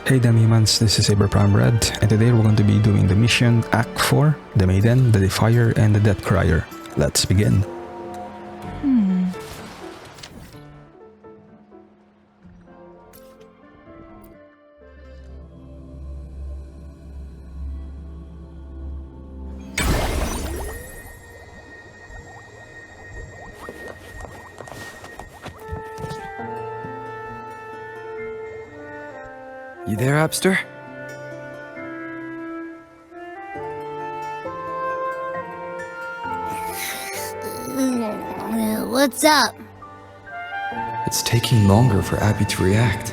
Hey them humans, this is Saber Prime Red, and today we're going to be doing the mission Act 4, the Maiden, the Defier, and the Crier. Let's begin. You there, Abster? What's up? It's taking longer for Abby to react.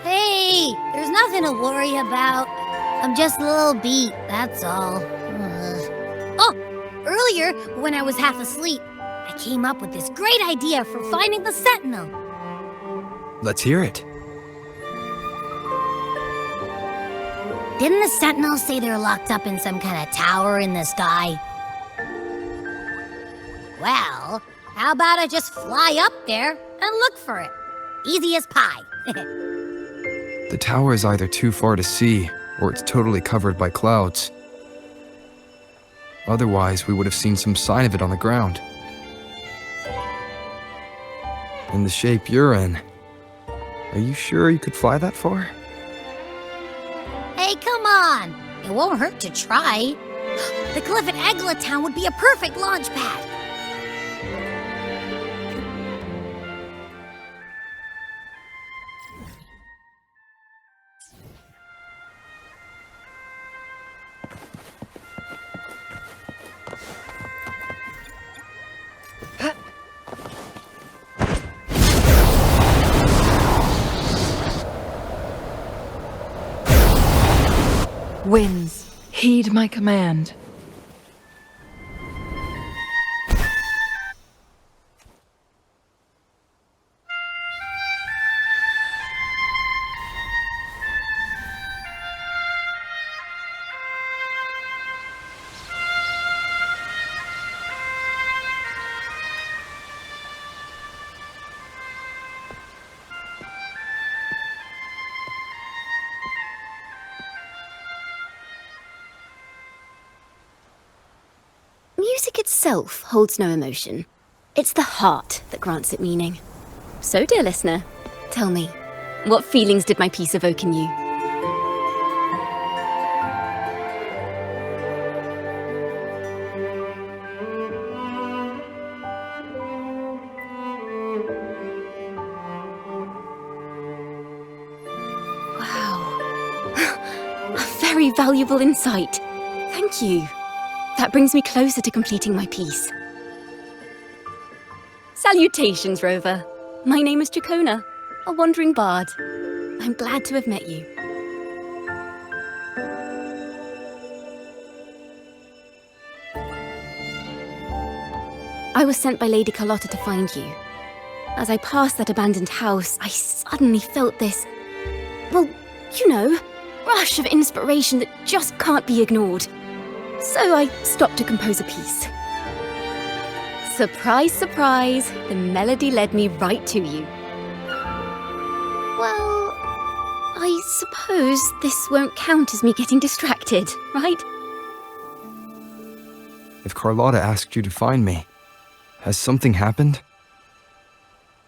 Hey, there's nothing to worry about. I'm just a little beat, that's all. Oh, earlier, when I was half asleep, I came up with this great idea for finding the Sentinel. Let's hear it. Didn't the Sentinel say they're locked up in some kind of tower in the sky? Well, how about I just fly up there and look for it? Easy as pie. The tower is either too far to see, or it's totally covered by clouds. Otherwise, we would have seen some sign of it on the ground. In the shape you're in, are you sure you could fly that far? Hey, come on! It won't hurt to try. The cliff at Egla Town would be a perfect launch pad. Winds, heed my command. Music itself holds no emotion. It's the heart that grants it meaning. So, dear listener, tell me, what feelings did my piece evoke in you? Wow. A very valuable insight. Thank you. That brings me closer to completing my piece. Salutations, Rover. My name is Jacona, a wandering bard. I'm glad to have met you. I was sent by Lady Carlotta to find you. As I passed that abandoned house, I suddenly felt this, well, you know, rush of inspiration that just can't be ignored. So I stopped to compose a piece. Surprise, surprise, the melody led me right to you. Well, I suppose this won't count as me getting distracted, right? If Carlotta asked you to find me, has something happened?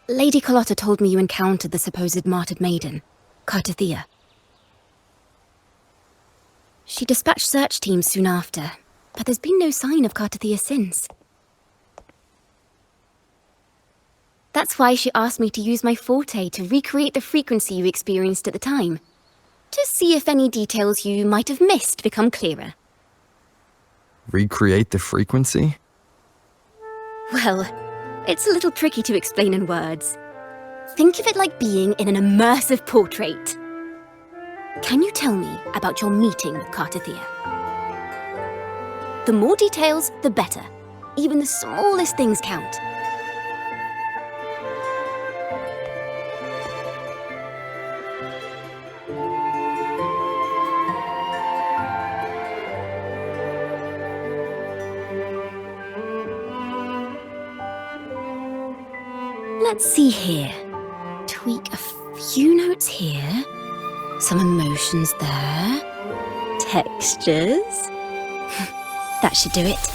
Lady Carlotta told me you encountered the supposed martyred maiden, Cartithia. She dispatched search teams soon after, but there's been no sign of Cartithia since. That's why she asked me to use my forte to recreate the frequency you experienced at the time, to see if any details you might have missed become clearer. Recreate the frequency? Well, it's a little tricky to explain in words. Think of it like being in an immersive portrait. Can you tell me about your meeting with Cartithia? The more details, the better. Even the smallest things count. Let's see here. tweak a few notes here, some emotions there, textures. That should do it.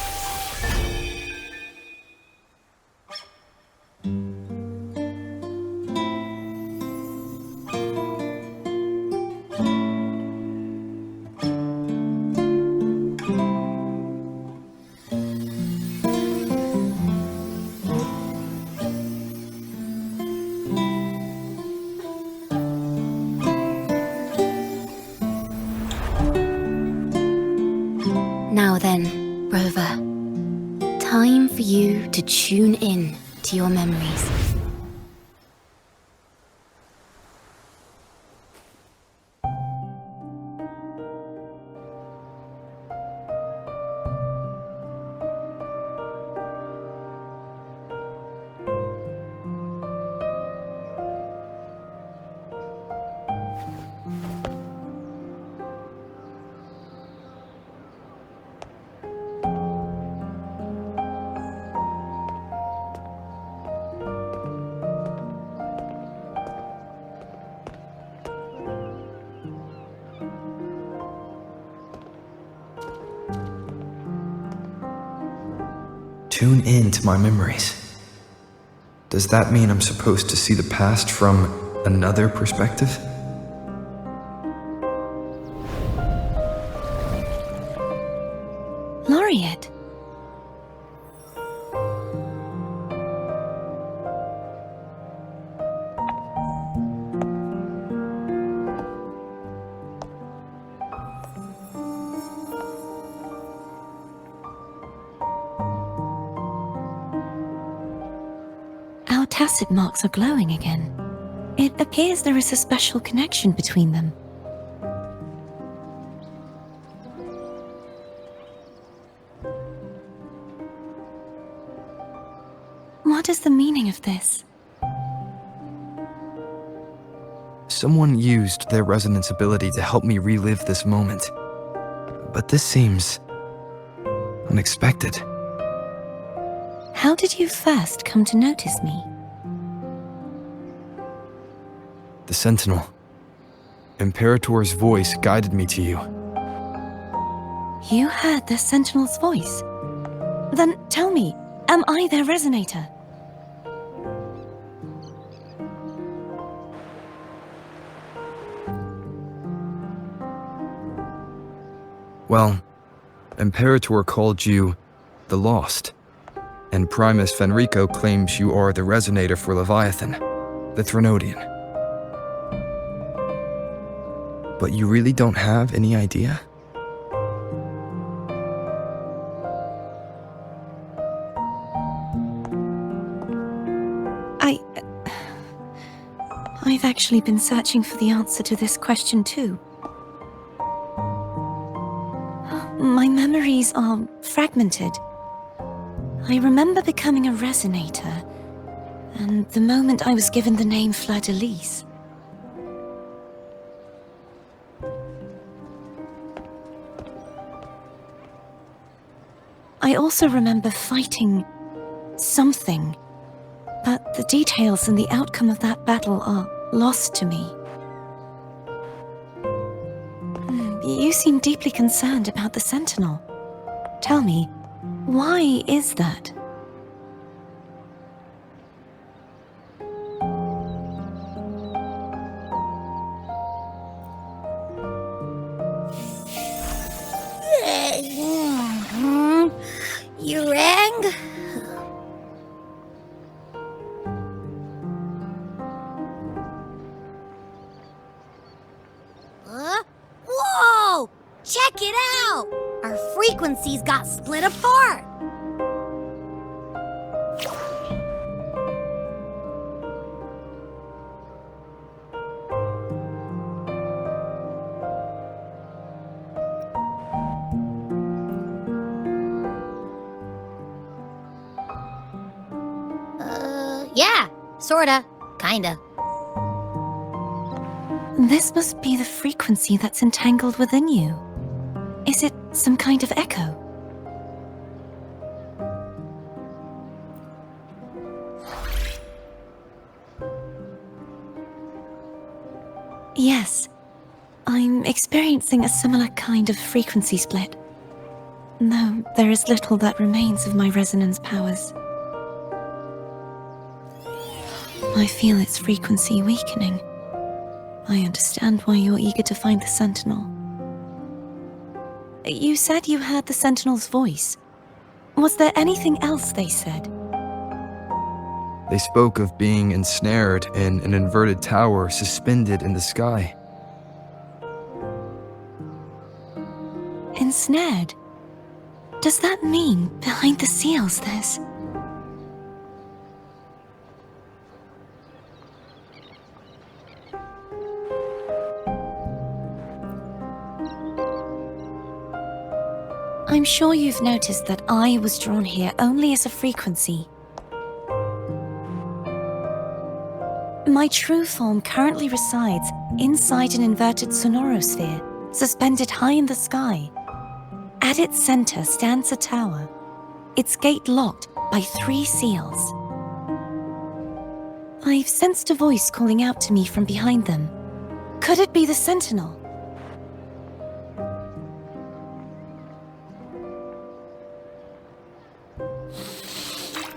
Now then, Rover, time for you to tune in to your memories. Tune in to my memories. Does that mean I'm supposed to see the past from another perspective? Laureate. Our tacit marks are glowing again. It appears there is a special connection between them. What is the meaning of this? Someone used their resonance ability to help me relive this moment. But this seems unexpected. How did you first come to notice me? The Sentinel. Imperator's voice guided me to you. You heard the Sentinel's voice? Then tell me, am I their resonator? Well, Imperator called you the Lost, and Primus Fenrico claims you are the resonator for Leviathan, the Threnodian. But you really don't have any idea? I've actually been searching for the answer to this question too. My memories are fragmented. I remember becoming a resonator, and the moment I was given the name Fleur-de-Lis. I also remember fighting something, but the details and the outcome of that battle are lost to me. You seem deeply concerned about the Sentinel. Tell me, why is that? You rang? Whoa! Check it out! Our frequencies got split apart! Yeah, sorta, kinda. This must be the frequency that's entangled within you. Is it some kind of echo? Yes. I'm experiencing a similar kind of frequency split. Though there is little that remains of my resonance powers. I feel its frequency weakening. I understand why you're eager to find the Sentinel. You said you heard the Sentinel's voice. Was there anything else they said? They spoke of being ensnared in an inverted tower suspended in the sky. Ensnared? Does that mean behind the seals there's... I'm sure you've noticed that I was drawn here only as a frequency. My true form currently resides inside an inverted sonorosphere, suspended high in the sky. At its center stands a tower, its gate locked by 3 seals. I've sensed a voice calling out to me from behind them. Could it be the Sentinel?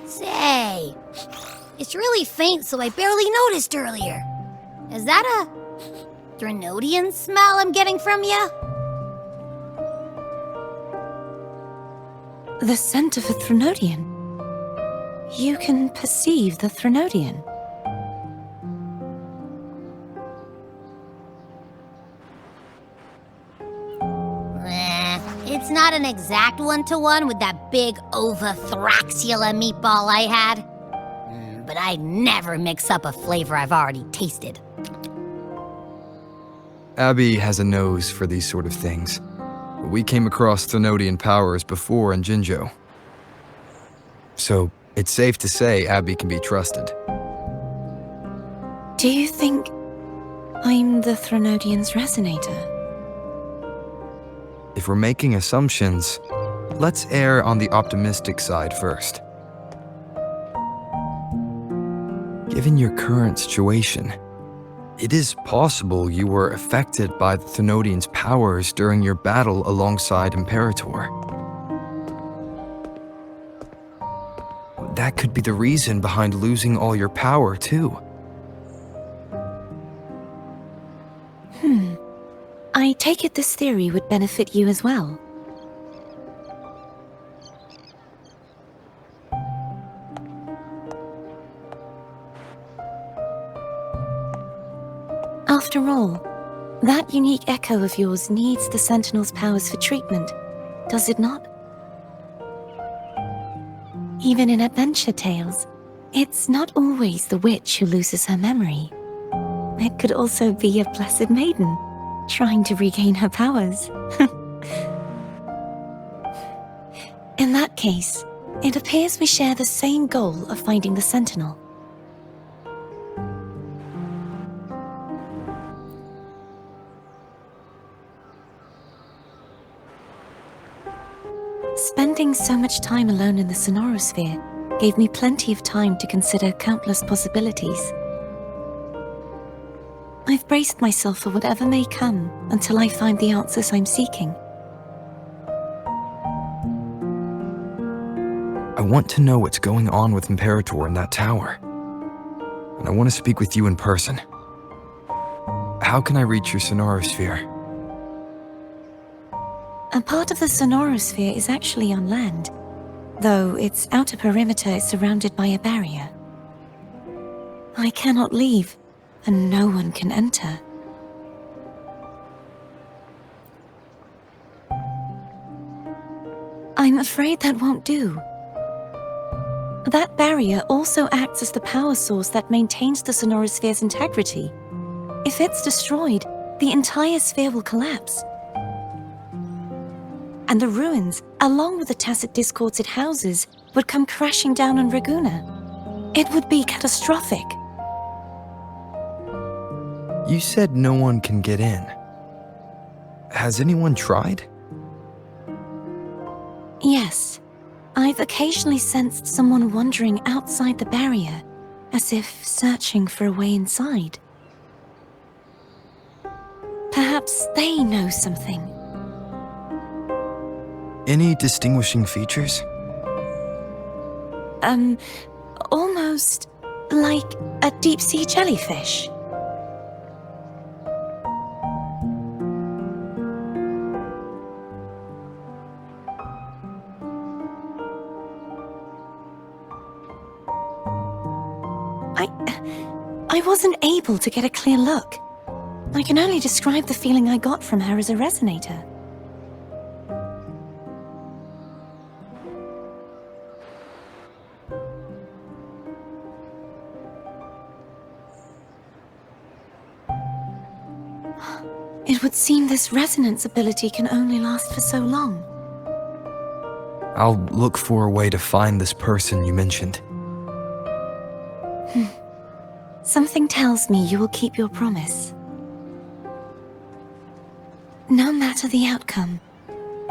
Say, it's really faint, so I barely noticed earlier. Is that a Threnodian smell I'm getting from you? The scent of a Threnodian? You can perceive the Threnodian? It's not an exact one-to-one with that big Ovathraxula meatball I had. But I'd never mix up a flavor I've already tasted. Abby has a nose for these sort of things. We came across Threnodian powers before in Jinzhou. So, it's safe to say Abby can be trusted. Do you think I'm the Threnodian's resonator? If we're making assumptions, let's err on the optimistic side first. Given your current situation, it is possible you were affected by the Threnodian's powers during your battle alongside Imperator. That could be the reason behind losing all your power, too. I take it this theory would benefit you as well. After all, that unique echo of yours needs the Sentinel's powers for treatment, does it not? Even in adventure tales, it's not always the witch who loses her memory. It could also be a blessed maiden, trying to regain her powers. In that case, it appears we share the same goal of finding the Sentinel. Spending so much time alone in the sonorosphere gave me plenty of time to consider countless possibilities. I've braced myself for whatever may come until I find the answers I'm seeking. I want to know what's going on with Imperator in that tower. And I want to speak with you in person. How can I reach your sonorosphere? A part of the sonorosphere is actually on land, though its outer perimeter is surrounded by a barrier. I cannot leave, and no one can enter. I'm afraid that won't do. That barrier also acts as the power source that maintains the sonorosphere's integrity. If it's destroyed, the entire sphere will collapse. And the ruins, along with the tacit discords it houses, would come crashing down on Raguna. It would be catastrophic. You said no one can get in. Has anyone tried? Yes. I've occasionally sensed someone wandering outside the barrier, as if searching for a way inside. Perhaps they know something. Any distinguishing features? Almost like a deep-sea jellyfish. I wasn't able to get a clear look. I can only describe the feeling I got from her as a resonator. It would seem this resonance ability can only last for so long. I'll look for a way to find this person you mentioned. Something tells me you will keep your promise. No matter the outcome,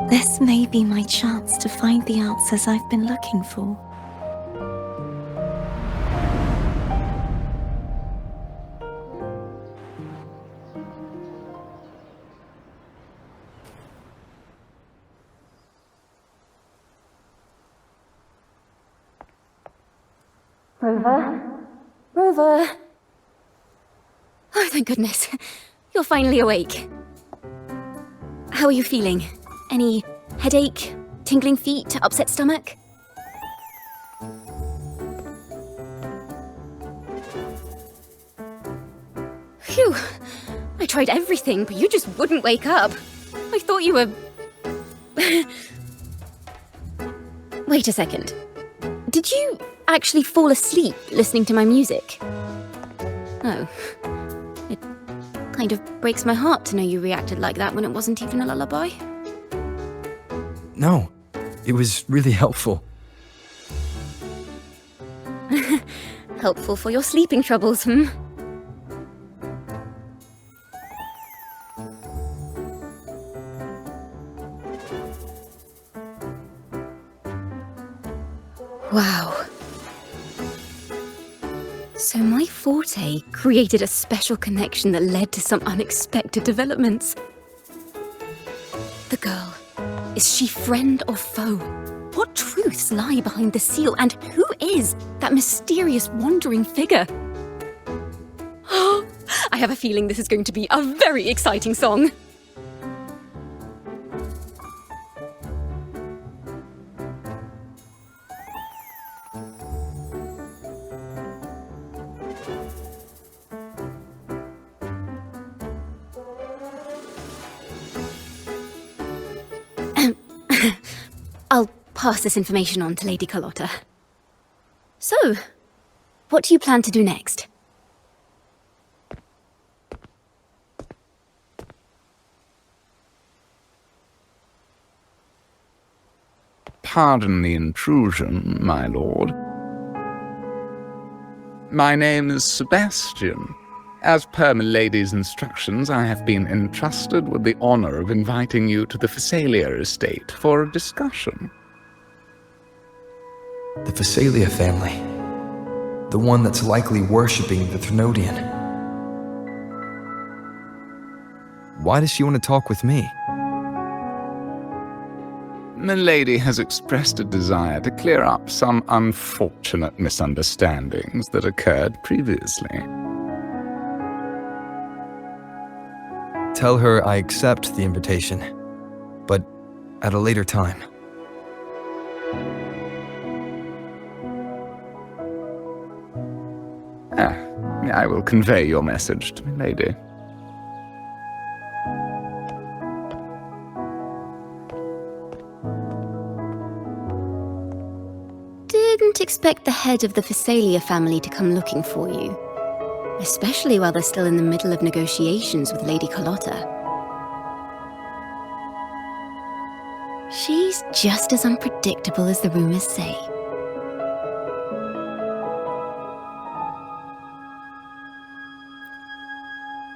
this may be my chance to find the answers I've been looking for. Rover! Oh, thank goodness. You're finally awake. How are you feeling? Any headache, tingling feet, upset stomach? Phew! I tried everything, but you just wouldn't wake up. I thought you were... Wait a second. Did you actually fall asleep listening to my music? Oh. It kind of breaks my heart to know you reacted like that when it wasn't even a lullaby. No, it was really helpful. Helpful for your sleeping troubles, hmm? Wow. So my forte created a special connection that led to some unexpected developments. The girl, is she friend or foe? What truths lie behind the seal, and who is that mysterious wandering figure? I have a feeling this is going to be a very exciting song. I'll pass this information on to Lady Carlotta. So, what do you plan to do next? Pardon the intrusion, my lord. My name is Sebastian. As per milady's instructions, I have been entrusted with the honor of inviting you to the Phasalia estate for a discussion. The Phasalia family. The one that's likely worshipping the Thrnodian. Why does she want to talk with me? Milady has expressed a desire to clear up some unfortunate misunderstandings that occurred previously. Tell her I accept the invitation, but at a later time. I will convey your message to Milady. Didn't expect the head of the Phasalia family to come looking for you. Especially while they're still in the middle of negotiations with Lady Carlotta. She's just as unpredictable as the rumors say.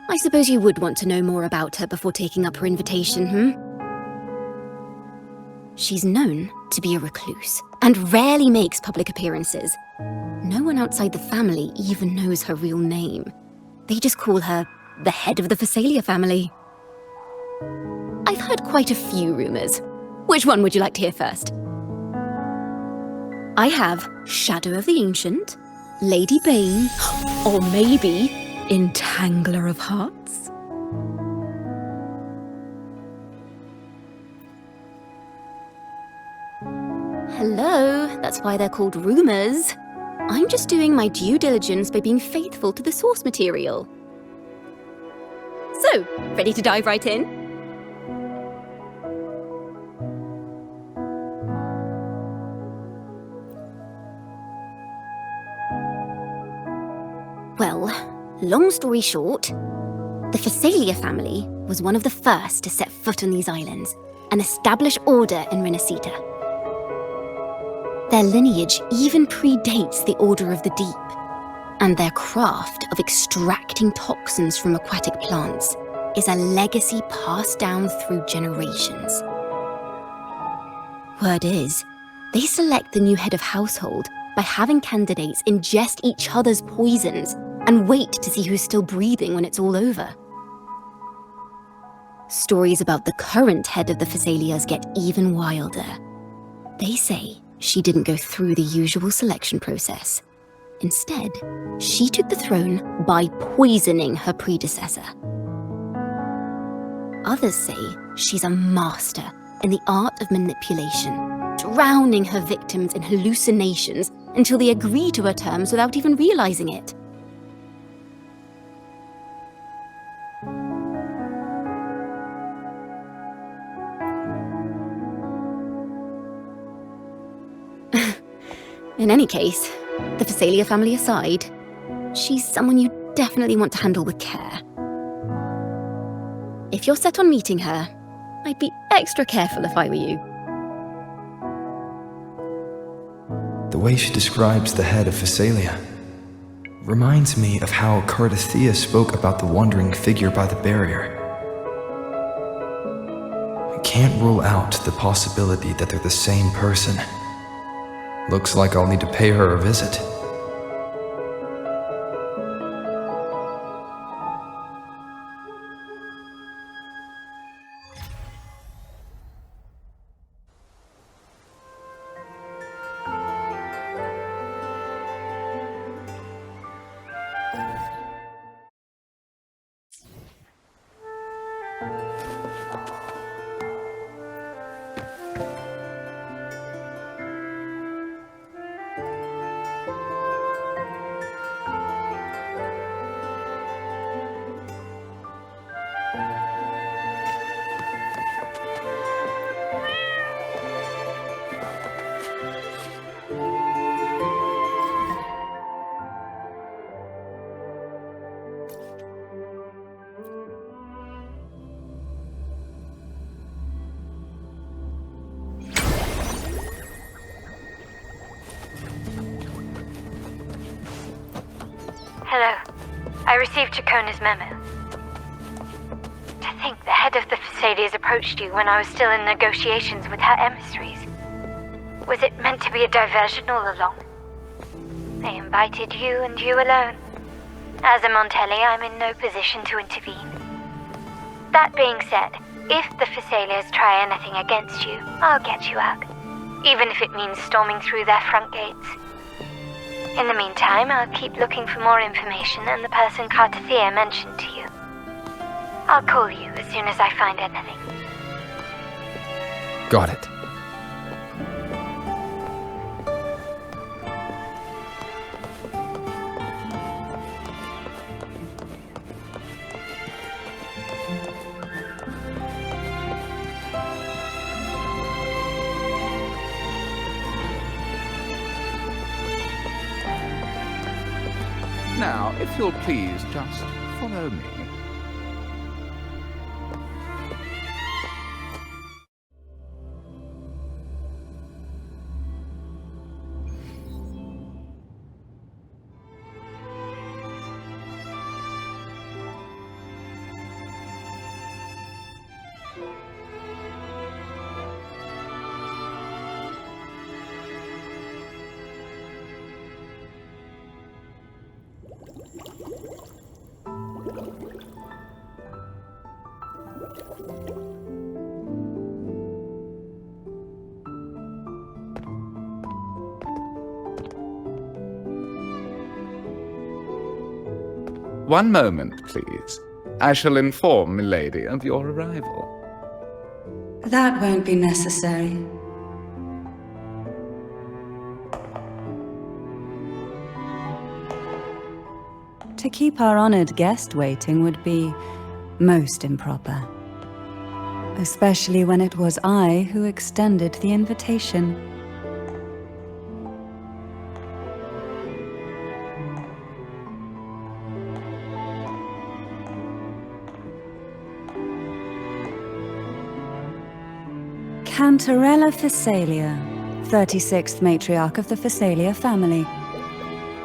I suppose you would want to know more about her before taking up her invitation, hmm? She's known to be a recluse, and rarely makes public appearances. No one outside the family even knows her real name. They just call her the head of the Phasalia family. I've heard quite a few rumors. Which one would you like to hear first? I have Shadow of the Ancient, Lady Bane, or maybe Entangler of Hearts. Hello, that's why they're called rumors. I'm just doing my due diligence by being faithful to the source material. So, ready to dive right in? Well, long story short, the Phasalia family was one of the first to set foot on these islands and establish order in Renacita. Their lineage even predates the Order of the Deep, and their craft of extracting toxins from aquatic plants is a legacy passed down through generations. Word is, they select the new head of household by having candidates ingest each other's poisons and wait to see who's still breathing when it's all over. Stories about the current head of the Phasalias get even wilder. They say she didn't go through the usual selection process. Instead, she took the throne by poisoning her predecessor. Others say she's a master in the art of manipulation, drowning her victims in hallucinations until they agree to her terms without even realizing it. In any case, the Phasalia family aside, she's someone you definitely want to handle with care. If you're set on meeting her, I'd be extra careful if I were you. The way she describes the head of Phasalia reminds me of how Cardathea spoke about the wandering figure by the barrier. I can't rule out the possibility that they're the same person. Looks like I'll need to pay her a visit. Hello. I received Chacona's memo. To think the head of the Phasalias approached you when I was still in negotiations with her emissaries. Was it meant to be a diversion all along? They invited you and you alone. As a Montelli, I'm in no position to intervene. That being said, if the Phasalias try anything against you, I'll get you out. Even if it means storming through their front gates. In the meantime, I'll keep looking for more information and the person Cardathea mentioned to you. I'll call you as soon as I find anything. Got it. Now, if you'll please just follow me. One moment, please. I shall inform Milady of your arrival. That won't be necessary. To keep our honored guest waiting would be most improper. Especially when it was I who extended the invitation. Cantarella Phasalia, 36th matriarch of the Phasalia family.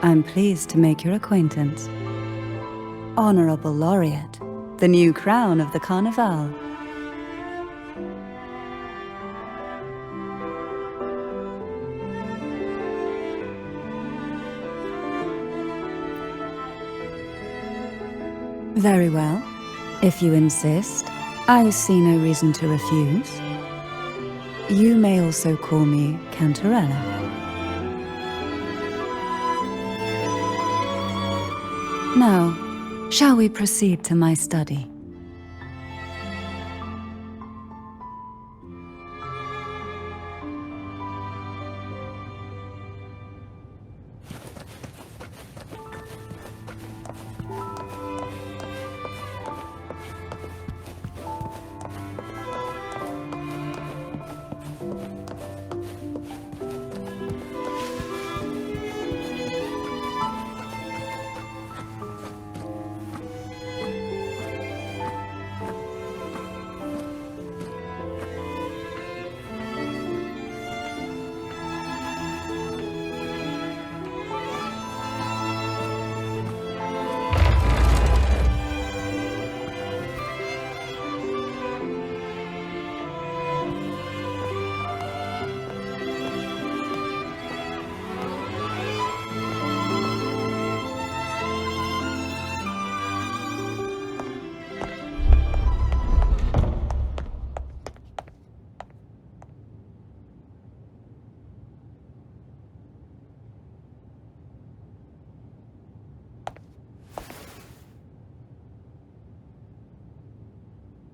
I'm pleased to make your acquaintance. Honorable Laureate, the new crown of the Carnival. Very well. If you insist, I see no reason to refuse. You may also call me Cantarella. Now, shall we proceed to my study?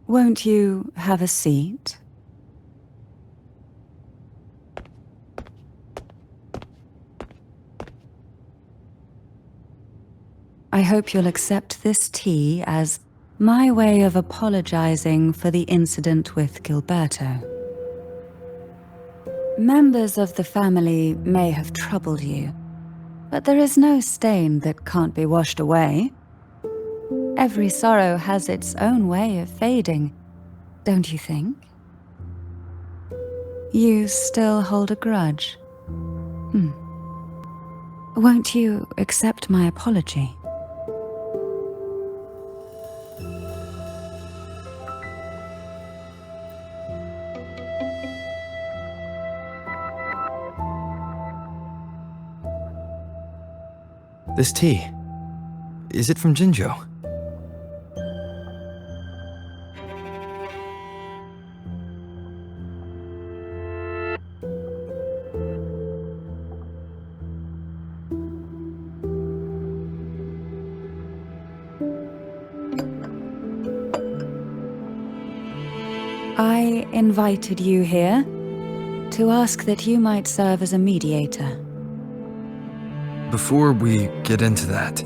Won't you have a seat? I hope you'll accept this tea as my way of apologizing for the incident with Gilberto. Members of the family may have troubled you, but there is no stain that can't be washed away. Every sorrow has its own way of fading, don't you think? You still hold a grudge? Won't you accept my apology? This tea, is it from Jinjo? I invited you here to ask that you might serve as a mediator. Before we get into that,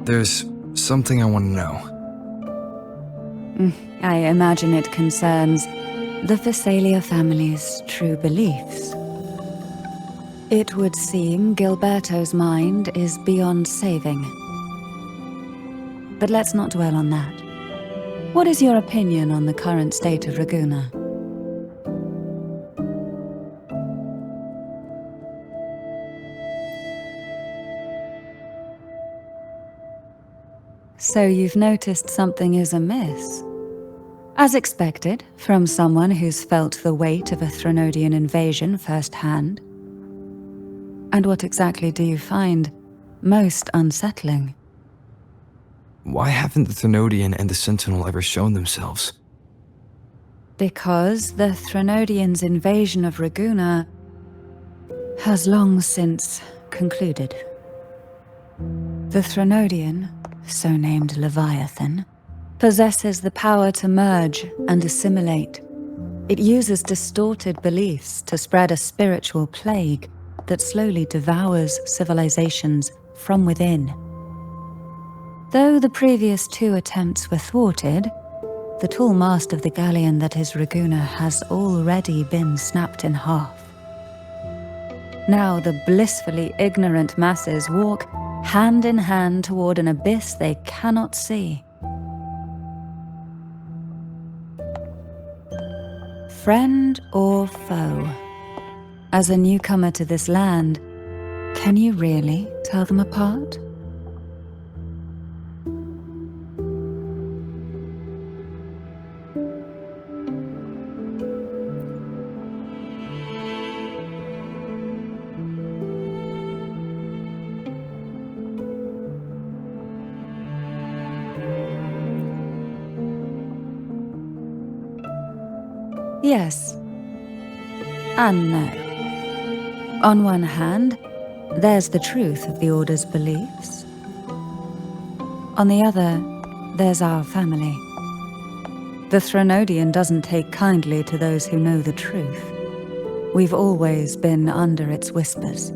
there's something I want to know. I imagine it concerns the Phasalia family's true beliefs. It would seem Gilberto's mind is beyond saving. But let's not dwell on that. What is your opinion on the current state of Raguna? So you've noticed something is amiss. As expected, from someone who's felt the weight of a Threnodian invasion firsthand. And what exactly do you find most unsettling? Why haven't the Threnodian and the Sentinel ever shown themselves? Because the Threnodians' invasion of Raguna has long since concluded. The Threnodian so named Leviathan, possesses the power to merge and assimilate. It uses distorted beliefs to spread a spiritual plague that slowly devours civilizations from within. Though the previous 2 attempts were thwarted, the tall mast of the galleon that is Raguna has already been snapped in half. Now the blissfully ignorant masses walk hand in hand toward an abyss they cannot see. Friend or foe? As a newcomer to this land, can you really tell them apart? Yes and no. On one hand, there's the truth of the Order's beliefs. On the other, there's our family. The Threnodian doesn't take kindly to those who know the truth. We've always been under its whispers.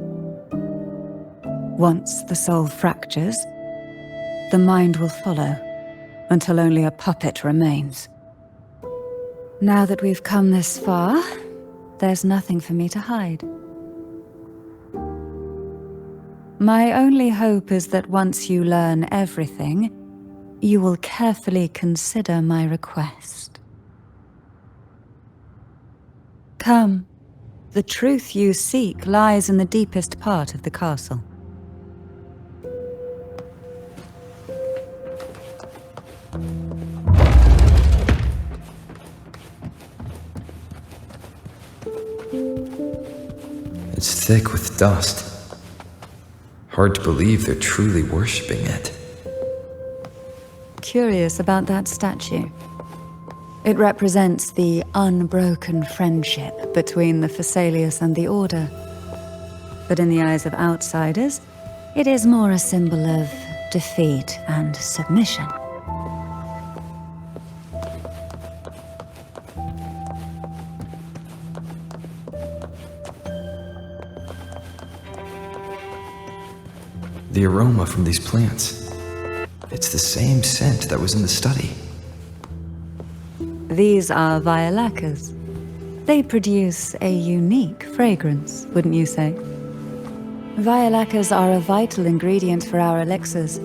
Once the soul fractures, the mind will follow, until only a puppet remains. Now that we've come this far, there's nothing for me to hide. My only hope is that once you learn everything, you will carefully consider my request. Come, the truth you seek lies in the deepest part of the castle. It's thick with dust. Hard to believe they're truly worshipping it. Curious about that statue. It represents the unbroken friendship between the Phasaelius and the Order. But in the eyes of outsiders, it is more a symbol of defeat and submission. The aroma from these plants. It's the same scent that was in the study. These are violacas. They produce a unique fragrance, wouldn't you say? Violacas are a vital ingredient for our elixirs.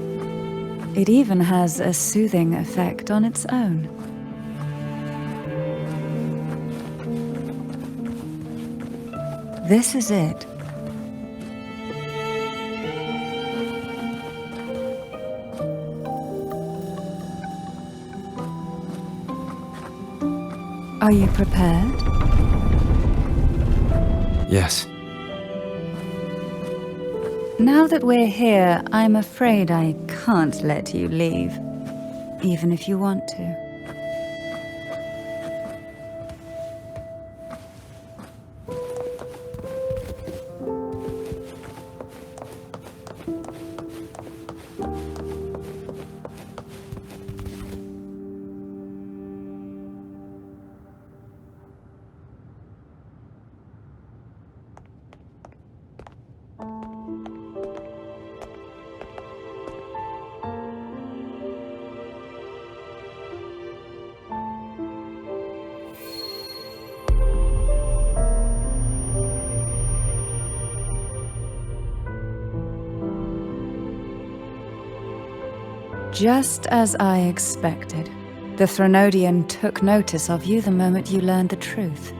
It even has a soothing effect on its own. This is it. Are you prepared? Yes. Now that we're here, I'm afraid I can't let you leave, even if you want to. Just as I expected, the Threnodian took notice of you the moment you learned the truth.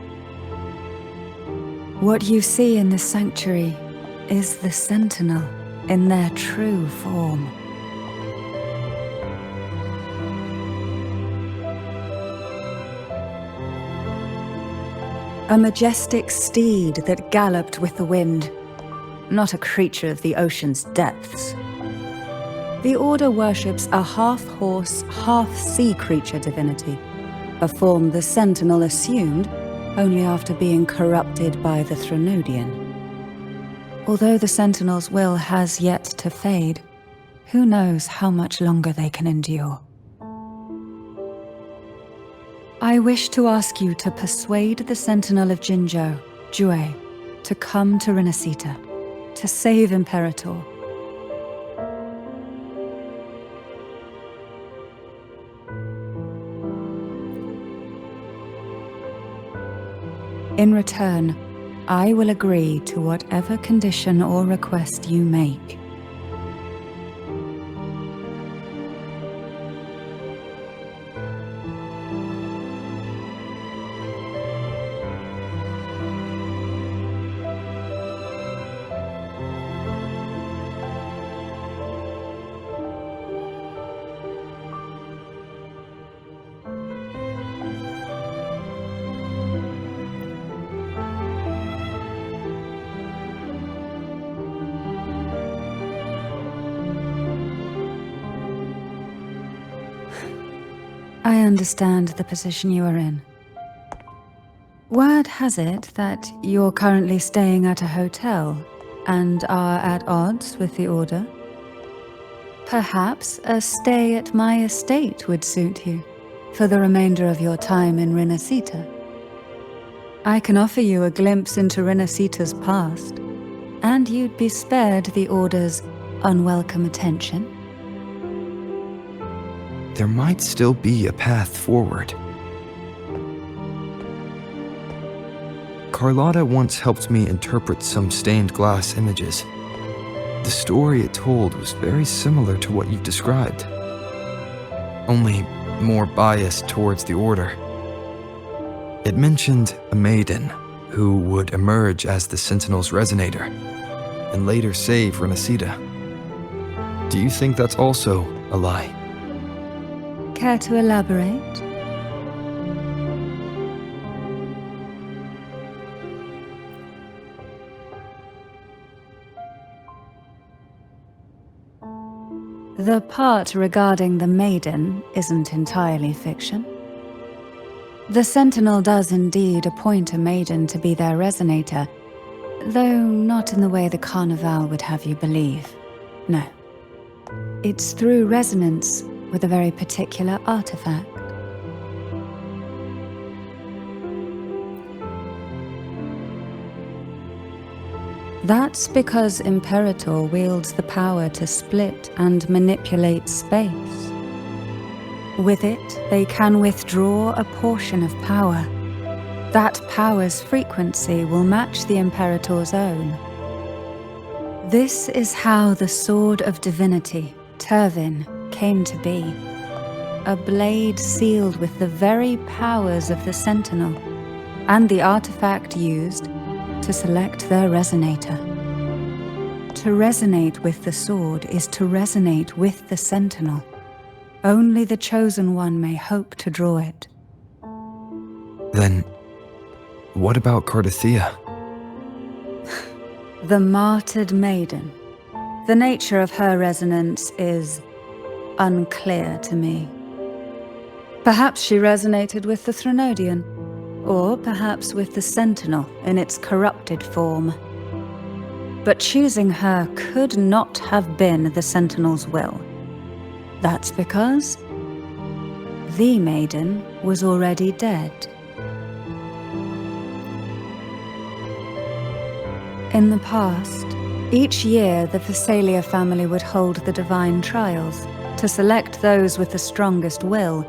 What you see in the sanctuary is the Sentinel in their true form. A majestic steed that galloped with the wind, not a creature of the ocean's depths. The Order worships a half-horse, half-sea creature divinity, a form the Sentinel assumed only after being corrupted by the Threnodian. Although the Sentinel's will has yet to fade, Who knows how much longer they can endure? I wish to ask you to persuade the Sentinel of Jinzhou, Jue, to come to Renacita, to save Imperator. In return, I will agree to whatever condition or request you make. I understand the position you are in. Word has it that you're currently staying at a hotel and are at odds with the Order. Perhaps a stay at my estate would suit you for the remainder of your time in Renacita. I can offer you a glimpse into Renacita's past, and you'd be spared the Order's unwelcome attention. There might still be a path forward. Carlotta once helped me interpret some stained glass images. The story it told was very similar to what you've described, only more biased towards the Order. It mentioned a maiden who would emerge as the Sentinel's resonator and later save Renacita. Do you think that's also a lie? Care to elaborate? The part regarding the Maiden isn't entirely fiction. The Sentinel does indeed appoint a Maiden to be their resonator, though not in the way the Carnival would have you believe. No. It's through resonance with a very particular artifact. That's because Imperator wields the power to split and manipulate space. With it, they can withdraw a portion of power. That power's frequency will match the Imperator's own. This is how the Sword of Divinity, Turvin, came to be. A blade sealed with the very powers of the Sentinel, and the artifact used to select their resonator. To resonate with the sword is to resonate with the Sentinel. Only the Chosen One may hope to draw it. Then, what about Cardothea? The martyred maiden. The nature of her resonance is unclear to me. Perhaps she resonated with the Threnodian, or perhaps with the Sentinel in its corrupted form. But choosing her could not have been the Sentinel's will. That's because the Maiden was already dead. In the past, each year the Phasalia family would hold the Divine Trials to select those with the strongest will.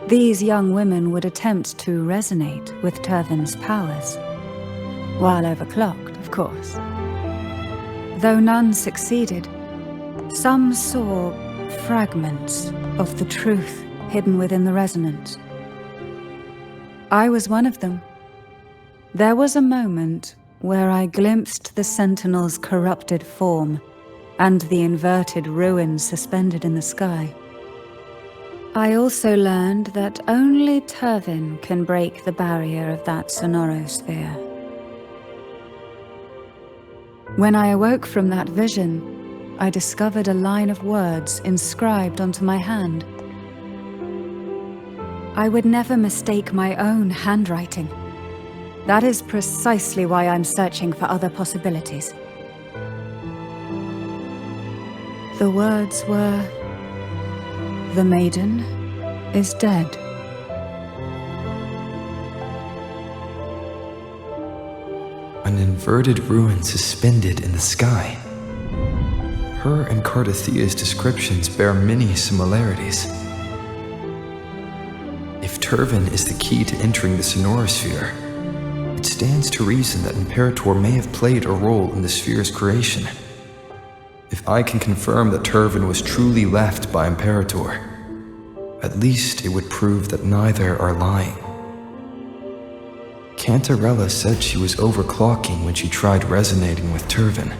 These young women would attempt to resonate with Turvin's powers, while overclocked, of course. Though none succeeded, some saw fragments of the truth hidden within the resonance. I was one of them. There was a moment where I glimpsed the Sentinel's corrupted form and the inverted ruins suspended in the sky. I also learned that only Turvin can break the barrier of that sonorosphere. When I awoke from that vision, I discovered a line of words inscribed onto my hand. I would never mistake my own handwriting. That is precisely why I'm searching for other possibilities. The words were, "The Maiden is dead." An inverted ruin suspended in the sky. Her and Cardathia's descriptions bear many similarities. If Turvan is the key to entering the Sonorosphere, it stands to reason that Imperator may have played a role in the sphere's creation. If I can confirm that Turvan was truly left by Imperator, at least it would prove that neither are lying. Cantarella said she was overclocking when she tried resonating with Turvan.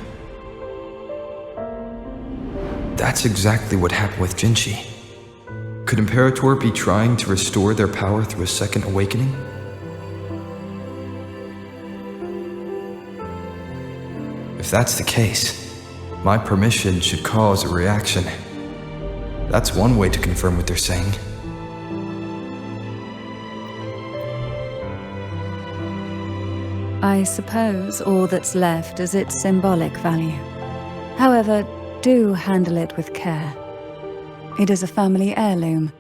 That's exactly what happened with Jinchi. Could Imperator be trying to restore their power through a second awakening? If that's the case, my permission should cause a reaction. That's one way to confirm what they're saying. I suppose all that's left is its symbolic value. However, do handle it with care. It is a family heirloom.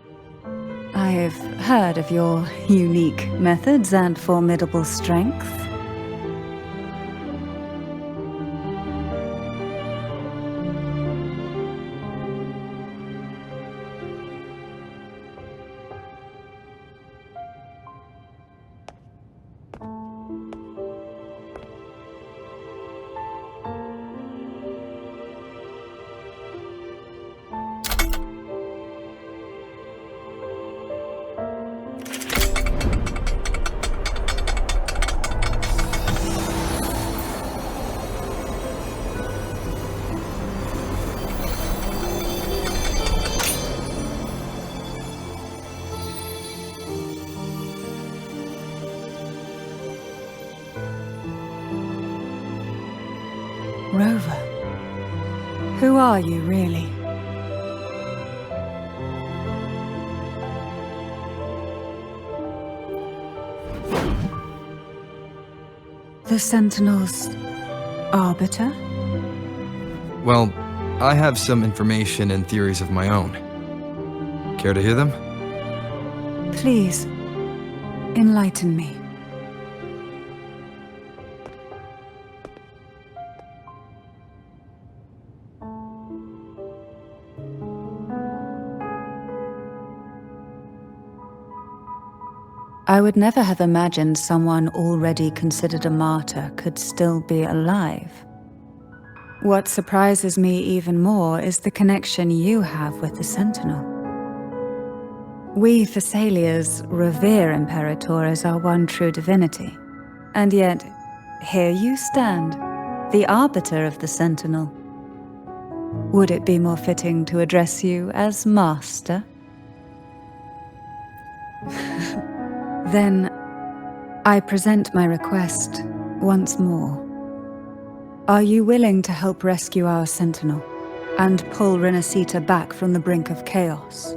I've heard of your unique methods and formidable strength. Rover, who are you really? The Sentinel's arbiter? Well, I have some information and theories of my own. Care to hear them? Please, enlighten me. I would never have imagined someone already considered a martyr could still be alive. What surprises me even more is the connection you have with the Sentinel. We Thessalians revere Imperator as our one true divinity, and yet here you stand, the arbiter of the Sentinel. Would it be more fitting to address you as Master? Then, I present my request once more. Are you willing to help rescue our Sentinel and pull Renacita back from the brink of chaos?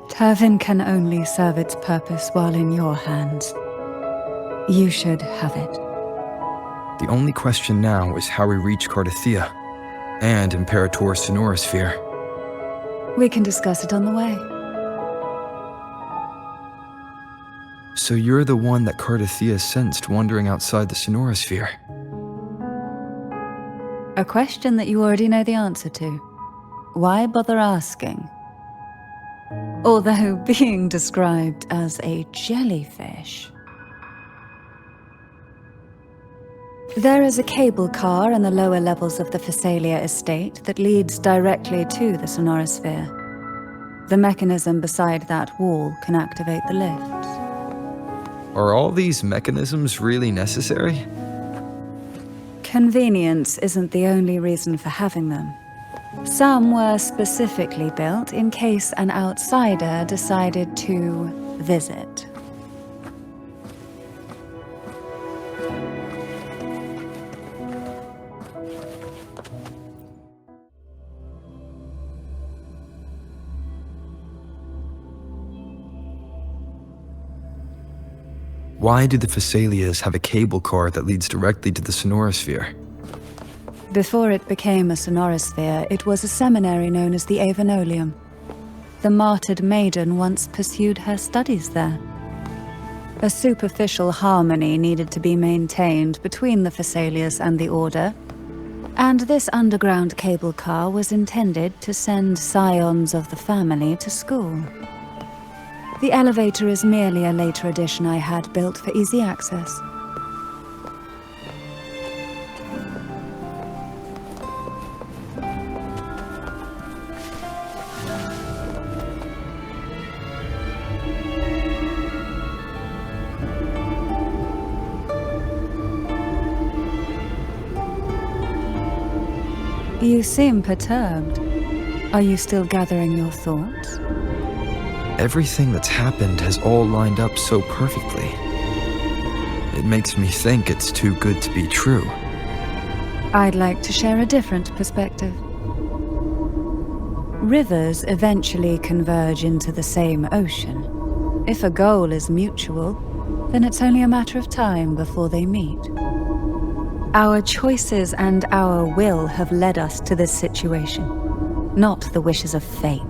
Turvan can only serve its purpose while in your hands. You should have it. The only question now is how we reach Cardathia and Imperator's Sonorosphere. We can discuss it on the way. So you're the one that Cardathia sensed wandering outside the Sonorosphere? A question that you already know the answer to. Why bother asking? Although being described as a jellyfish. There is a cable car in the lower levels of the Thessalia estate that leads directly to the Sonorosphere. The mechanism beside that wall can activate the lifts. Are all these mechanisms really necessary? Convenience isn't the only reason for having them. Some were specifically built in case an outsider decided to visit. Why do the Phasalias have a cable car that leads directly to the sonorosphere? Before it became a sonorosphere, it was a seminary known as the Avenolium. The martyred Maiden once pursued her studies there. A superficial harmony needed to be maintained between the Phasalias and the Order, and this underground cable car was intended to send scions of the family to school. The elevator is merely a later addition I had built for easy access. You seem perturbed. Are you still gathering your thoughts? Everything that's happened has all lined up so perfectly. It makes me think it's too good to be true. I'd like to share a different perspective. Rivers eventually converge into the same ocean. If a goal is mutual, then it's only a matter of time before they meet. Our choices and our will have led us to this situation, not the wishes of fate.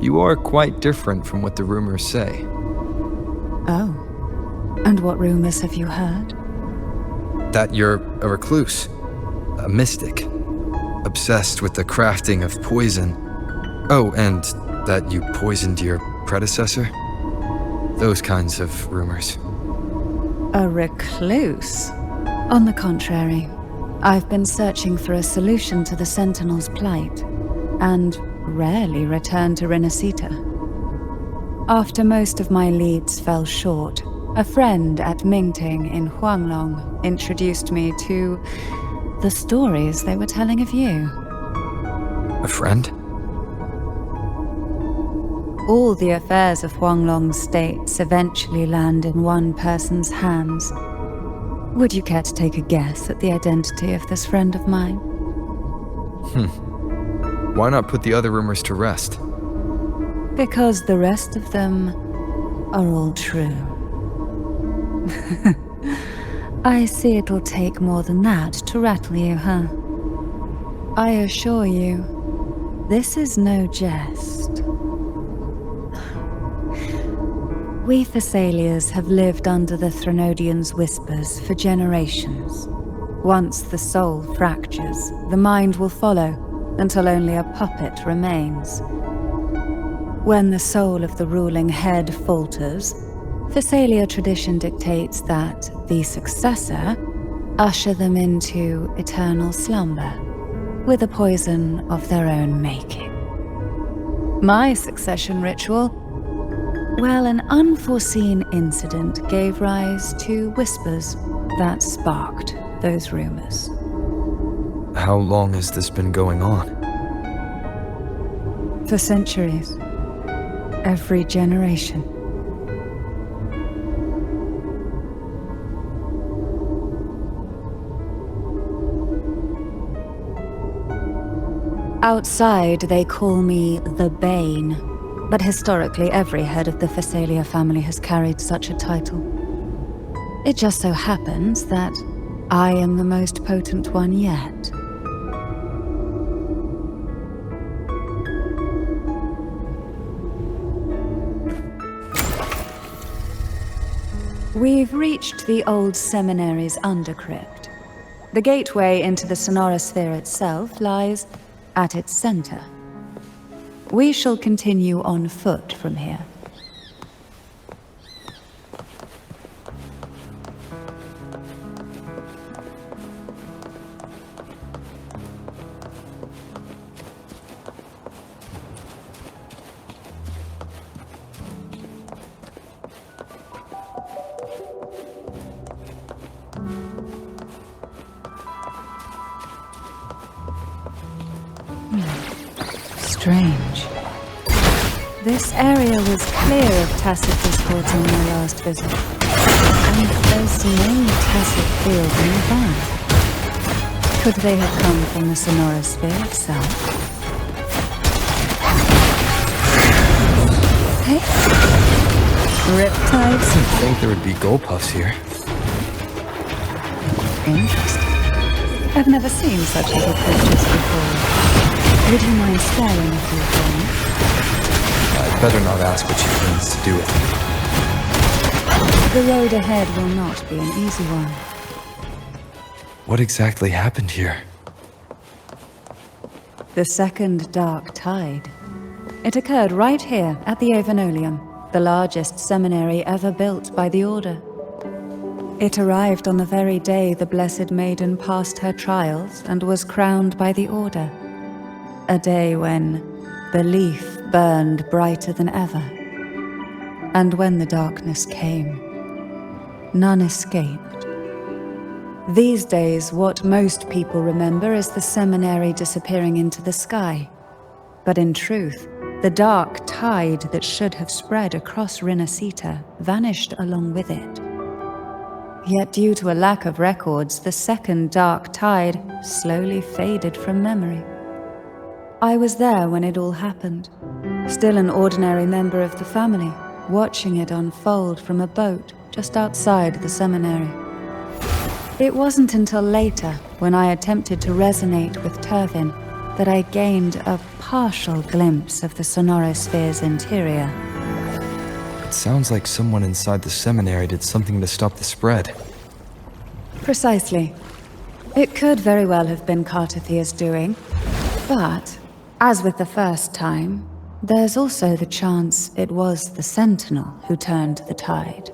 You are quite different from what the rumors say. Oh. And what rumors have you heard? That you're a recluse, a mystic, obsessed with the crafting of poison. Oh, and that you poisoned your predecessor? Those kinds of rumors. A recluse? On the contrary, I've been searching for a solution to the Sentinel's plight, and rarely return to Renacita. After most of my leads fell short, a friend at Mingting in Huanglong introduced me to the stories they were telling of you. A friend? All the affairs of Huanglong's states eventually land in one person's hands. Would you care to take a guess at the identity of this friend of mine? Why not put the other rumors to rest? Because the rest of them are all true. I see it'll take more than that to rattle you, huh? I assure you, this is no jest. We Thessalians have lived under the Threnodians' whispers for generations. Once the soul fractures, the mind will follow, until only a puppet remains. When the soul of the ruling head falters, Thessalia tradition dictates that the successor usher them into eternal slumber, with a poison of their own making. My succession ritual, well, an unforeseen incident gave rise to whispers that sparked those rumors. How long has this been going on? For centuries. Every generation. Outside, they call me the Bane, but historically every head of the Phasalia family has carried such a title. It just so happens that I am the most potent one yet. We've reached the old seminary's undercrypt. The gateway into the sonorosphere itself lies at its center. We shall continue on foot from here. Strange. This area was clear of tacit discords on my last visit. And there's no tacit field nearby. Could they have come from the sonorosphere itself? Hey? Riptides? I think there would be gold puffs here. Interesting. I've never seen such little creatures before. Would you mind staring a few for me? I'd better not ask what she plans to do with me. The road ahead will not be an easy one. What exactly happened here? The second dark tide. It occurred right here at the Avenolium, the largest seminary ever built by the Order. It arrived on the very day the Blessed Maiden passed her trials and was crowned by the Order. A day when belief burned brighter than ever. And when the darkness came, none escaped. These days, what most people remember is the seminary disappearing into the sky. But in truth, the dark tide that should have spread across Rinascita vanished along with it. Yet due to a lack of records, the second dark tide slowly faded from memory. I was there when it all happened, still an ordinary member of the family, watching it unfold from a boat just outside the seminary. It wasn't until later, when I attempted to resonate with Turvin, that I gained a partial glimpse of the sonorosphere's interior. It sounds like someone inside the seminary did something to stop the spread. Precisely. It could very well have been Cartathia's doing, but, as with the first time, there's also the chance it was the Sentinel who turned the tide.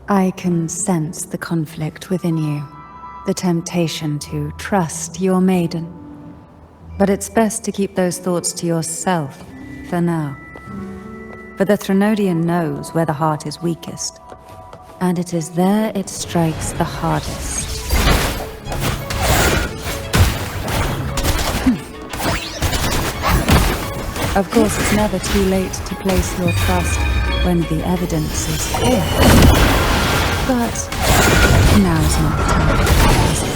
I can sense the conflict within you, the temptation to trust your maiden. But it's best to keep those thoughts to yourself, for now. For the Threnodian knows where the heart is weakest, and it is there it strikes the hardest. Of course, it's never too late to place your trust when the evidence is clear. But now's not the time, is it?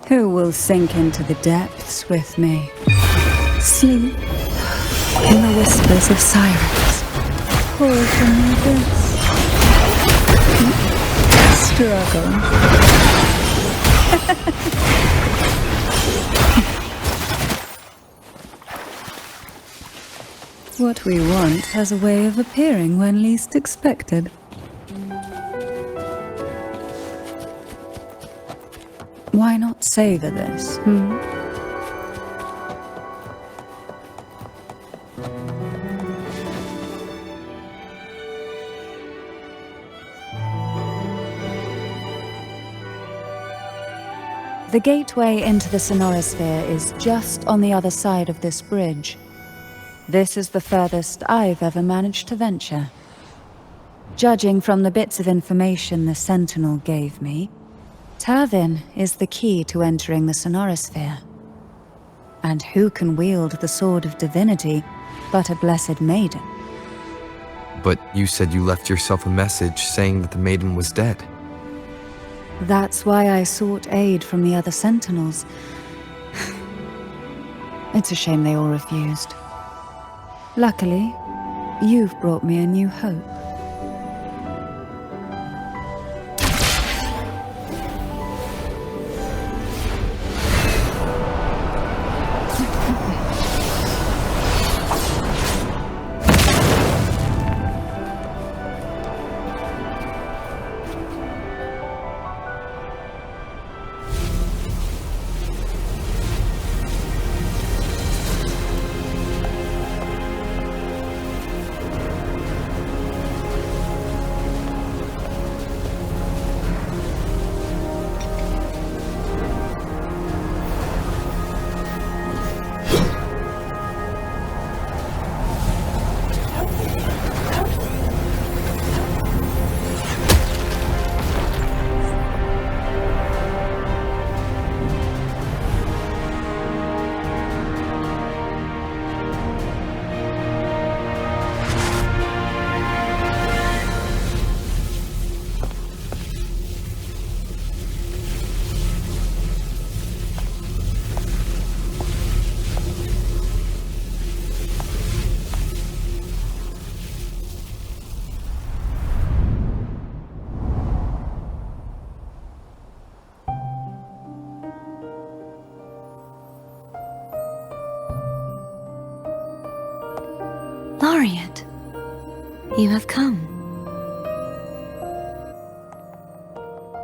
Who will sink into the depths with me? Sleep in the whispers of sirens. Or for me this struggle. What we want has a way of appearing when least expected. Why not savor this, The gateway into the sonorosphere is just on the other side of this bridge. This is the furthest I've ever managed to venture. Judging from the bits of information the Sentinel gave me, Turvin is the key to entering the sonorosphere. And who can wield the Sword of Divinity but a Blessed Maiden? But you said you left yourself a message saying that the maiden was dead. That's why I sought aid from the other Sentinels. It's a shame they all refused. Luckily, you've brought me a new hope. Chariot, you have come.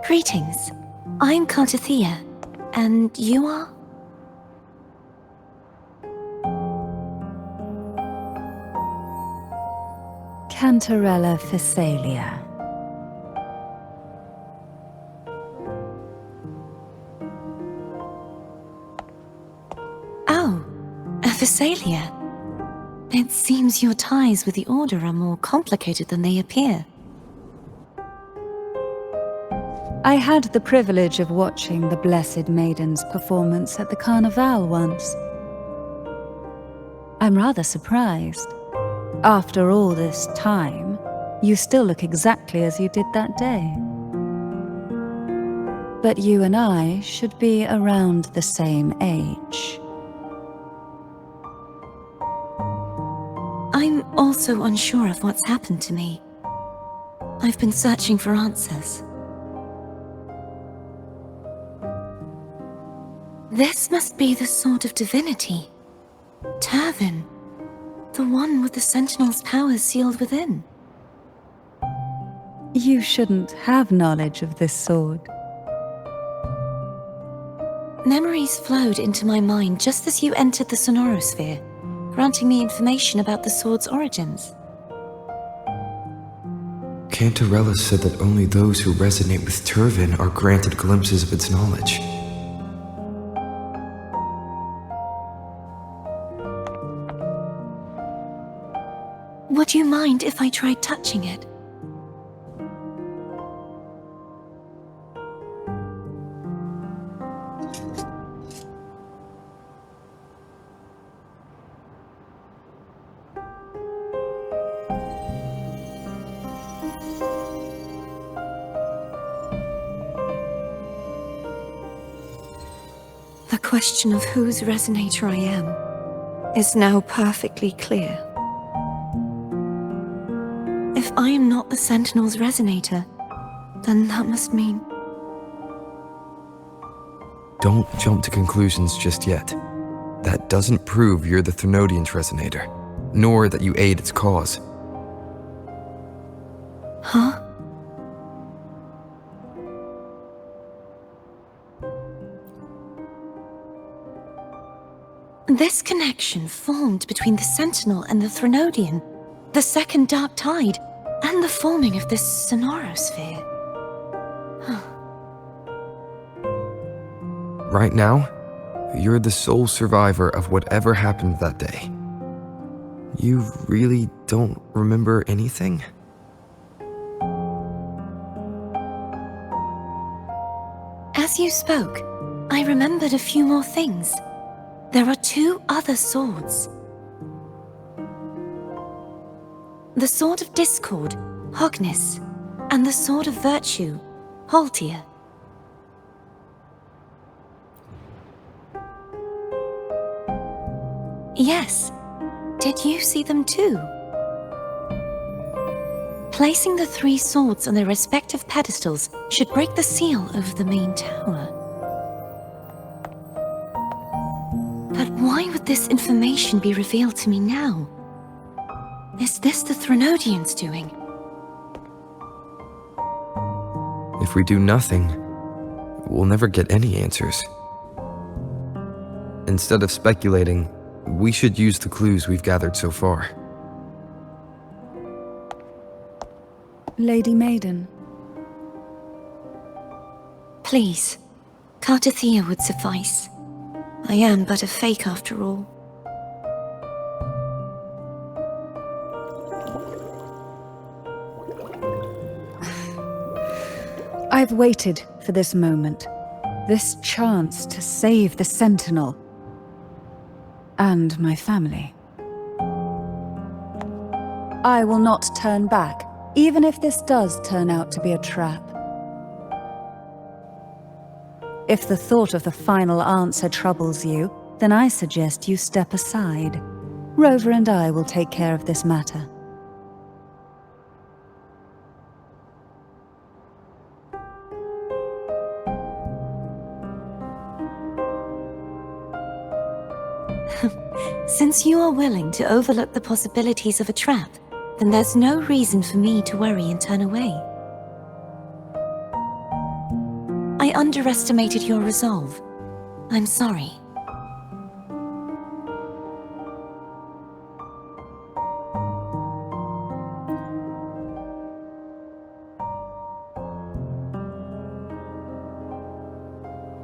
Greetings. I'm Cartithia, and you are? Cantarella Physalia. Oh, a Physalia. It seems your ties with the Order are more complicated than they appear. I had the privilege of watching the Blessed Maiden's performance at the Carnival once. I'm rather surprised. After all this time, you still look exactly as you did that day. But you and I should be around the same age. I'm also unsure of what's happened to me. I've been searching for answers. This must be the Sword of Divinity. Turvin. The one with the Sentinel's powers sealed within. You shouldn't have knowledge of this sword. Memories flowed into my mind just as you entered the Sonorosphere, granting me information about the sword's origins. Cantarella said that only those who resonate with Turvin are granted glimpses of its knowledge. Would you mind if I tried touching it? The question of whose resonator I am is now perfectly clear. If I am not the Sentinel's resonator, then that must mean... Don't jump to conclusions just yet. That doesn't prove you're the Thrunodian's resonator, nor that you aid its cause. Huh? This connection formed between the Sentinel and the Thrunodian, the second Dark Tide, and the forming of this Sonorosphere. Right now, you're the sole survivor of whatever happened that day. You really don't remember anything? As you spoke, I remembered a few more things. There are two other swords. The Sword of Discord, Hognis, and the Sword of Virtue, Haltia. Yes. Did you see them too? Placing the three swords on their respective pedestals should break the seal over the main tower. But why would this information be revealed to me now? Is this the Thrunodians' doing? If we do nothing, we'll never get any answers. Instead of speculating, we should use the clues we've gathered so far. Lady Maiden. Please, Cartithia would suffice. I am but a fake after all. I've waited for this moment, this chance to save the Sentinel and my family. I will not turn back, even if this does turn out to be a trap. If the thought of the final answer troubles you, then I suggest you step aside. Rover and I will take care of this matter. Since you are willing to overlook the possibilities of a trap, then there's no reason for me to worry and turn away. I underestimated your resolve. I'm sorry.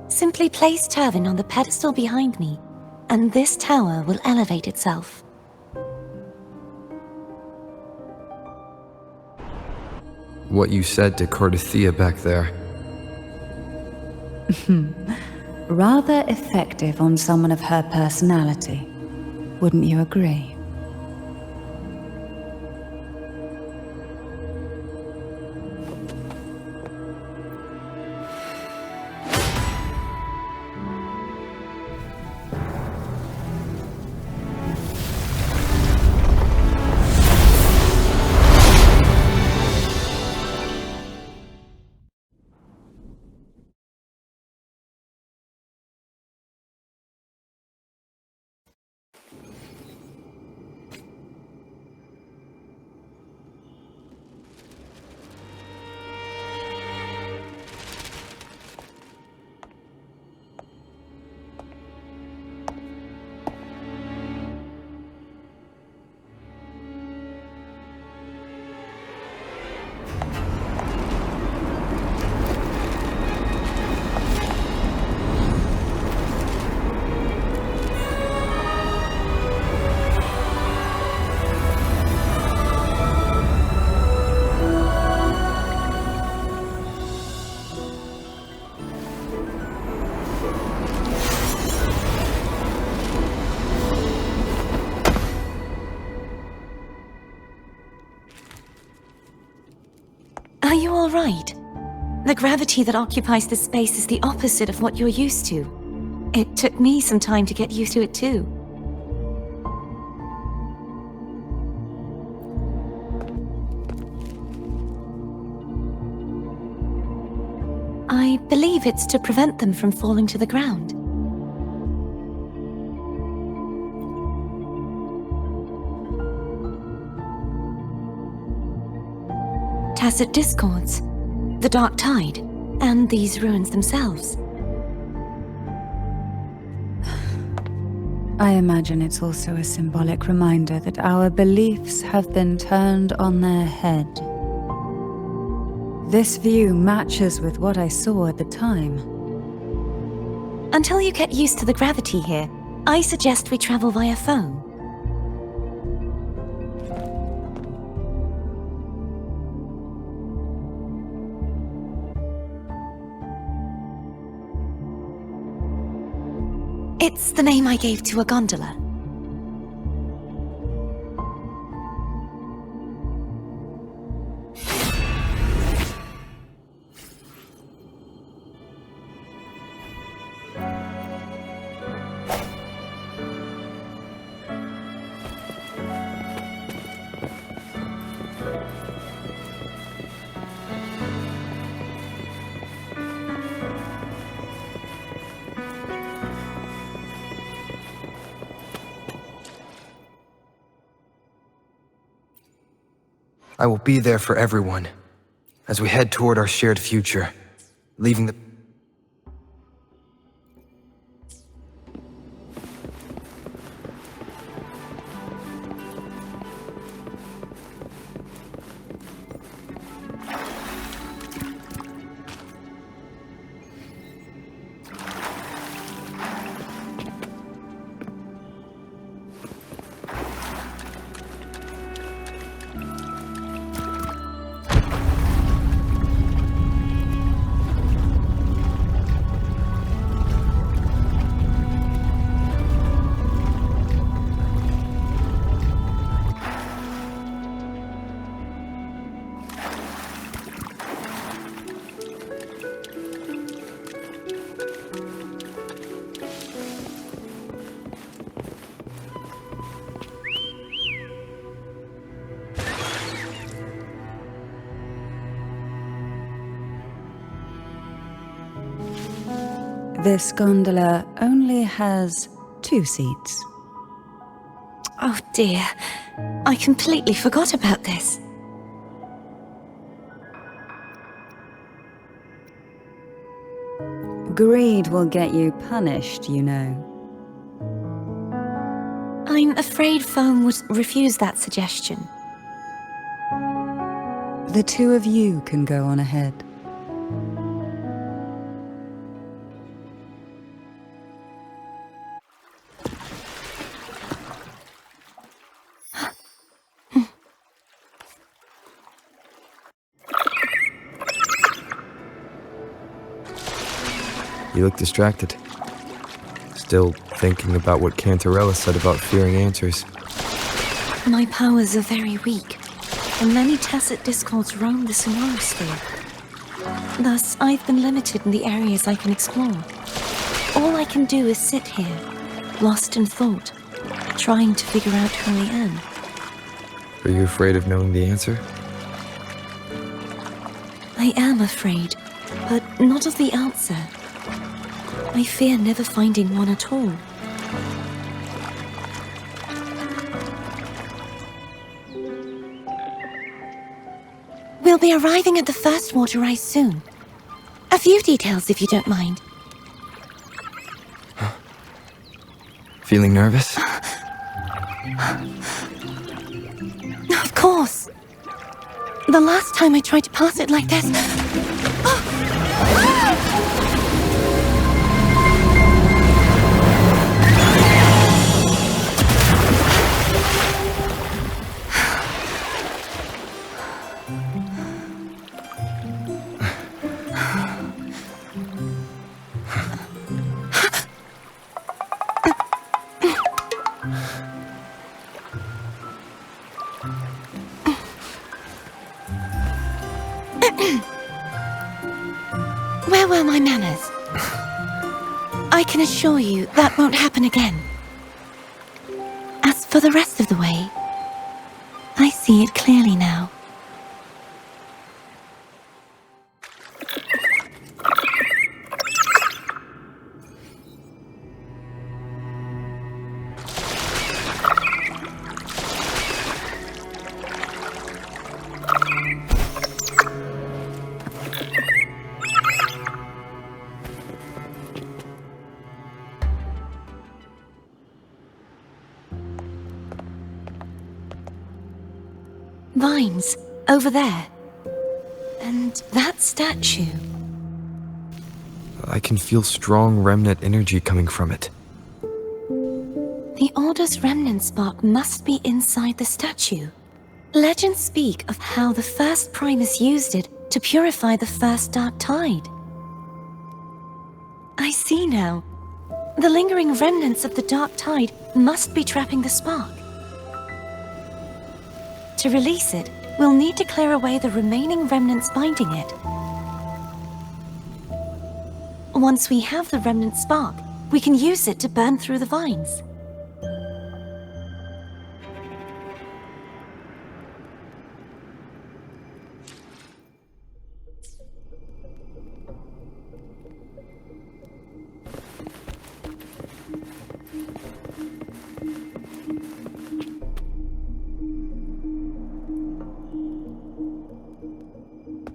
Simply place Turvin on the pedestal behind me, and this tower will elevate itself. What you said to Cardathia back there. Rather effective on someone of her personality. Wouldn't you agree? Are you all right? The gravity that occupies this space is the opposite of what you're used to. It took me some time to get used to it too. I believe it's to prevent them from falling to the ground. Tacit discords, the dark tide, and these ruins themselves. I imagine it's also a symbolic reminder that our beliefs have been turned on their head. This view matches with what I saw at the time. Until you get used to the gravity here, I suggest we travel via phone. It's the name I gave to a gondola. I will be there for everyone, as we head toward our shared future, leaving the... This gondola only has 2 seats. Oh dear, I completely forgot about this. Greed will get you punished, you know. I'm afraid Foam would refuse that suggestion. The two of you can go on ahead. You look distracted. Still thinking about what Cantarella said about fearing answers. My powers are very weak, and many tacit discords roam the sonorosphere. Thus, I've been limited in the areas I can explore. All I can do is sit here, lost in thought, trying to figure out who I am. Are you afraid of knowing the answer? I am afraid, but not of the answer. I fear never finding one at all. We'll be arriving at the first water rise soon. A few details, if you don't mind. Feeling nervous? Of course. The last time I tried to pass it like this... Where were my manners? I can assure you that won't happen again. As for the rest of the way, I see it clearly now. Vines, over there. And that statue. I can feel strong remnant energy coming from it. The Order's remnant spark must be inside the statue. Legends speak of how the first Primus used it to purify the first Dark Tide. I see now. The lingering remnants of the Dark Tide must be trapping the spark. To release it, we'll need to clear away the remaining remnants binding it. Once we have the remnant spark, we can use it to burn through the vines.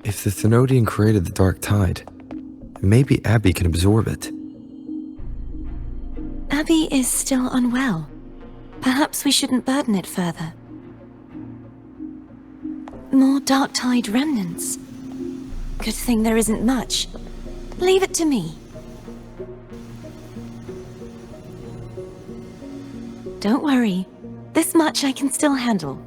If the Thenodian created the Dark Tide, maybe Abby can absorb it. Abby is still unwell. Perhaps we shouldn't burden it further. More Dark Tide remnants. Good thing there isn't much. Leave it to me. Don't worry. This much I can still handle.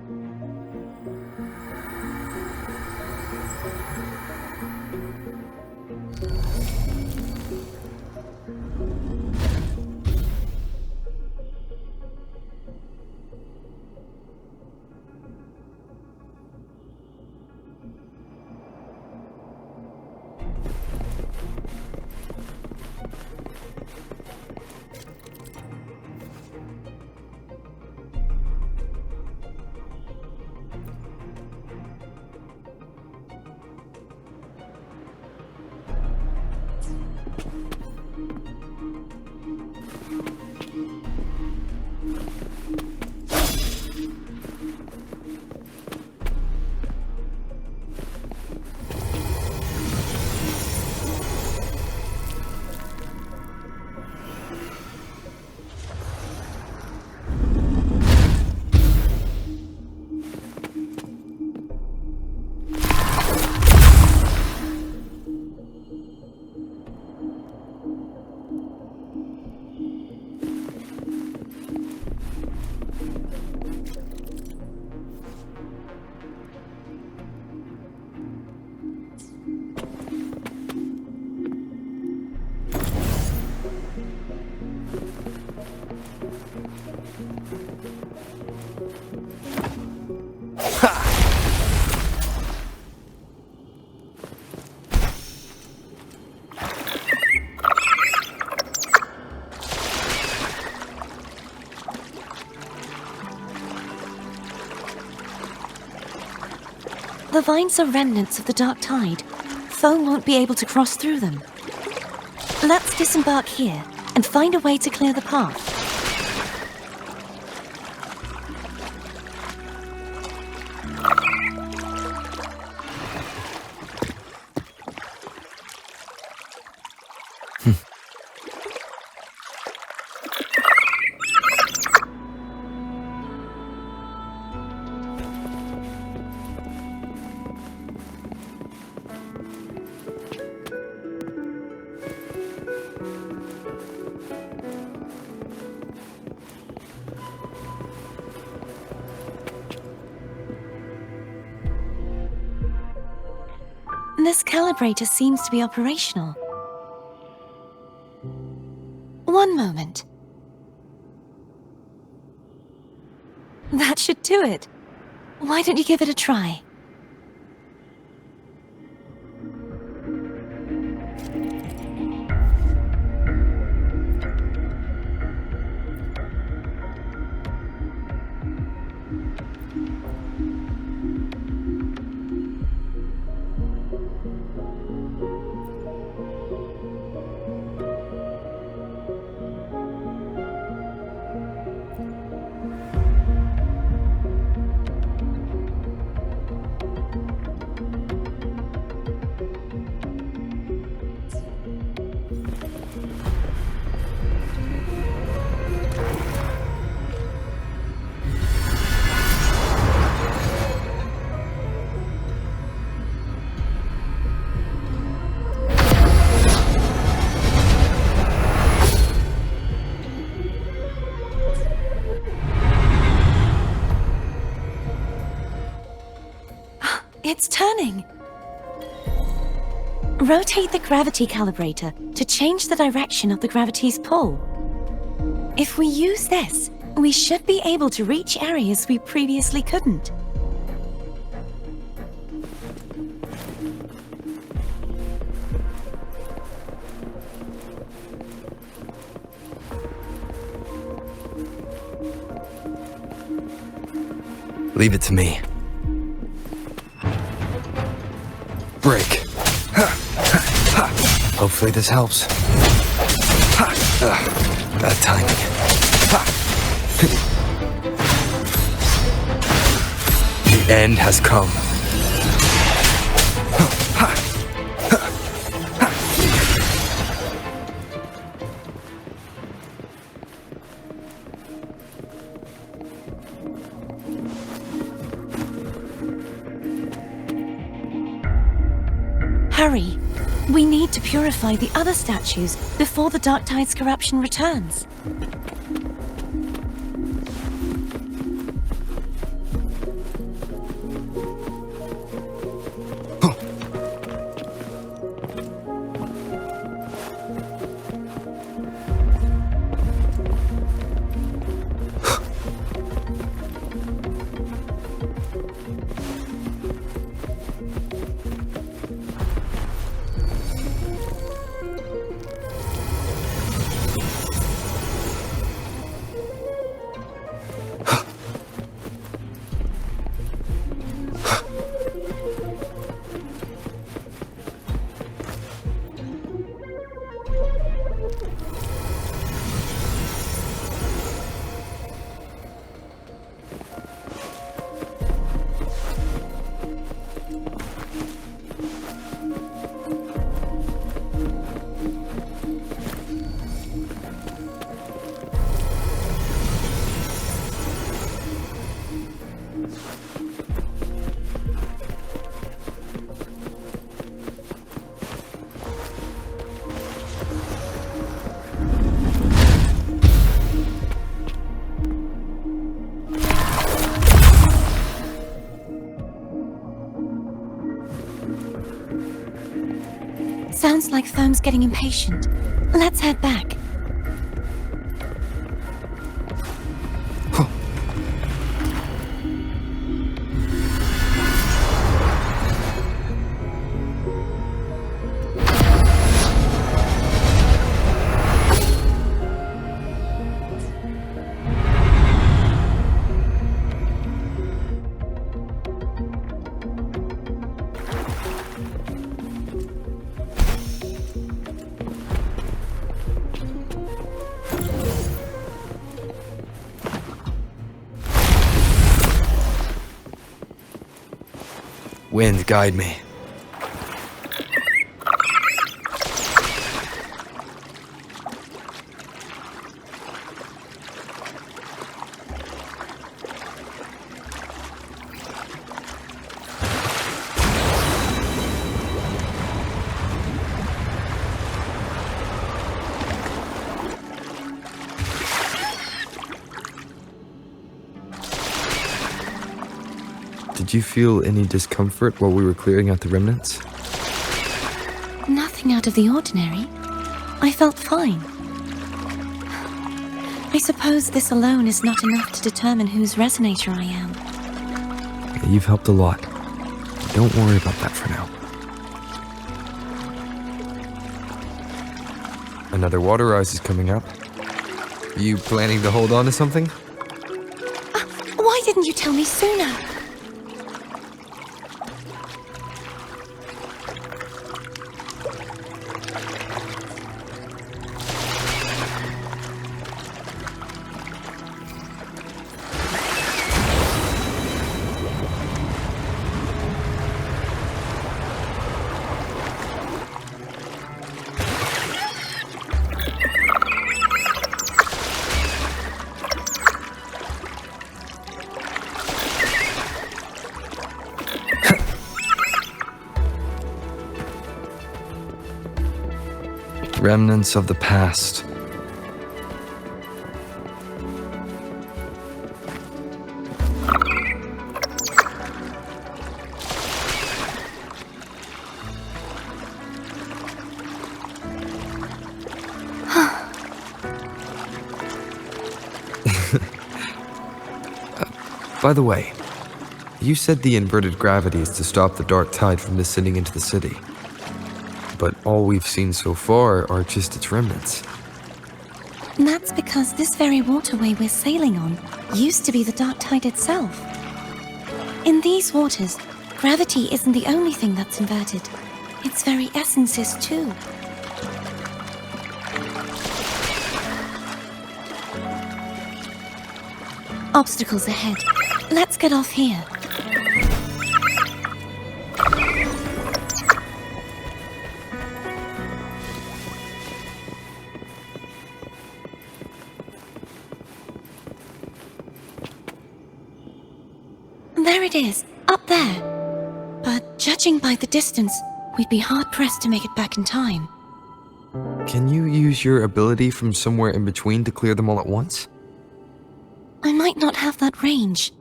The vines are remnants of the dark tide. Foam won't be able to cross through them. Let's disembark here and find a way to clear the path. This calibrator seems to be operational. One moment. That should do it. Why don't you give it a try? It's turning! Rotate the gravity calibrator to change the direction of the gravity's pull. If we use this, we should be able to reach areas we previously couldn't. Leave it to me. Break. Hopefully this helps. Bad timing. The end has come. Hurry! We need to purify the other statues before the Dark Tide's corruption returns. Sounds like Foam's getting impatient. Let's head back. Wind, guide me. Did you feel any discomfort while we were clearing out the remnants? Nothing out of the ordinary. I felt fine. I suppose this alone is not enough to determine whose resonator I am. Yeah, you've helped a lot. Don't worry about that for now. Another water rise is coming up. You planning to hold on to something? Why didn't you tell me sooner? Remnants of the past. By the way, you said the inverted gravity is to stop the dark tide from descending into the city. But all we've seen so far are just its remnants. And that's because this very waterway we're sailing on used to be the dark tide itself. In these waters, gravity isn't the only thing that's inverted. Its very essence is too. Obstacles ahead. Let's get off here. There it is, up there. But judging by the distance, we'd be hard-pressed to make it back in time. Can you use your ability from somewhere in between to clear them all at once? I might not have that range.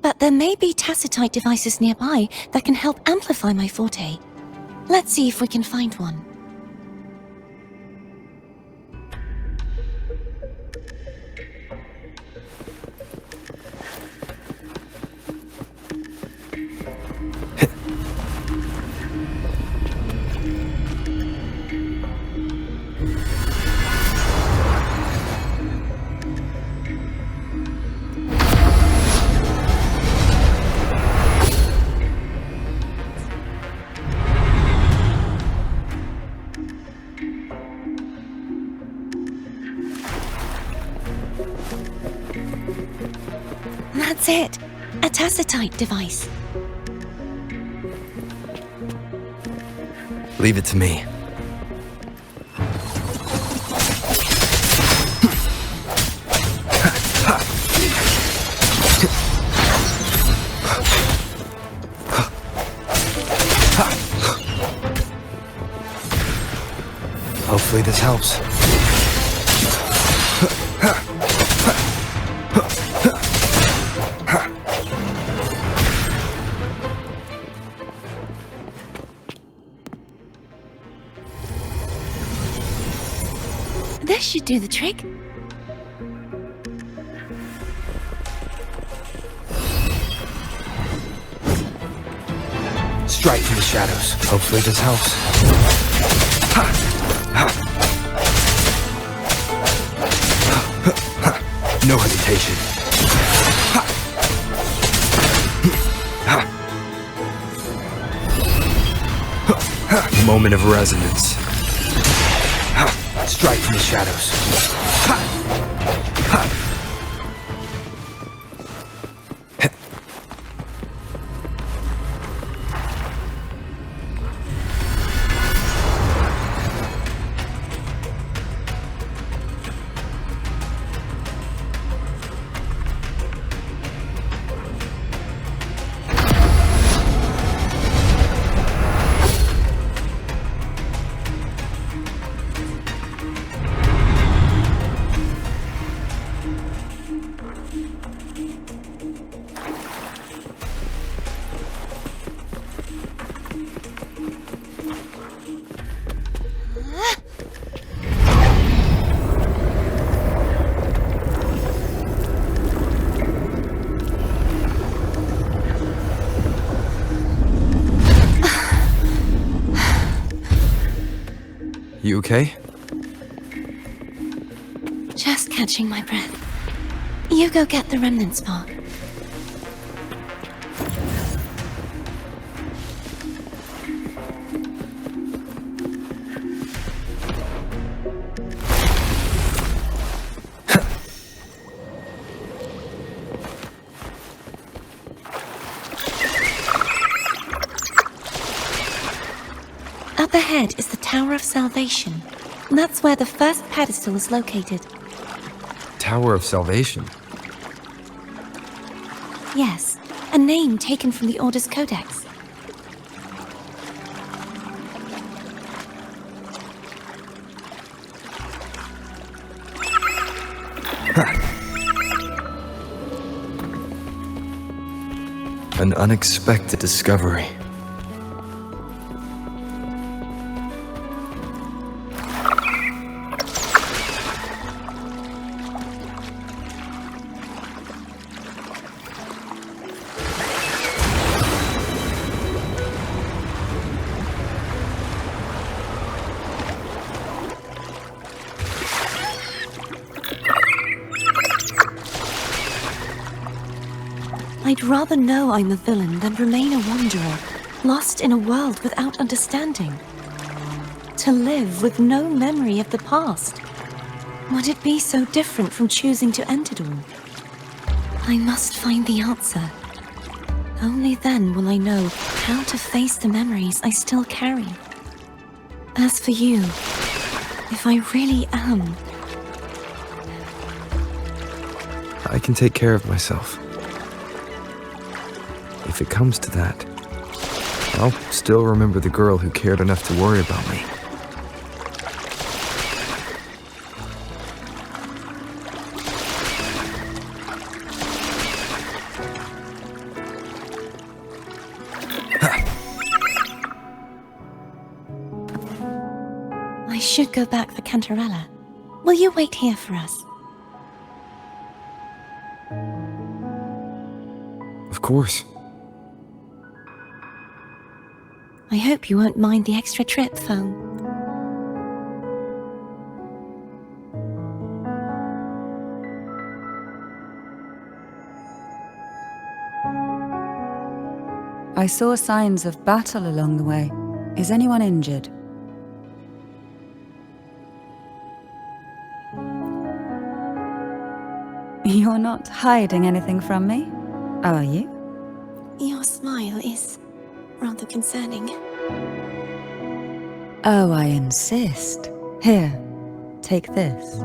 But there may be tacitite devices nearby that can help amplify my forte. Let's see if we can find one. That's it! A tacitite device. Leave it to me. Hopefully this helps. This should do the trick. Strike from the shadows. Hopefully this helps. No hesitation. Moment of resonance. Strike from the shadows. You okay? Just catching my breath. You go get the remnants part. Up ahead is the Tower of Salvation. That's where the first pedestal is located. Tower of Salvation. Yes, a name taken from the Order's Codex. An unexpected discovery. I'd rather know I'm a villain than remain a wanderer, lost in a world without understanding. To live with no memory of the past. Would it be so different from choosing to end it all? I must find the answer. Only then will I know how to face the memories I still carry. As for you, if I really am... I can take care of myself. If it comes to that, I'll still remember the girl who cared enough to worry about me. I should go back for Cantarella. Will you wait here for us? Of course. I hope you won't mind the extra trip, Foam. I saw signs of battle along the way. Is anyone injured? You're not hiding anything from me, are you? Your smile is rather concerning. Oh, I insist. Here, take this.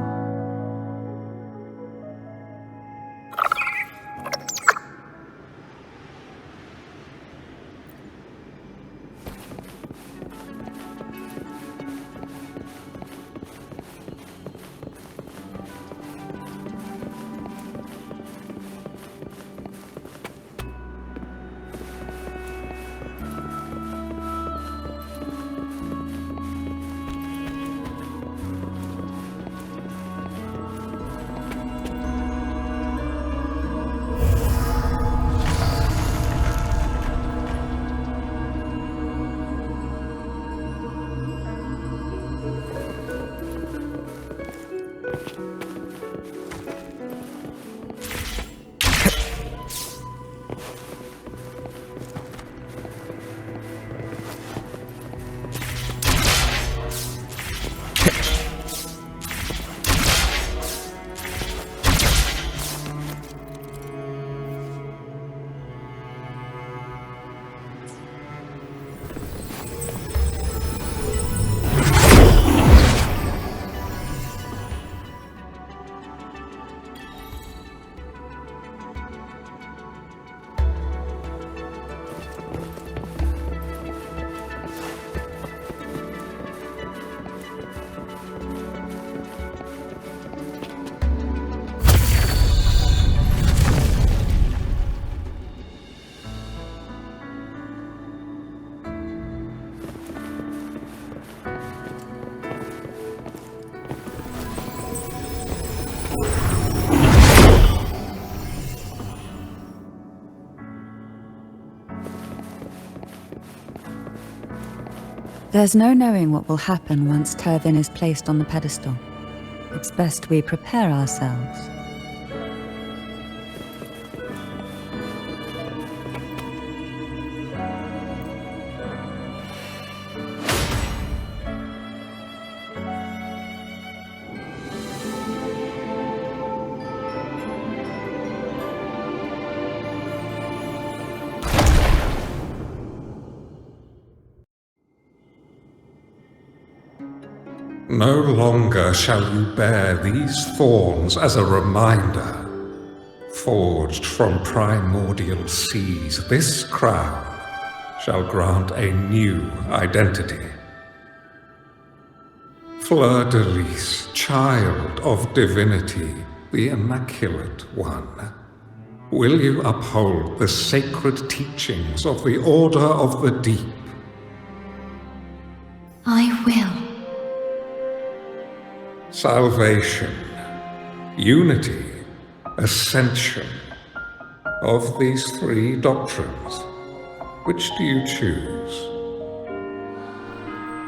There's no knowing what will happen once Turvin is placed on the pedestal. It's best we prepare ourselves. No longer shall you bear these thorns as a reminder. Forged from primordial seas, this crown shall grant a new identity. Fleur-de-Lis, child of divinity, the Immaculate One, will you uphold the sacred teachings of the Order of the Deep? I will. Salvation, unity, ascension. Of these three doctrines, which do you choose?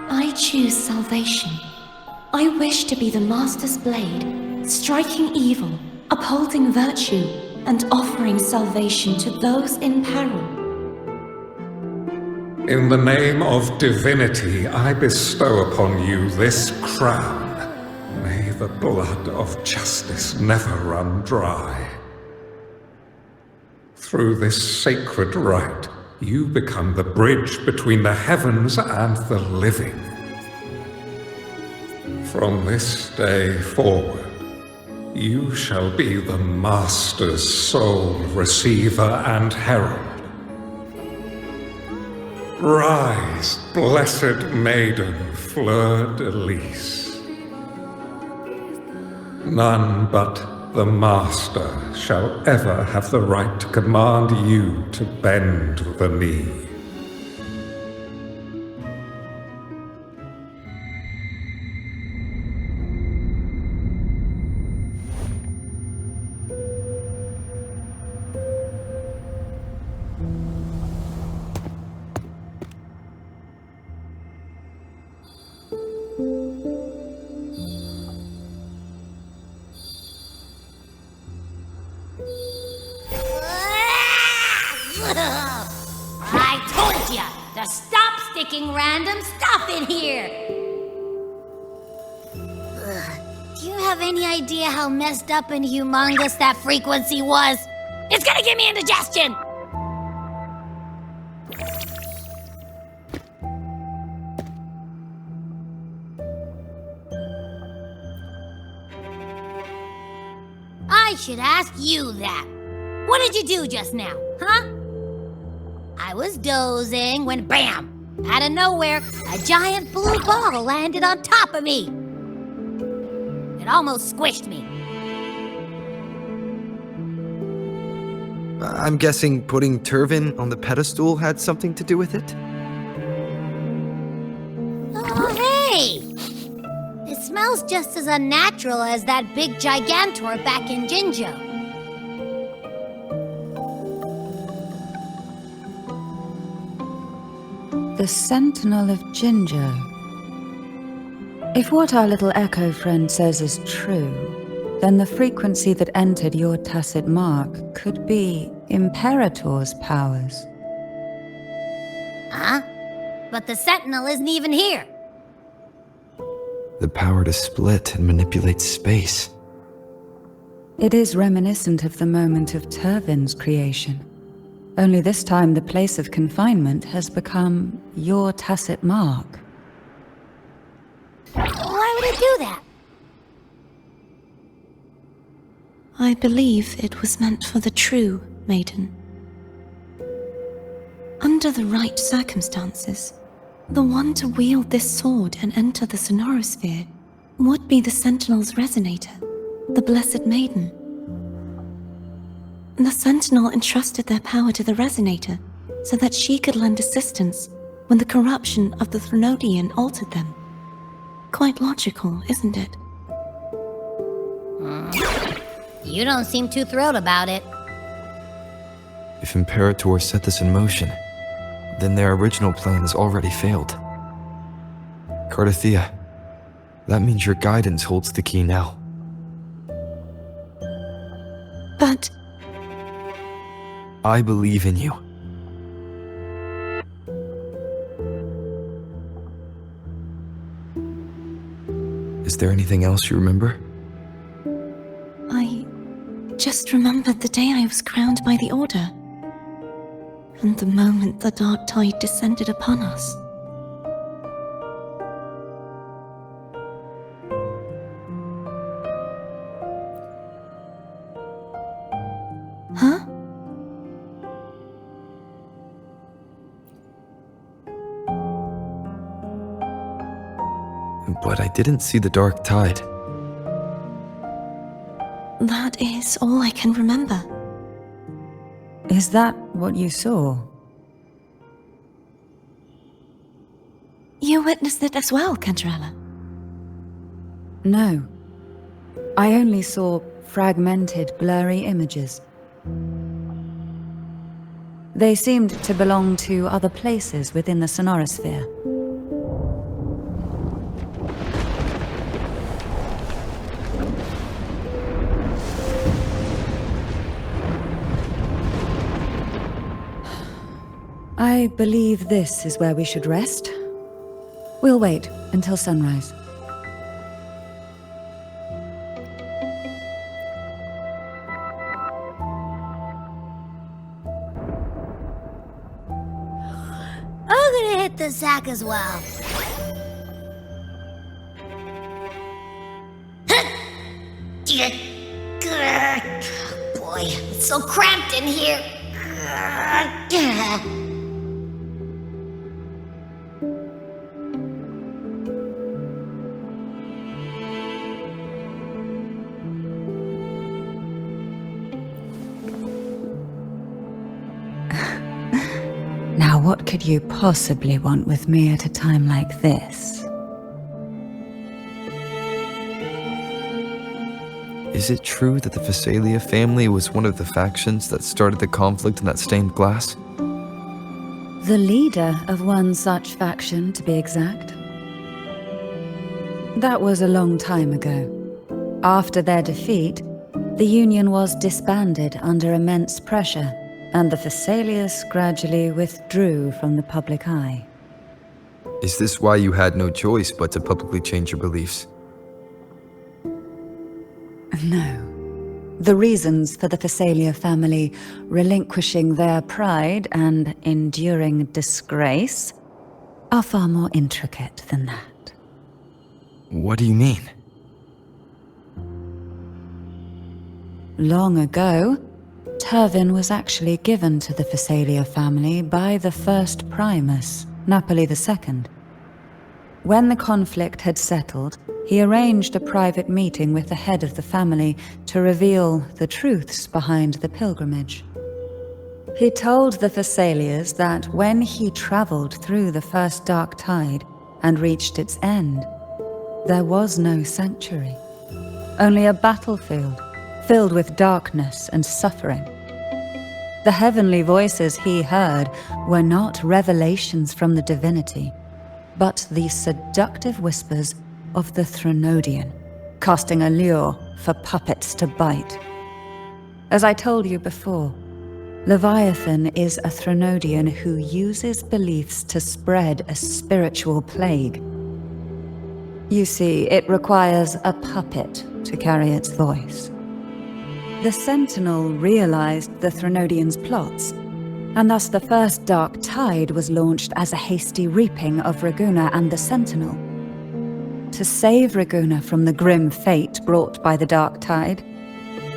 I choose salvation. I wish to be the Master's blade, striking evil, upholding virtue, and offering salvation to those in peril. In the name of divinity, I bestow upon you this crown. May the blood of justice never run dry. Through this sacred rite, you become the bridge between the heavens and the living. From this day forward, you shall be the Master's sole receiver and herald. Rise, blessed maiden Fleur-de-Lis. None but the Master shall ever have the right to command you to bend the knee. I told ya to stop sticking random stuff in here! Do you have any idea how messed up and humongous that frequency was? It's gonna give me indigestion! I should ask you that. What did you do just now, huh? I was dozing when BAM! Out of nowhere, a giant blue ball landed on top of me. It almost squished me. I'm guessing putting Turvin on the pedestal had something to do with it? Oh, hey! It smells just as unnatural as that big gigantor back in Jinzhou. The Sentinel of Jinzhou. If what our little echo friend says is true, then the frequency that entered your tacit mark could be Imperator's powers. Huh? But the Sentinel isn't even here. The power to split and manipulate space. It is reminiscent of the moment of Turvin's creation. Only this time the place of confinement has become your tacit mark. Why would it do that? I believe it was meant for the true Maiden. Under the right circumstances, the one to wield this sword and enter the Sonorosphere would be the Sentinel's resonator, the Blessed Maiden. The Sentinel entrusted their power to the Resonator so that she could lend assistance when the corruption of the Threnodian altered them. Quite logical, isn't it? You don't seem too thrilled about it. If Imperator set this in motion, then their original plan has already failed. Cardathea, that means your guidance holds the key now. But I believe in you. Is there anything else you remember? I just remembered the day I was crowned by the Order, and the moment the dark tide descended upon us. Huh? But I didn't see the dark tide. That is all I can remember. Is that what you saw? You witnessed it as well, Cantarella? No. I only saw fragmented, blurry images. They seemed to belong to other places within the sonorosphere. I believe this is where we should rest. We'll wait until sunrise. I'm gonna hit the sack as well. Boy, it's so cramped in here. Now, what could you possibly want with me at a time like this? Is it true that the Phasalia family was one of the factions that started the conflict in that stained glass? The leader of one such faction, to be exact. That was a long time ago. After their defeat, the Union was disbanded under immense pressure, and the Phasalias gradually withdrew from the public eye. Is this why you had no choice but to publicly change your beliefs? No. The reasons for the Phasalia family relinquishing their pride and enduring disgrace are far more intricate than that. What do you mean? Long ago, Turvin was actually given to the Phasalia family by the first Primus, Napoli II. When the conflict had settled, he arranged a private meeting with the head of the family to reveal the truths behind the pilgrimage. He told the Phasalias that when he traveled through the first dark tide and reached its end, there was no sanctuary, only a battlefield filled with darkness and suffering. The heavenly voices he heard were not revelations from the divinity, but the seductive whispers of the Threnodian, casting a lure for puppets to bite. As I told you before, Leviathan is a Threnodian who uses beliefs to spread a spiritual plague. You see, it requires a puppet to carry its voice. The Sentinel realized the Threnodian's plots, and thus the first dark tide was launched as a hasty reaping of Reguna and the Sentinel. To save Reguna from the grim fate brought by the dark tide,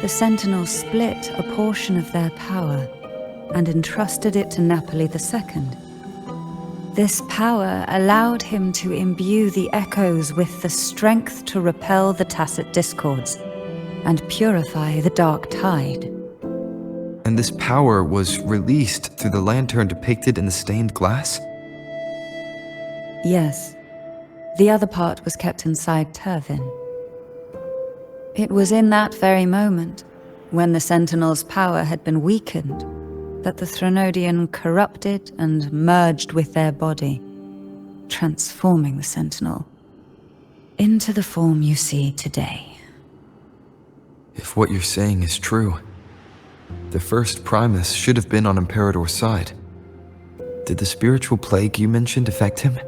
the Sentinel split a portion of their power and entrusted it to Napoli II. This power allowed him to imbue the echoes with the strength to repel the tacit discords and purify the dark tide. And this power was released through the lantern depicted in the stained glass? Yes. The other part was kept inside Turvin. It was in that very moment, when the Sentinel's power had been weakened, that the Threnodian corrupted and merged with their body. transforming the Sentinel into the form you see today. If what you're saying is true, the first Primus should have been on Imperador's side. Did the spiritual plague you mentioned affect him?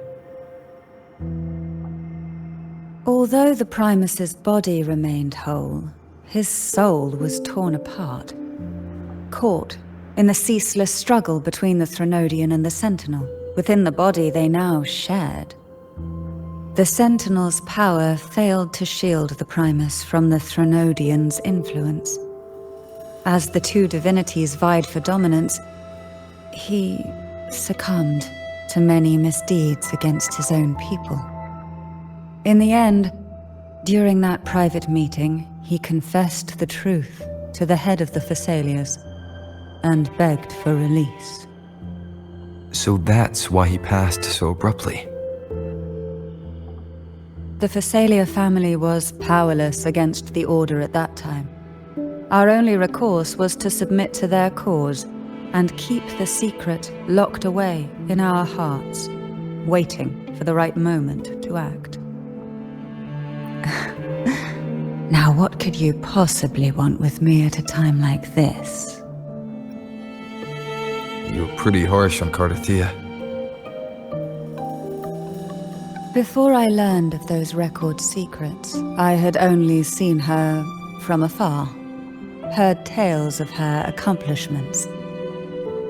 Although the Primus's body remained whole, his soul was torn apart, caught in the ceaseless struggle between the Threnodian and the Sentinel. Within the body they now shared. The Sentinel's power failed to shield the Primus from the Threnodian's influence. As the two divinities vied for dominance, he succumbed to many misdeeds against his own people. In the end, during that private meeting, he confessed the truth to the head of the Thessalias and begged for release. So that's why he passed so abruptly. The Thessalia family was powerless against the Order at that time. Our only recourse was to submit to their cause and keep the secret locked away in our hearts, waiting for the right moment to act. Now, what could you possibly want with me at a time like this? You were pretty harsh on Cardathia. Before I learned of those record secrets, I had only seen her from afar, heard tales of her accomplishments.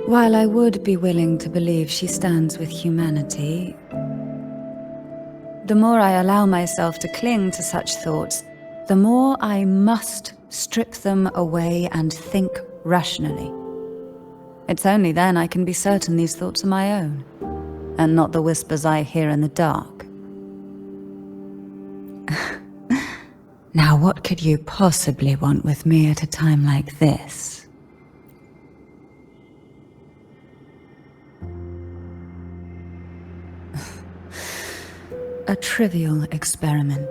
While I would be willing to believe she stands with humanity, the more I allow myself to cling to such thoughts, the more I must strip them away and think rationally. It's only then I can be certain these thoughts are my own, and not the whispers I hear in the dark. Now, what could you possibly want with me at a time like this? A trivial experiment.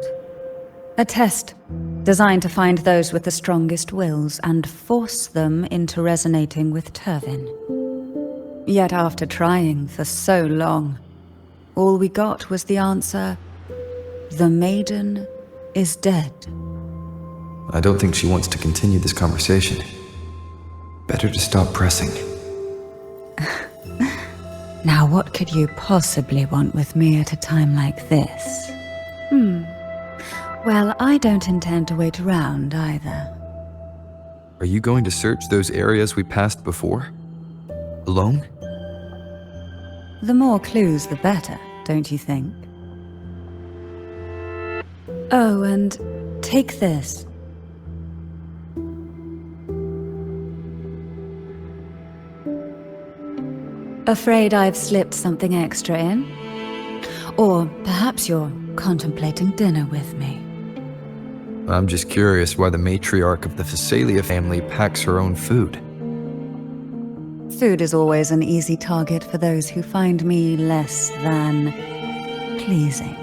A test designed to find those with the strongest wills and force them into resonating with Turvin. Yet after trying for so long, all we got was the answer, "The Maiden is dead." I don't think she wants to continue this conversation. Better to stop pressing. Now, what could you possibly want with me at a time like this? Well, I don't intend to wait around either. Are you going to search those areas we passed before? Alone? The more clues, the better, don't you think? Oh, and take this. Afraid I've slipped something extra in? Or perhaps you're contemplating dinner with me. I'm just curious why the matriarch of the Thessalia family packs her own food. Food is always an easy target for those who find me less than pleasing.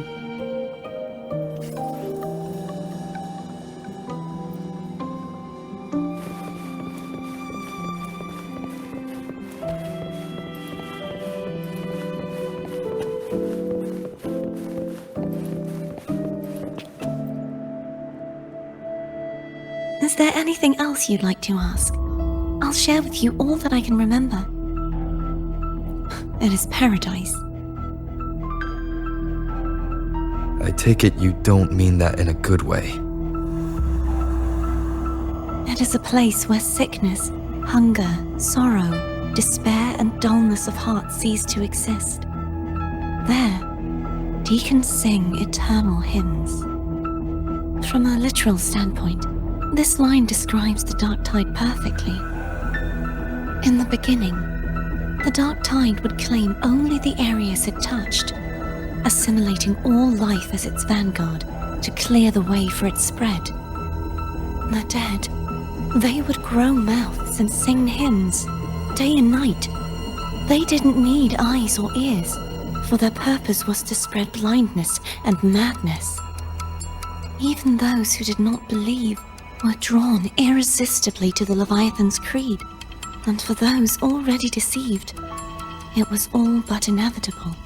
Is there anything else you'd like to ask? I'll share with you all that I can remember. It is paradise. I take it you don't mean that in a good way. It is a place where sickness, hunger, sorrow, despair, and dullness of heart cease to exist. There, deacons sing eternal hymns. From a literal standpoint, this line describes the dark tide perfectly. In the beginning, the dark tide would claim only the areas it touched, assimilating all life as its vanguard to clear the way for its spread. The dead, they would grow mouths and sing hymns, day and night. They didn't need eyes or ears, for their purpose was to spread blindness and madness. Even those who did not believe were drawn irresistibly to the Leviathan's creed, and for those already deceived, it was all but inevitable.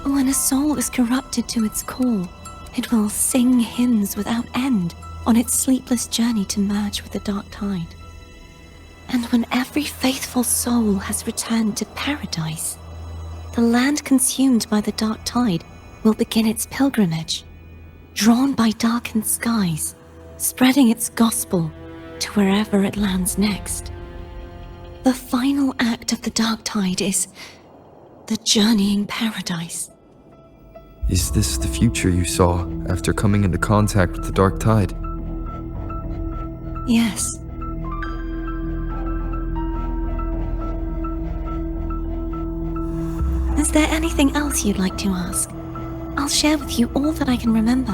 When a soul is corrupted to its core, it will sing hymns without end on its sleepless journey to merge with the dark tide. And when every faithful soul has returned to paradise, the land consumed by the dark tide will begin its pilgrimage, drawn by darkened skies, spreading its gospel to wherever it lands next. The final act of the dark tide is the journeying paradise. Is this the future you saw after coming into contact with the dark tide? Yes. Is there anything else you'd like to ask? I'll share with you all that I can remember.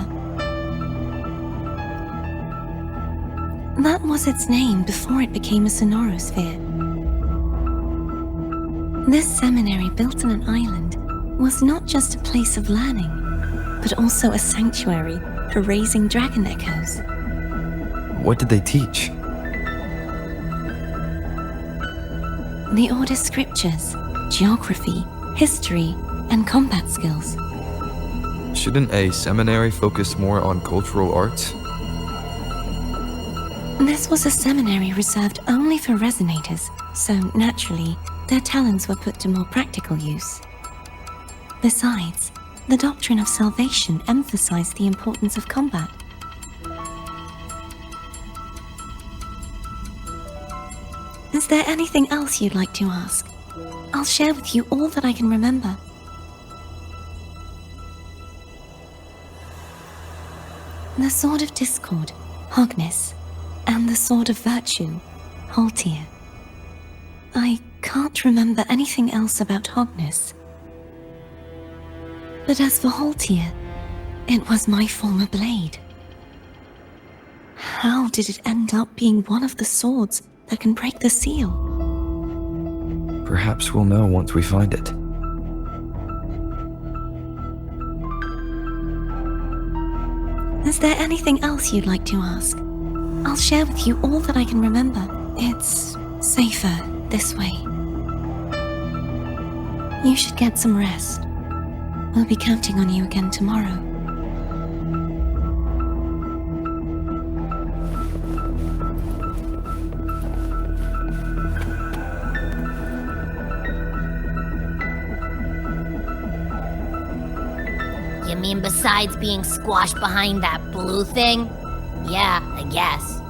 That was its name before it became a sonorosphere. This seminary, built on an island, was not just a place of learning, but also a sanctuary for raising dragon echoes. What did they teach? The Order's scriptures, geography, history, and combat skills. Shouldn't a seminary focus more on cultural arts? This was a seminary reserved only for resonators, so naturally, their talents were put to more practical use. Besides, the doctrine of salvation emphasized the importance of combat. Is there anything else you'd like to ask? I'll share with you all that I can remember. The Sword of Discord, Hognis, and the Sword of Virtue, Haltir. I can't remember anything else about Hognis. But as for Haltir, it was my former blade. How did it end up being one of the swords that can break the seal? Perhaps we'll know once we find it. Is there anything else you'd like to ask? I'll share with you all that I can remember. It's safer this way. You should get some rest. We'll be counting on you again tomorrow. You mean besides being squashed behind that blue thing? Yeah, I guess.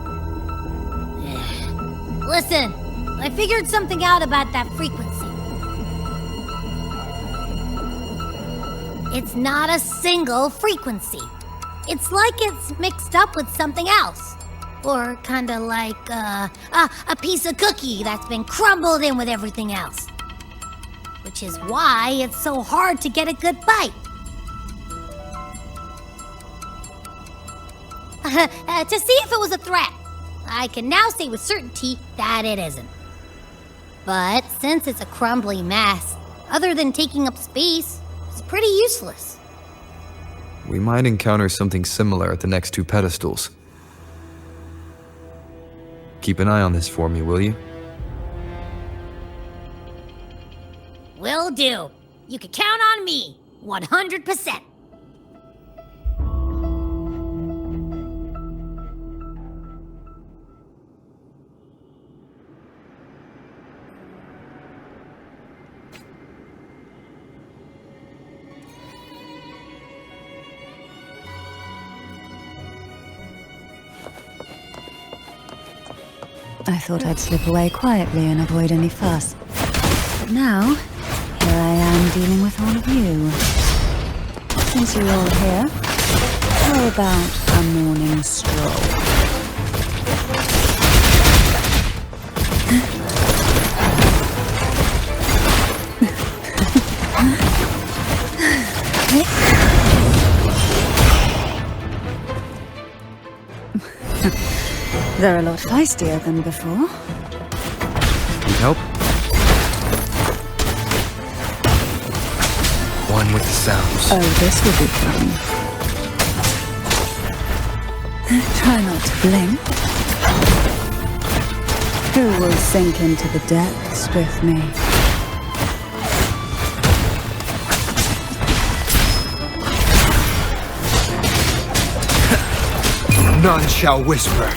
Listen, I figured something out about that frequency. It's not a single frequency. It's like it's mixed up with something else. Or kinda like, a piece of cookie that's been crumbled in with everything else. Which is why it's so hard to get a good bite. To see if it was a threat. I can now say with certainty that it isn't. But since it's a crumbly mess, other than taking up space, it's pretty useless. We might encounter something similar at the next two pedestals. Keep an eye on this for me, will you? Will do. You can count on me, 100%. I thought I'd slip away quietly and avoid any fuss. But now, here I am dealing with all of you. Since you're all here, how about a morning stroll? They're a lot feistier than before. Need help? One with the sounds. Oh, this will be fun. Try not to blink. Who will sink into the depths with me? None shall whisper.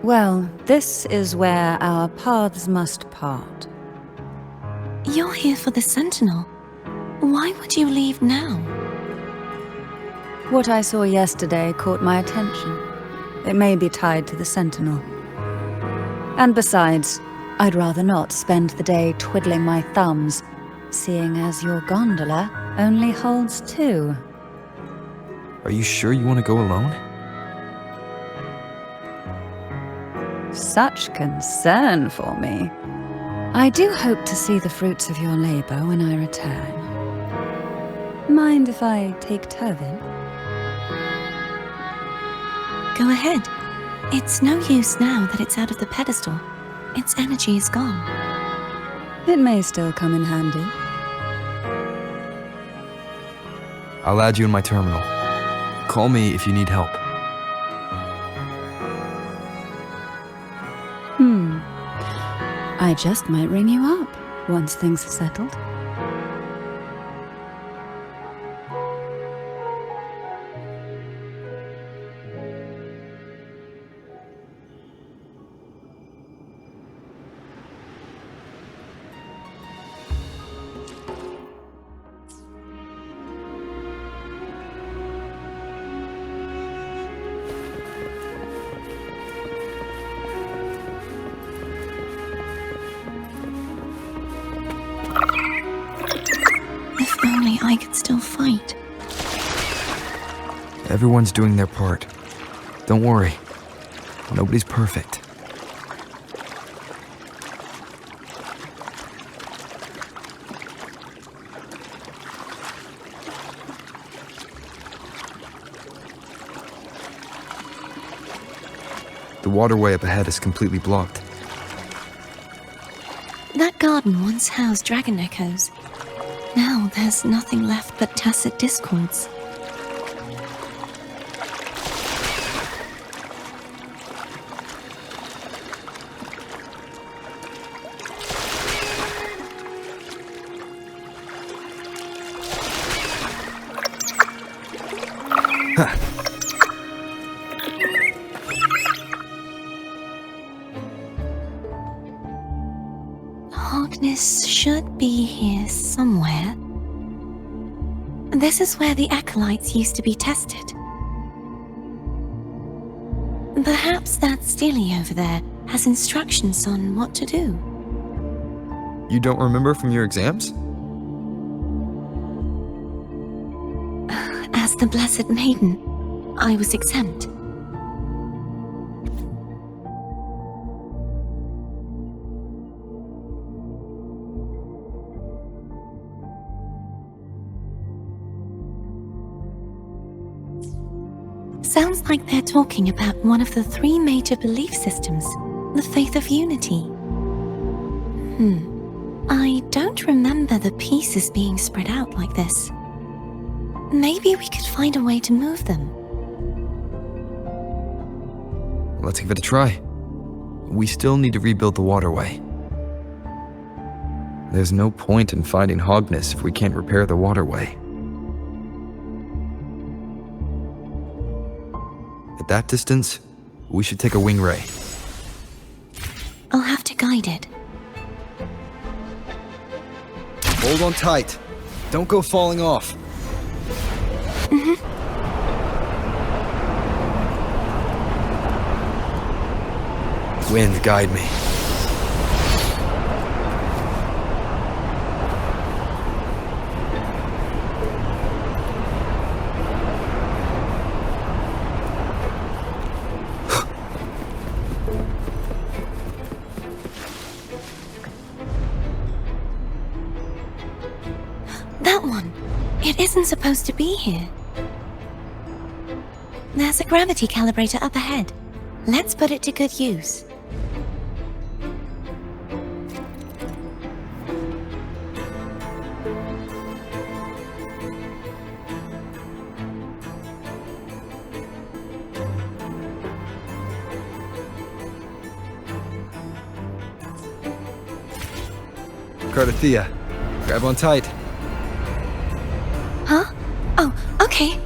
Well, this is where our paths must part. You're here for the Sentinel. Why would you leave now? What I saw yesterday caught my attention. It may be tied to the Sentinel. And besides, I'd rather not spend the day twiddling my thumbs, seeing as your gondola only holds 2. Are you sure you want to go alone? Such concern for me. I do hope to see the fruits of your labor when I return. Mind if I take Turvin? Go ahead. It's no use now that it's out of the pedestal. Its energy is gone. It may still come in handy. I'll add you in my terminal. Call me if you need help. I just might ring you up once things are settled. If only I could still fight. Everyone's doing their part. Don't worry. Nobody's perfect. The waterway up ahead is completely blocked. That garden once housed dragon echoes. Now there's nothing left but tacit discords. Harkness should be here somewhere. This is where the acolytes used to be tested. Perhaps that Steely over there has instructions on what to do. You don't remember from your exams? As the Blessed Maiden, I was exempt. Sounds like they're talking about one of the 3 major belief systems, the faith of unity. I don't remember the pieces being spread out like this. Maybe we could find a way to move them. Let's give it a try. We still need to rebuild the waterway. There's no point in fighting Hogness if we can't repair the waterway. At that distance, we should take a wing ray. I'll have to guide it. Hold on tight. Don't go falling off. Wind, guide me. That one! It isn't supposed to be here. There's a gravity calibrator up ahead. Let's put it to good use. Cardathea. Grab on tight. Huh? Oh, okay.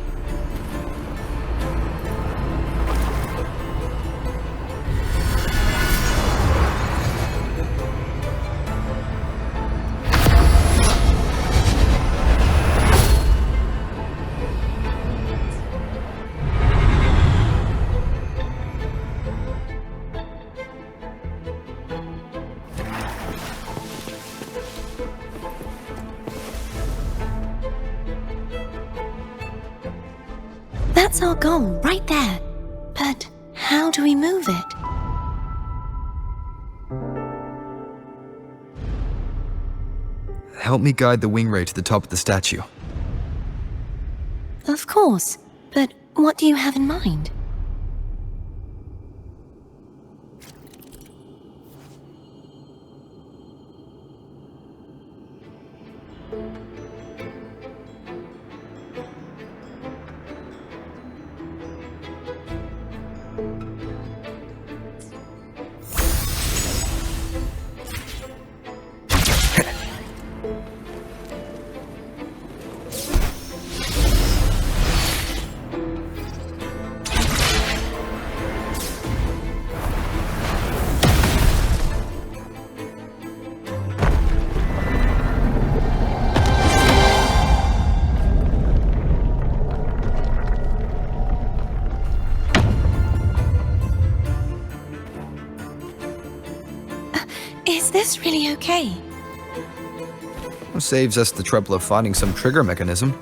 That's our goal, right there. But how do we move it? Help me guide the wing ray to the top of the statue. Of course, but what do you have in mind? Is this really okay? Saves us the trouble of finding some trigger mechanism.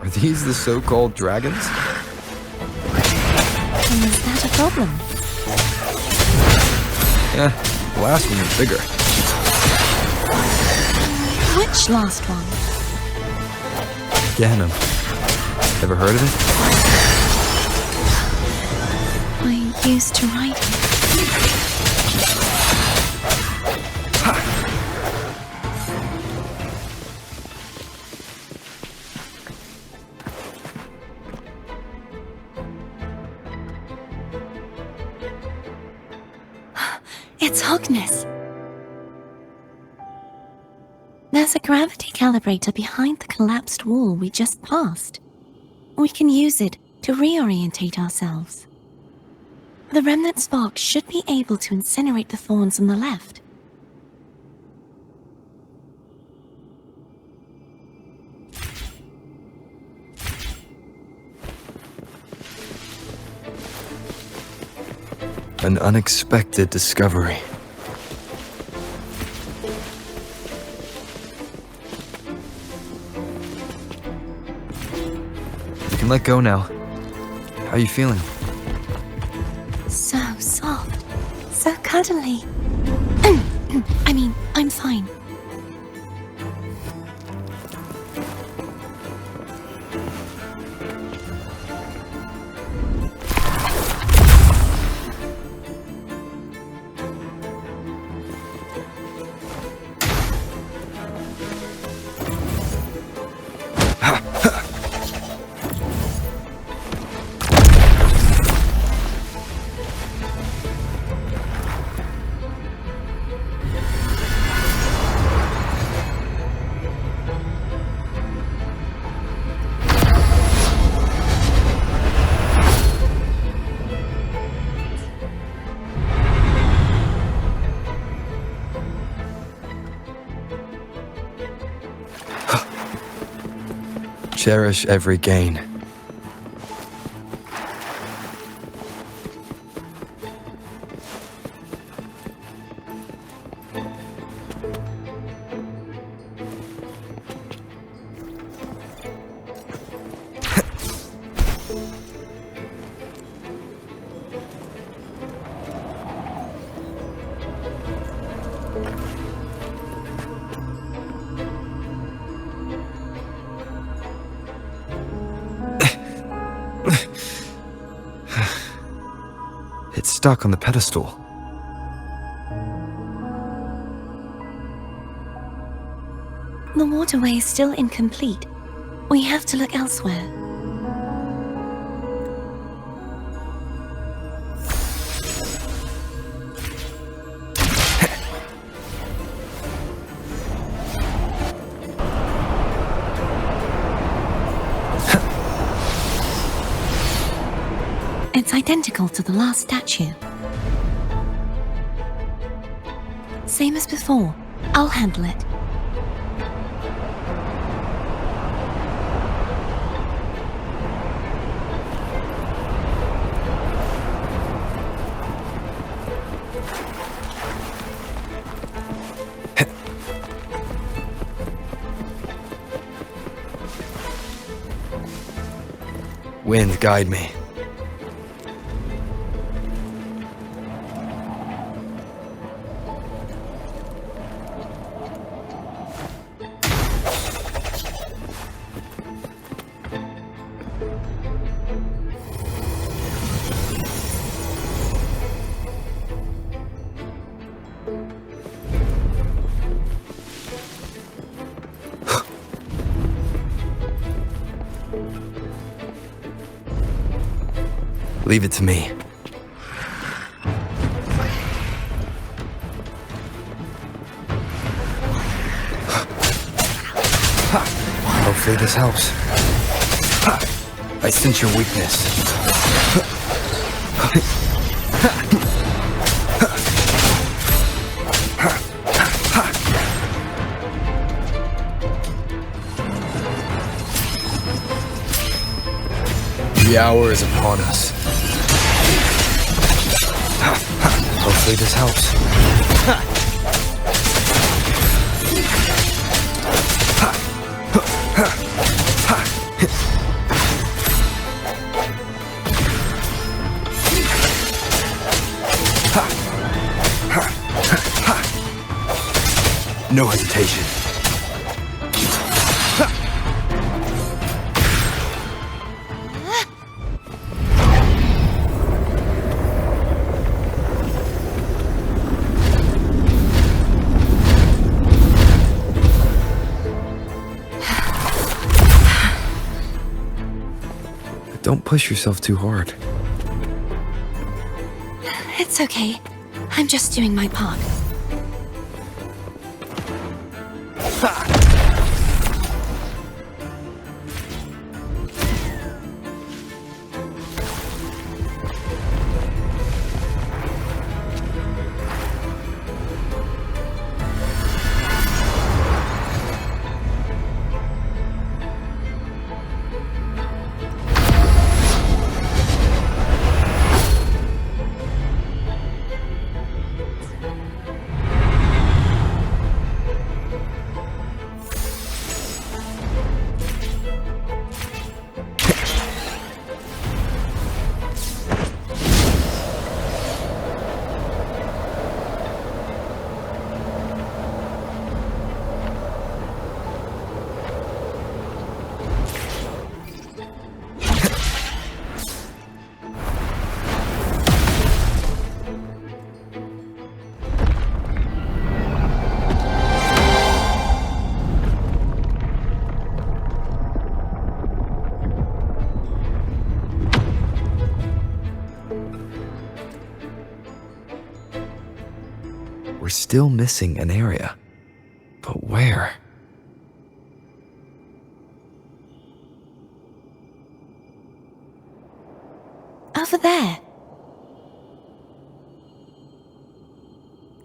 Are these the so-called dragons? Is that a problem? Yeah, the last one was bigger. Which last one? Ganem. Ever heard of it? I used to ride it. It's Hogness. There's a gravity calibrator behind the collapsed wall we just passed. We can use it to reorientate ourselves. The remnant spark should be able to incinerate the thorns on the left. An unexpected discovery. You can let go now. How are you feeling? So soft. So cuddly. I mean, I'm fine. Cherish every gain. It's stuck on the pedestal. The waterway is still incomplete. We have to look elsewhere. It's identical to the last statue. Same as before. I'll handle it. Wind, guide me. Leave it to me. Hopefully this helps. I sense your weakness. The hour is upon us. Hopefully this helps. No hesitation. Don't push yourself too hard. It's okay. I'm just doing my part. We're still missing an area. But where? Over there.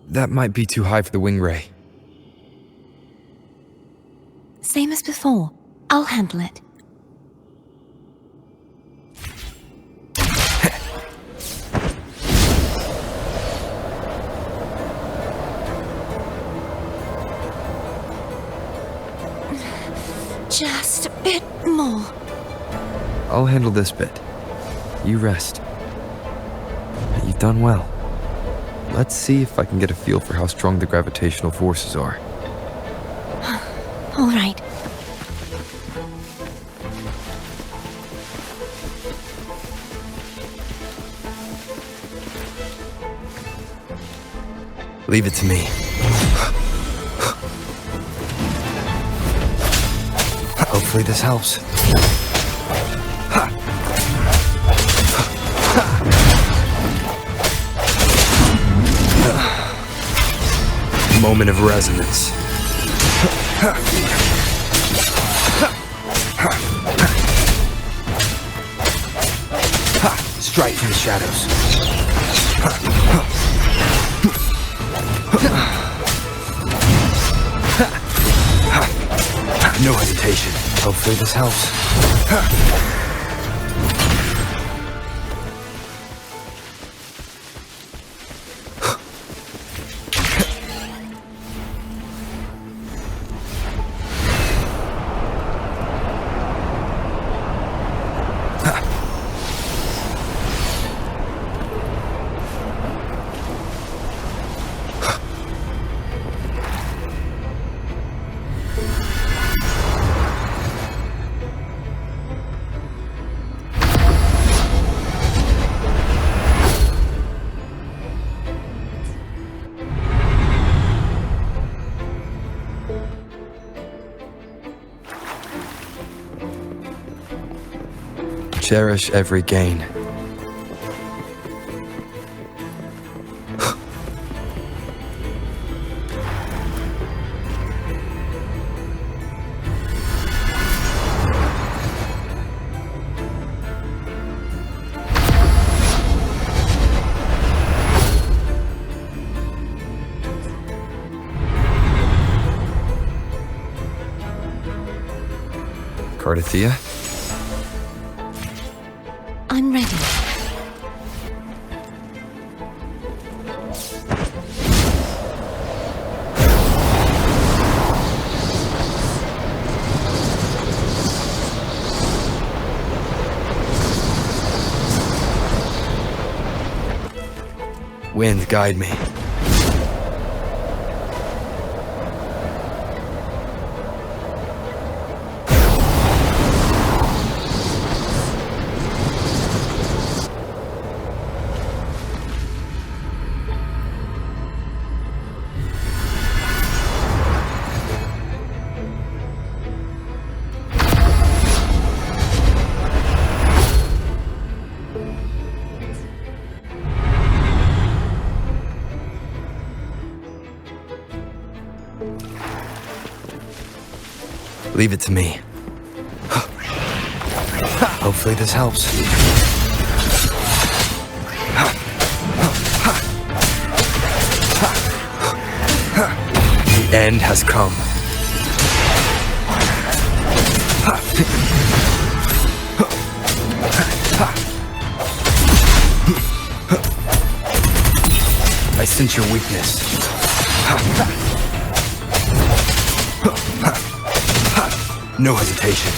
That might be too high for the wing ray. Same as before. I'll handle it. Just a bit more. I'll handle this bit. You rest. You've done well. Let's see if I can get a feel for how strong the gravitational forces are. All right. Leave it to me. Hopefully this helps. Moment of resonance. Strike from the shadows. No hesitation. Hopefully this helps. Cherish every gain. Cardathea? I'm ready. Wind, guide me. Leave it to me. Hopefully this helps. The end has come. I sense your weakness. No hesitation.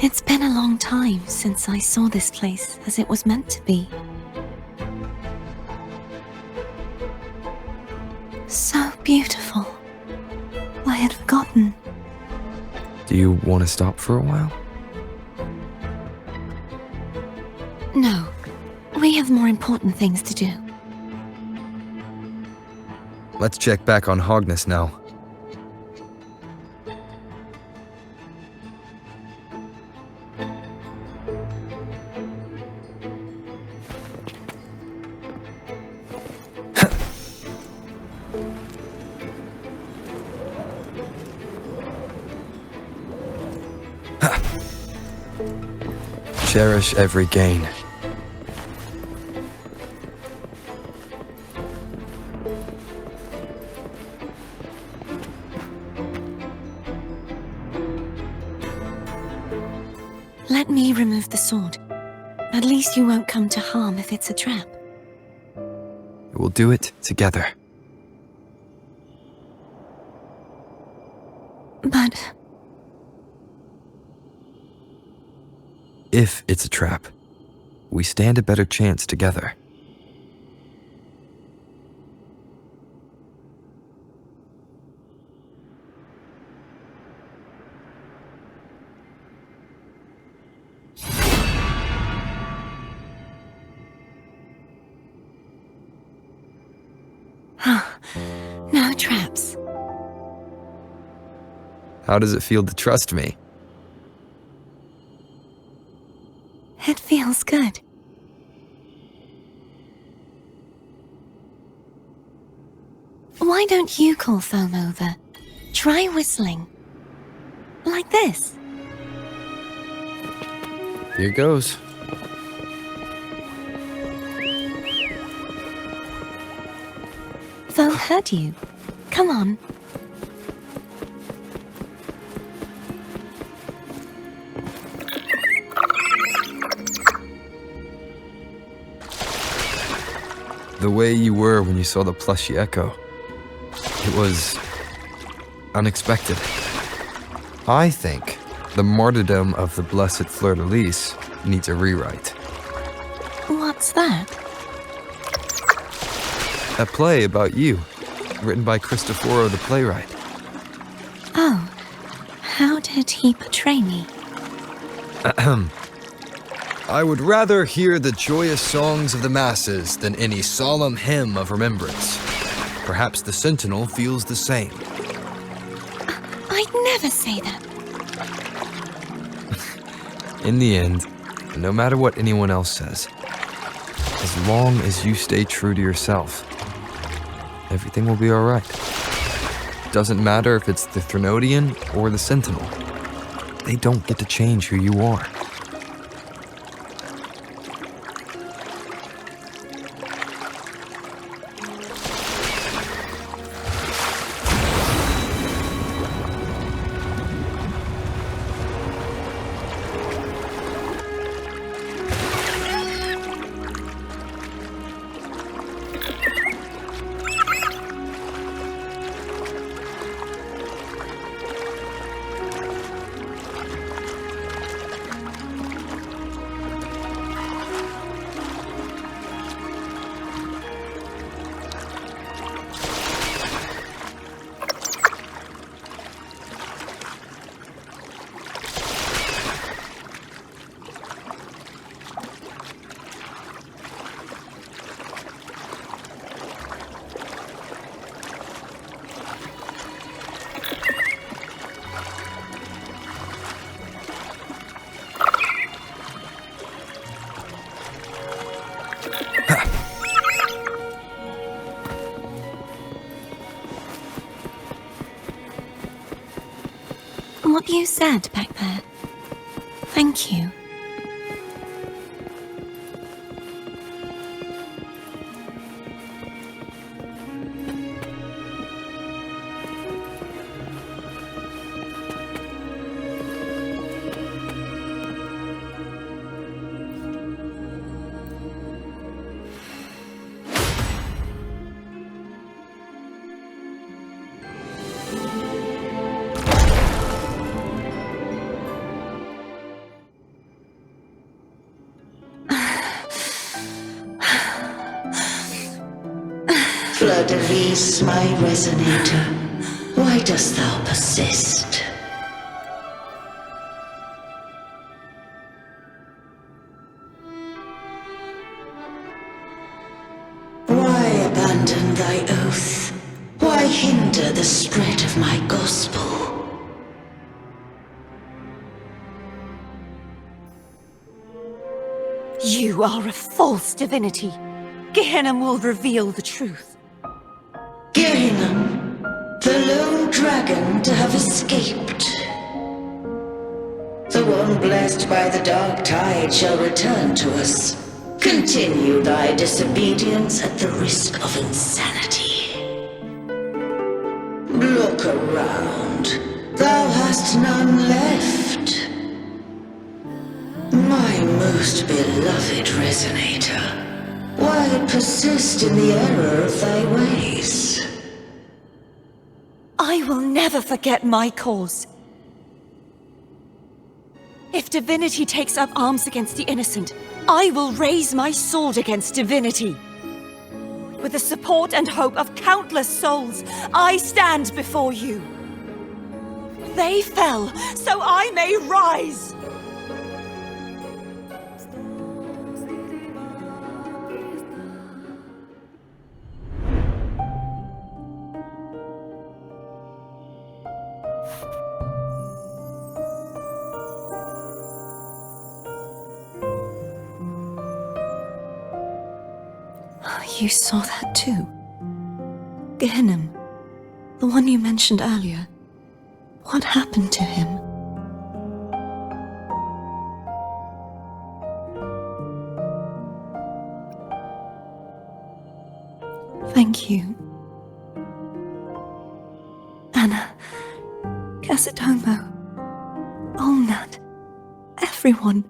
It's been a long time since I saw this place as it was meant to be. So beautiful. I had forgotten. Do you want to stop for a while? No, we have more important things to do. Let's check back on Hogness now. Cherish every gain. me remove the sword. At least you won't come to harm if it's a trap. We'll do it together. But If it's a trap, we stand a better chance together. no traps. How does it feel to trust me? It feels good. Why don't you call Foam over? Try whistling. Like this. Here goes. Foam heard you. Come on. The way you were when you saw the plushy echo. It was unexpected. I think the martyrdom of the blessed fleur-de-lis needs a rewrite. What's that? A play about you, written by Cristoforo the playwright. Oh, how did he portray me? I would rather hear the joyous songs of the masses than any solemn hymn of remembrance. Perhaps the Sentinel feels the same. I'd never say that. In the end, no matter what anyone else says, as long as you stay true to yourself, everything will be alright. Doesn't matter if it's the Threnodian or the Sentinel. They don't get to change who you are. What you said back there. Thank you. Fleur-de-lis, my resonator, why dost thou persist? Why abandon thy oath? Why hinder the spread of my gospel? You are a false divinity. Gehenna will reveal the truth. Gehenna, the lone dragon to have escaped. The one blessed by the dark tide shall return to us. Continue thy disobedience at the risk of insanity. Look around. Thou hast none left. most beloved resonator, why persist in the error of thy ways? I will never forget my cause. If divinity takes up arms against the innocent, I will raise my sword against divinity. With the support and hope of countless souls, I stand before you. They fell, so I may rise! You saw that too? Gehinnom, the one you mentioned earlier. What happened to him? Thank you. Anna, Casitomo, Olnat, everyone.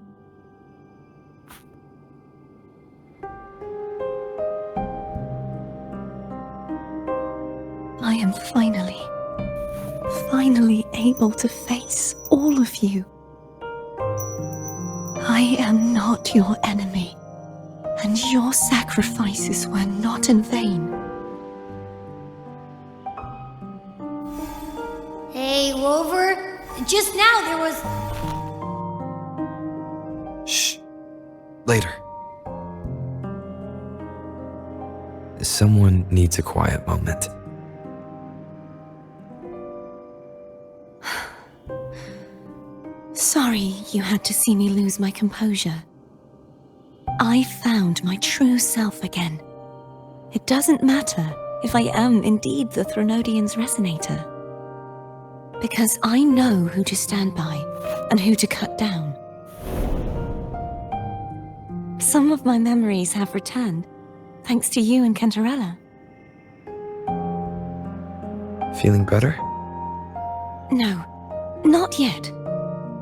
I am finally able to face all of you. I am not your enemy, and your sacrifices were not in vain. Hey, Wover, just now there was... Shh. Later. Someone needs a quiet moment. Sorry you had to see me lose my composure. I found my true self again. It doesn't matter if I am indeed the Threnodian's resonator. Because I know who to stand by and who to cut down. Some of my memories have returned, thanks to you and Cantarella. Feeling better? No, not yet.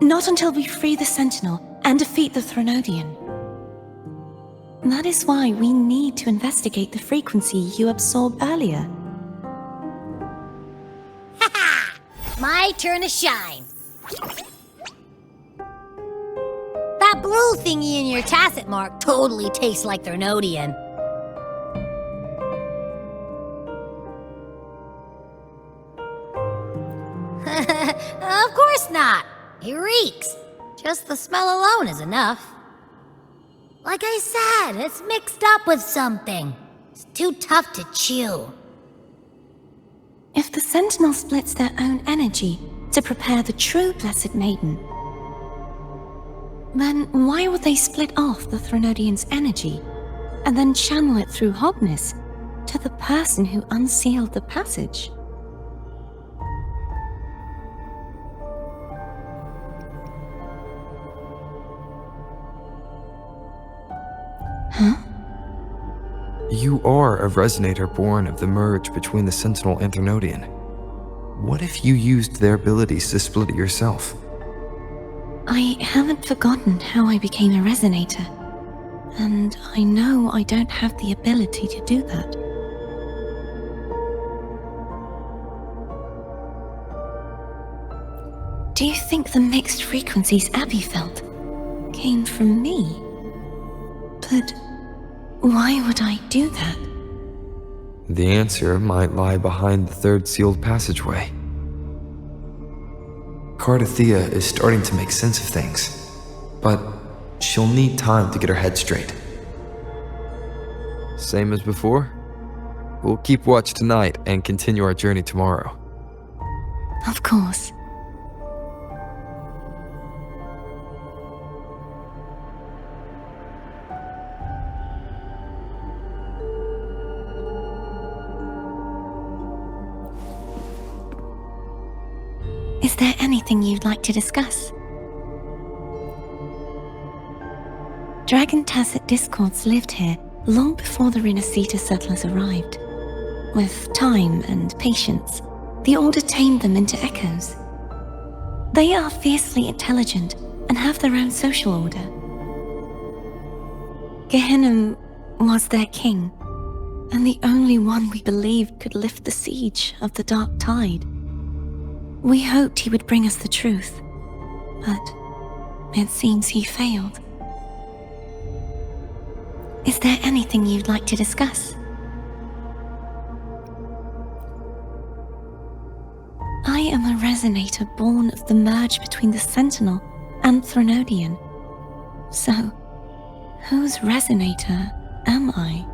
Not until we free the Sentinel and defeat the Threnodian. That is why we need to investigate the frequency you absorbed earlier. Ha-ha! My turn to shine. That blue thingy in your tacit mark totally tastes like Threnodian. Of course not. It reeks. Just the smell alone is enough. Like I said, it's mixed up with something. It's too tough to chew. If the Sentinel splits their own energy to prepare the true Blessed Maiden, then why would they split off the Threnodian's energy and then channel it through Hogness to the person who unsealed the passage? Huh? You are a resonator born of the merge between the Sentinel and Threnodian. What if you used their abilities to split it yourself? I haven't forgotten how I became a resonator, and I know I don't have the ability to do that. Do you think the mixed frequencies Abby felt came from me? But why would I do that? The answer might lie behind the third sealed passageway. Cardathea is starting to make sense of things, but she'll need time to get her head straight. Same as before? We'll keep watch tonight and continue our journey tomorrow. Of course. Is there anything you'd like to discuss? Dragon Tacet discords lived here long before the Renacita settlers arrived. With time and patience, the Order tamed them into echoes. They are fiercely intelligent and have their own social order, Gehenna was their king, and the only one we believed could lift the siege of the Dark Tide. We hoped he would bring us the truth, but it seems he failed. Is there anything you'd like to discuss? I am a resonator born of the merge between the Sentinel and Threnodian. So, whose resonator am I?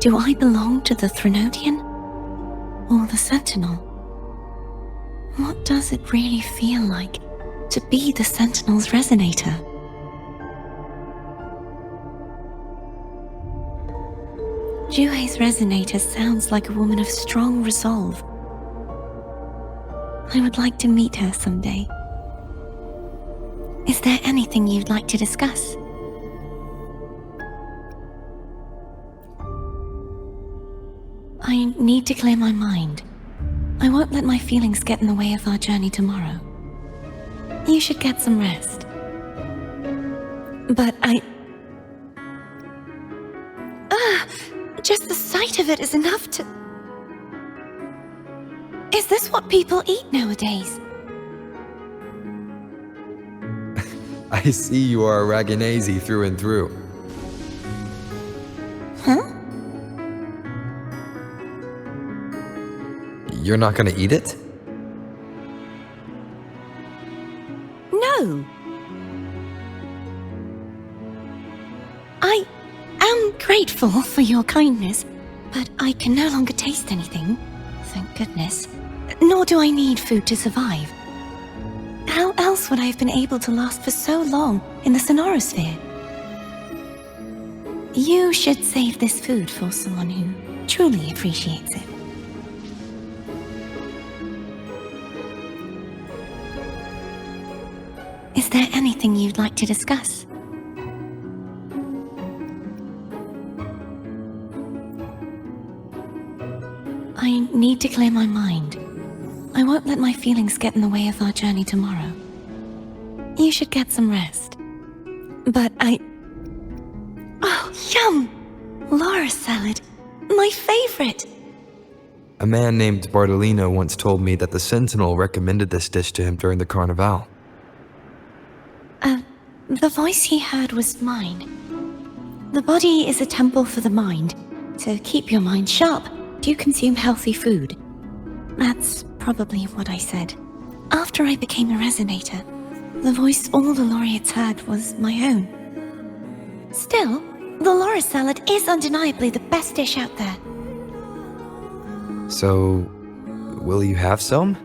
Do I belong to the Threnodian or the Sentinel? What does it really feel like to be the Sentinel's resonator? Juhe's resonator sounds like a woman of strong resolve. I would like to meet her someday. Is there anything you'd like to discuss? I need to clear my mind. I won't let my feelings get in the way of our journey tomorrow. You should get some rest. But just the sight of it is enough to... Is this what people eat nowadays? I see you are a Raganazi through and through. Huh? You're not gonna eat it? No. I am grateful for your kindness, but I can no longer taste anything. Thank goodness. Nor do I need food to survive. How else would I have been able to last for so long in the Sonorosphere? You should save this food for someone who truly appreciates it. Is there anything you'd like to discuss? I need to clear my mind. I won't let my feelings get in the way of our journey tomorrow. You should get some rest. But Oh, yum! Laura salad. My favorite! A man named Bartolino once told me that the Sentinel recommended this dish to him during the Carnival. The voice he heard was mine. The body is a temple for the mind. To keep your mind sharp, do you consume healthy food? That's probably what I said. After I became a resonator, the voice all the laureates heard was my own. Still, the Laura salad is undeniably the best dish out there. So, will you have some?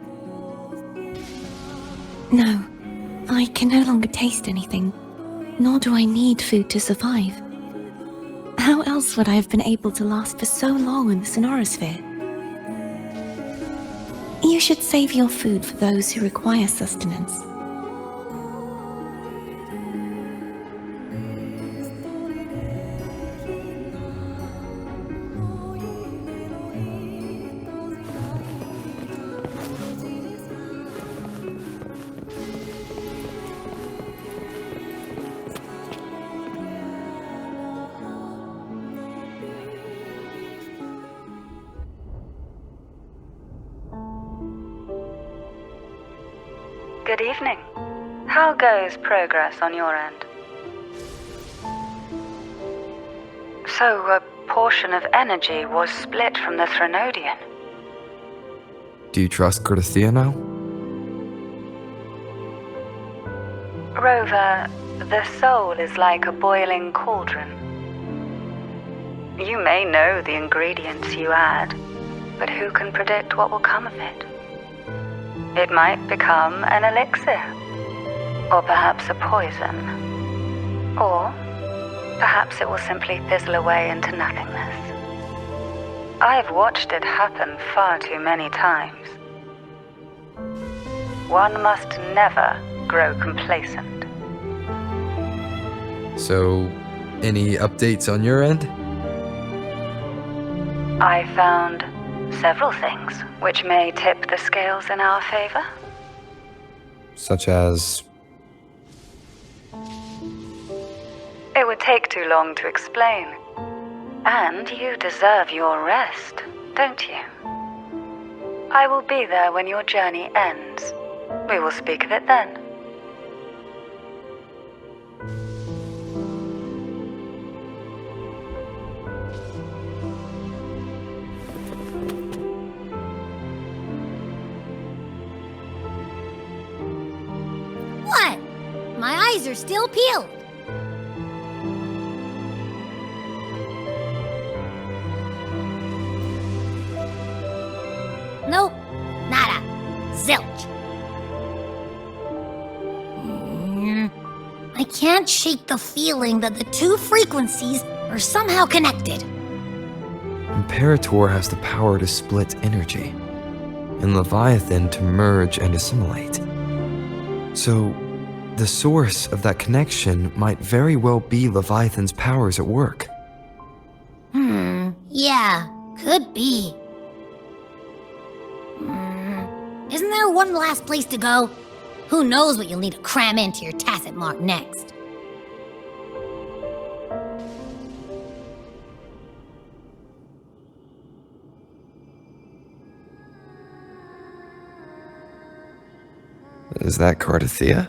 No, I can no longer taste anything, nor do I need food to survive. How else would I have been able to last for so long in the Sonorosphere? You should save your food for those who require sustenance. Good evening. How goes progress on your end? So, a portion of energy was split from the Threnodian. Do you trust Crier now? Rover, the soul is like a boiling cauldron. You may know the ingredients you add, but who can predict what will come of it? It might become an elixir, or perhaps a poison, or perhaps it will simply fizzle away into nothingness. I've watched it happen far too many times. One must never grow complacent. So, any updates on your end? I found several things which may tip the scales in our favor. Such as... It would take too long to explain. And you deserve your rest, don't you? I will be there when your journey ends. We will speak of it then. What? My eyes are still peeled. Nope, nada, zilch. I can't shake the feeling that the two frequencies are somehow connected. Imperator has the power to split energy, and Leviathan to merge and assimilate. So, the source of that connection might very well be Leviathan's powers at work. Yeah, could be. Isn't there one last place to go? Who knows what you'll need to cram into your tacit mark next? Is that Cardathea?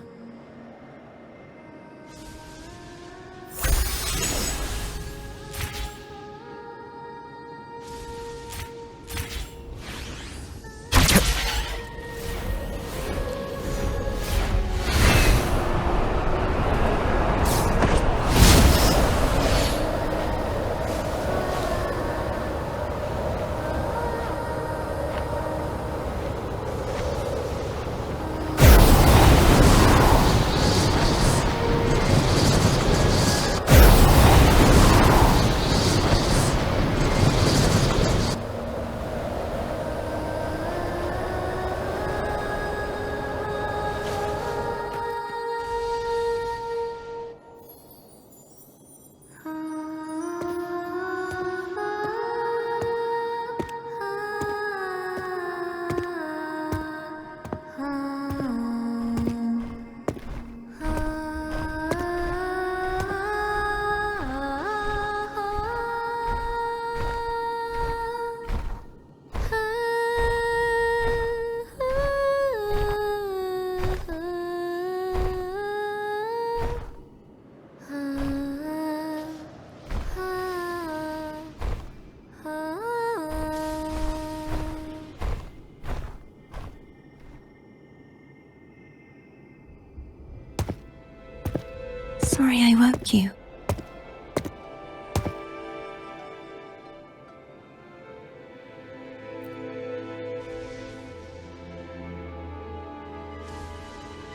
Sorry I woke you.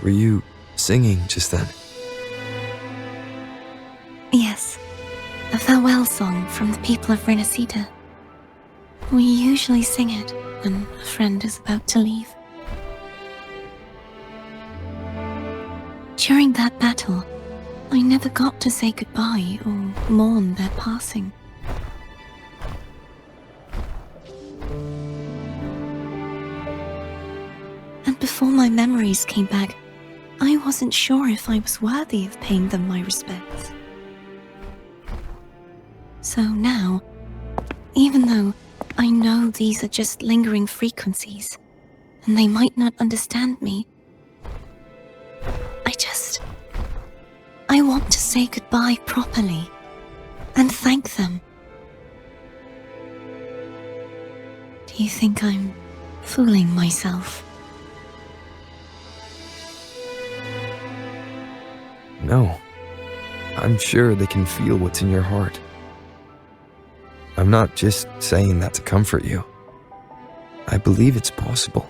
Were you singing just then? Yes, a farewell song from the people of Renacida. We usually sing it when a friend is about to leave. During that battle, I never got to say goodbye or mourn their passing. And before my memories came back, I wasn't sure if I was worthy of paying them my respects. So now, even though I know these are just lingering frequencies, and they might not understand me, I want to say goodbye properly and thank them. Do you think I'm fooling myself? No. I'm sure they can feel what's in your heart. I'm not just saying that to comfort you. I believe it's possible.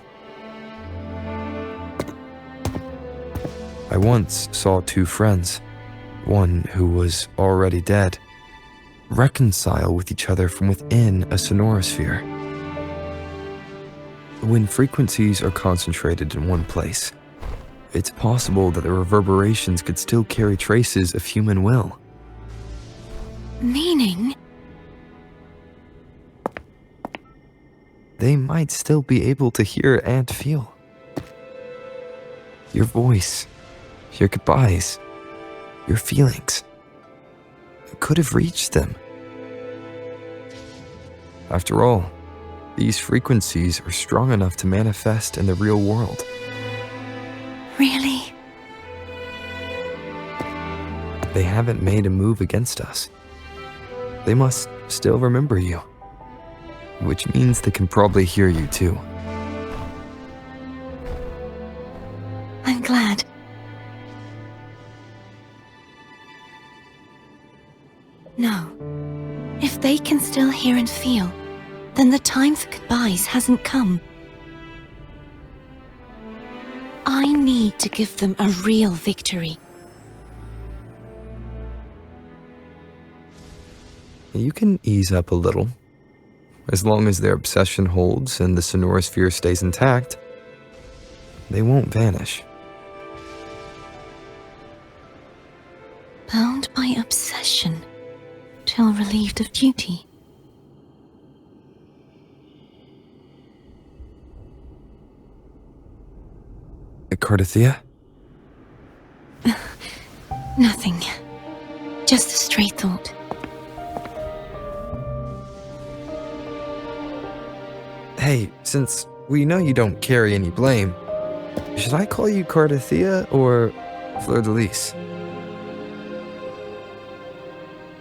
I once saw two friends, one who was already dead, reconcile with each other from within a sonorosphere. When frequencies are concentrated in one place, it's possible that the reverberations could still carry traces of human will. Meaning? They might still be able to hear and feel. Your voice, your goodbyes, your feelings. could have reached them. After all, these frequencies are strong enough to manifest in the real world. Really? They haven't made a move against us. They must still remember you. Which means they can probably hear you too. I'm glad. No. If they can still hear and feel, then the time for goodbyes hasn't come. I need to give them a real victory. You can ease up a little. As long as their obsession holds and the sonorosphere stays intact, they won't vanish. Bound by obsession, till relieved of duty. Cardathia? Nothing. Just a stray thought. Hey, since we know you don't carry any blame, should I call you Cardathia or Fleur de Lis?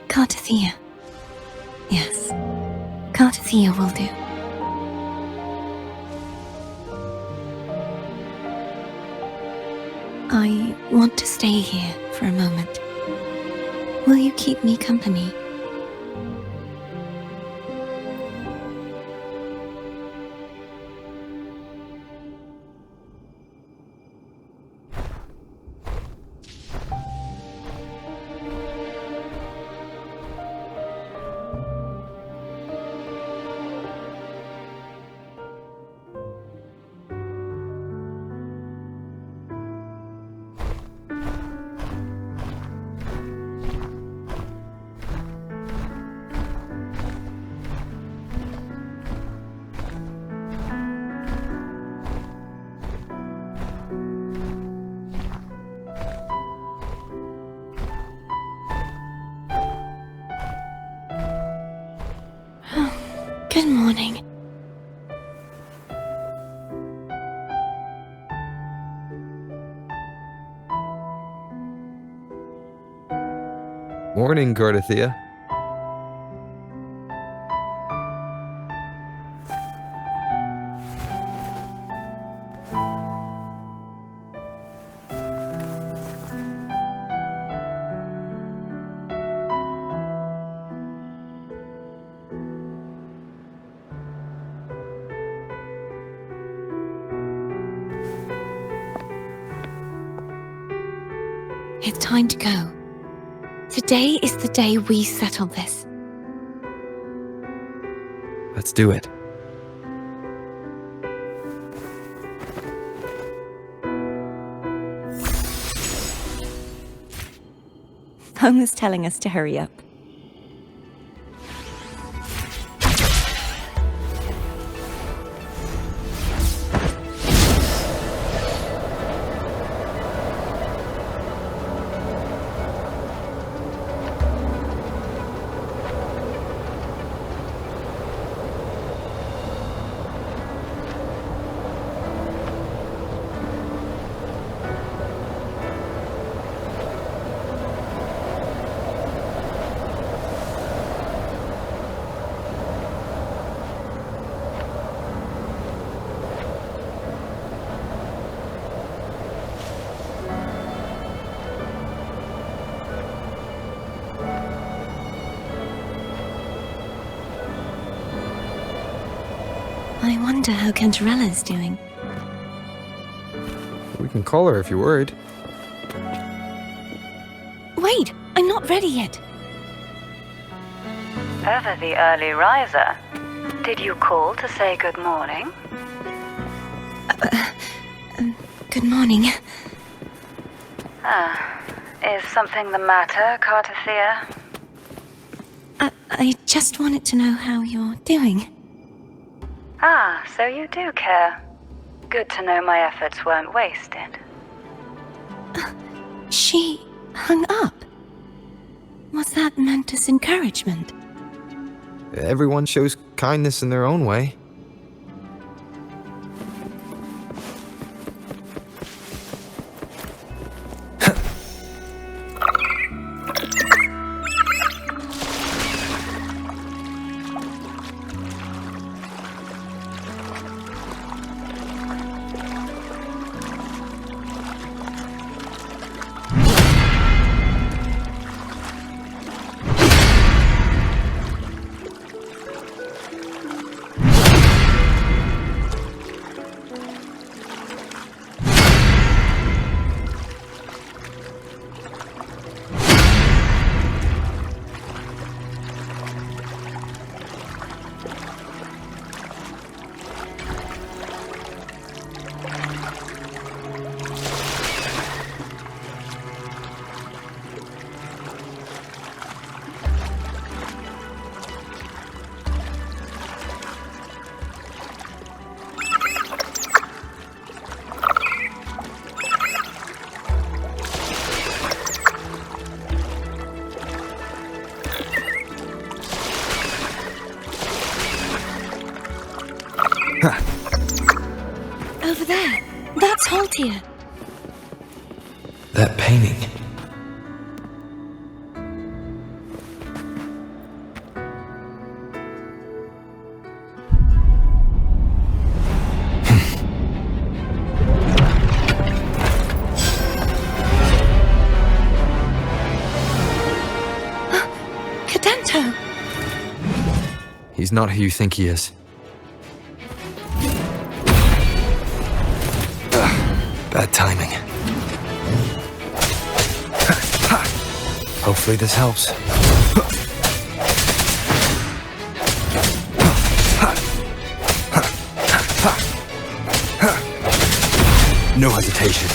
Cardathia. Yes. Cardathia will do. I want to stay here for a moment. Will you keep me company? Good morning. Morning, Cardathia. It's time to go. Today is the day we settle this. Let's do it. Home is telling us to hurry up. I wonder how Cantarella's doing. We can call her if you're worried. Wait, I'm not ready yet. Ever the early riser. Did you call to say good morning? Good morning. Is something the matter, Cardathia? I just wanted to know how you're doing. So you do care. Good to know my efforts weren't wasted. She hung up. Was that meant as encouragement? Everyone shows kindness in their own way. Over there. That's Haltier. That painting. Cadento! He's not who you think he is. Bad timing. Hopefully this helps. No hesitation.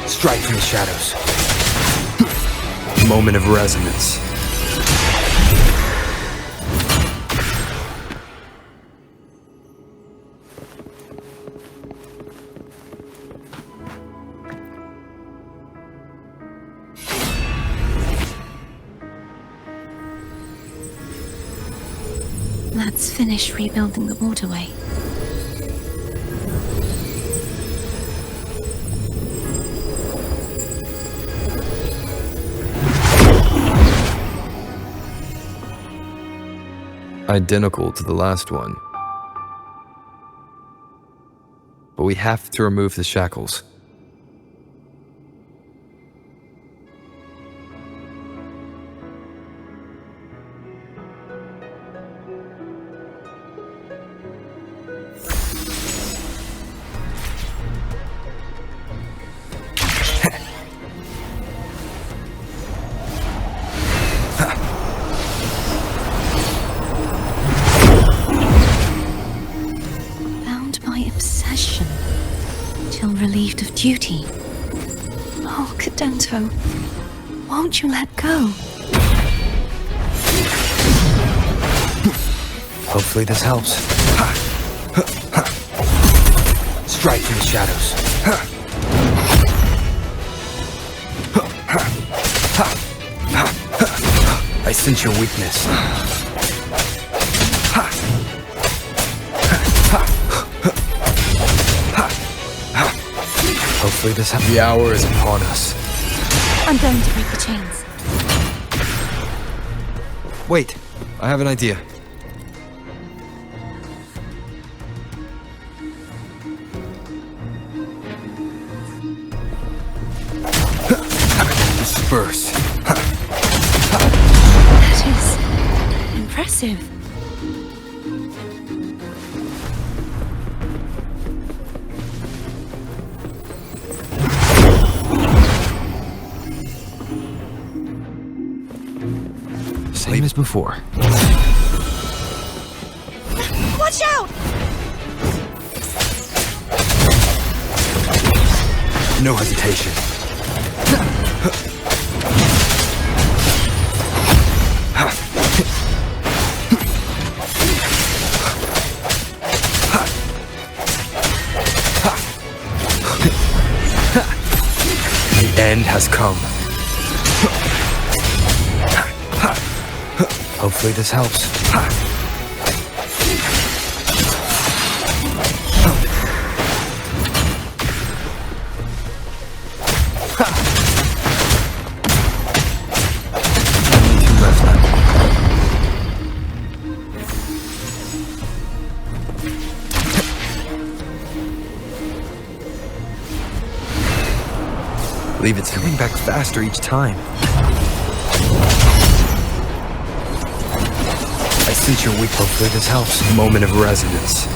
Strike from the shadows. Moment of resonance. Let's finish rebuilding the waterway. Identical to the last one. But we have to remove the shackles. Relieved of duty. Oh, Cadento, won't you let go? Hopefully this helps. Strike in the shadows. I sense your weakness. Hopefully this happy hour is upon us. I'm going to break the chains. Wait, I have an idea. Disperse. That is impressive. Same as before. Watch out! No hesitation. end has come. Hopefully this helps. Only 2 left now. Leave it coming back faster each time. I sense your weak. Hopefully this helps. Moment of resonance.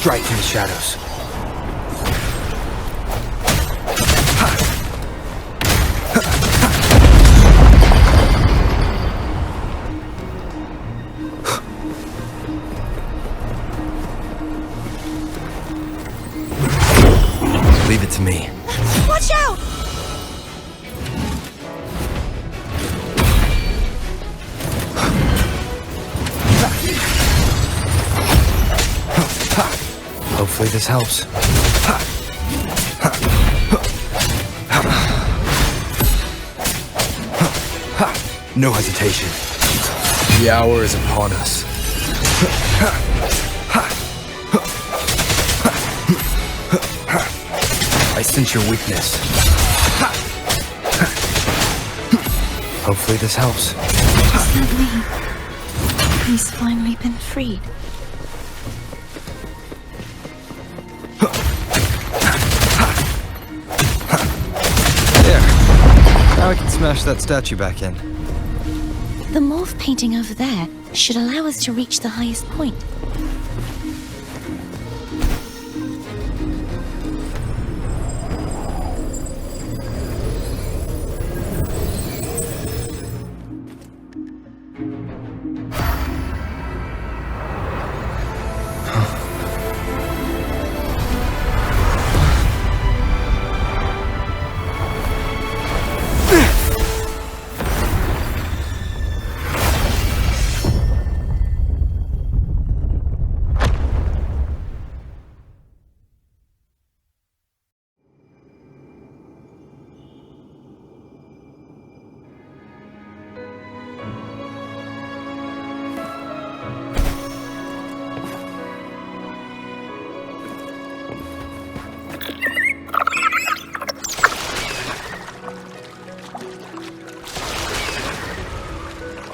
Strike from the shadows. Leave it to me. Watch out! Hopefully this helps. No hesitation. The hour is upon us. I sense your weakness. Hopefully this helps. Is that me? He's finally been freed. Now I can smash that statue back in. The morph painting over there should allow us to reach the highest point.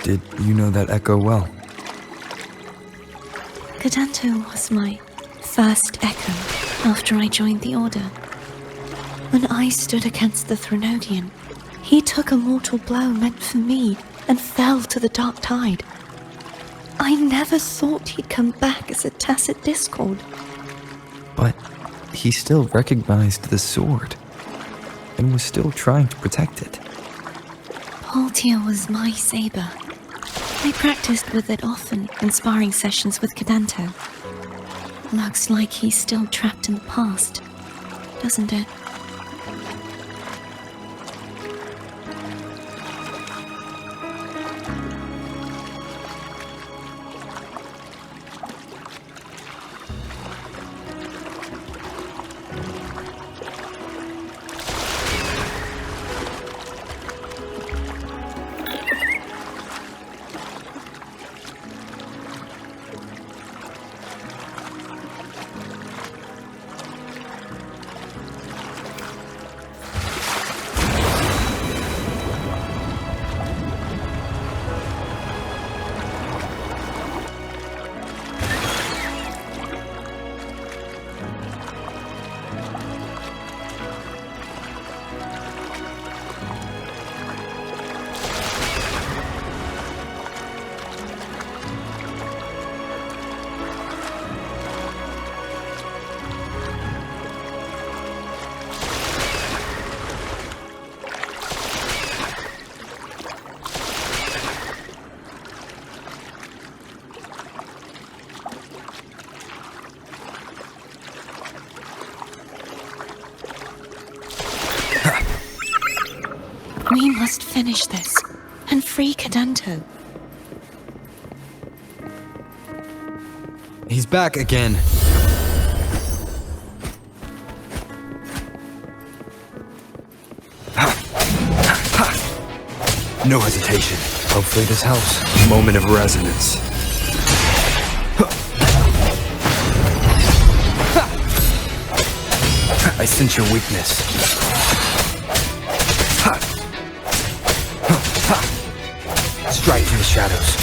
Did you know that echo well? Cadanto was my first echo after I joined the Order. When I stood against the Threnodian, he took a mortal blow meant for me and fell to the dark tide. I never thought he'd come back as a tacit discord. But he still recognized the sword and was still trying to protect it. Paltia was my saber. I practiced with it often in sparring sessions with Cadanto. Looks like he's still trapped in the past, doesn't it? We must finish this and free Cadento. He's back again. No hesitation. Hopefully this helps. Moment of resonance. I sense your weakness. Strike from the shadows.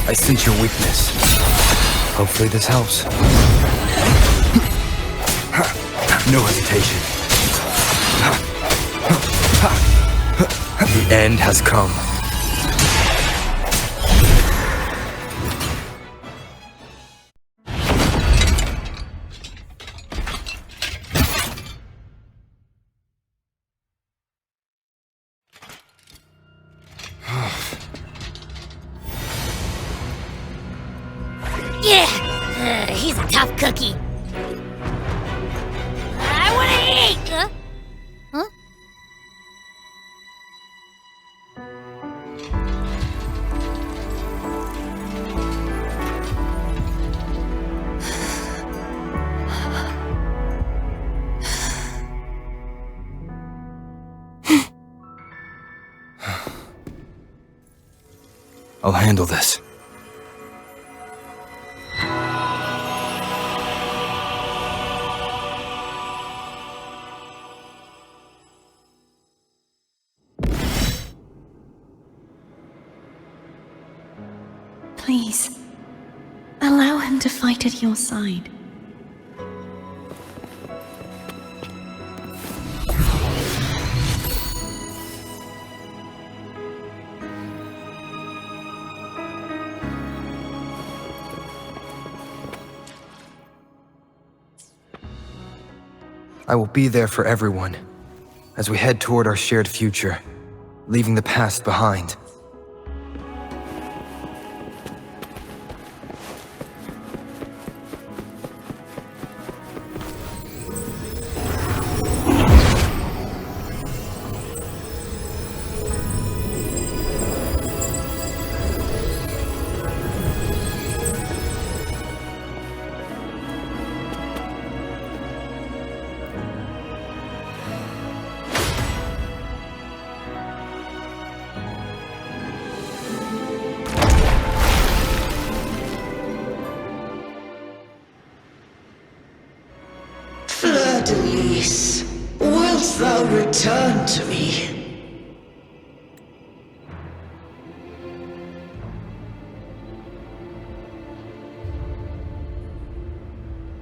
I sense your weakness. Hopefully this helps. No hesitation. The end has come. Yeah, he's a tough cookie. I want to eat! Huh? I'll handle this. Please, allow him to fight at your side. I will be there for everyone as we head toward our shared future, leaving the past behind. Fleur-de-lis, wilt thou return to me?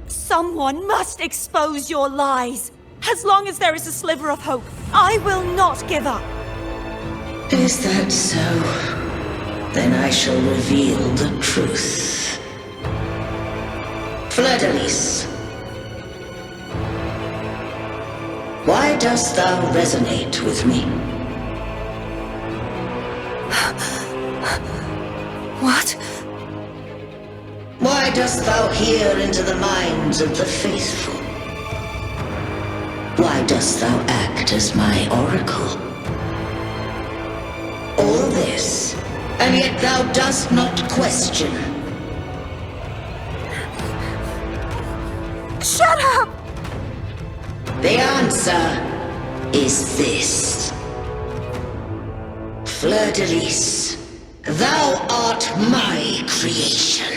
Someone must expose your lies. As long as there is a sliver of hope, I will not give up. Is that so? Then I shall reveal the truth. Fleur-de-lis, why dost thou resonate with me? What? Why dost thou hear into the minds of the faithful? Why dost thou act as my oracle? All this, and yet thou dost not question. Shut up! The answer is this. Fleur-de-lis, thou art my creation.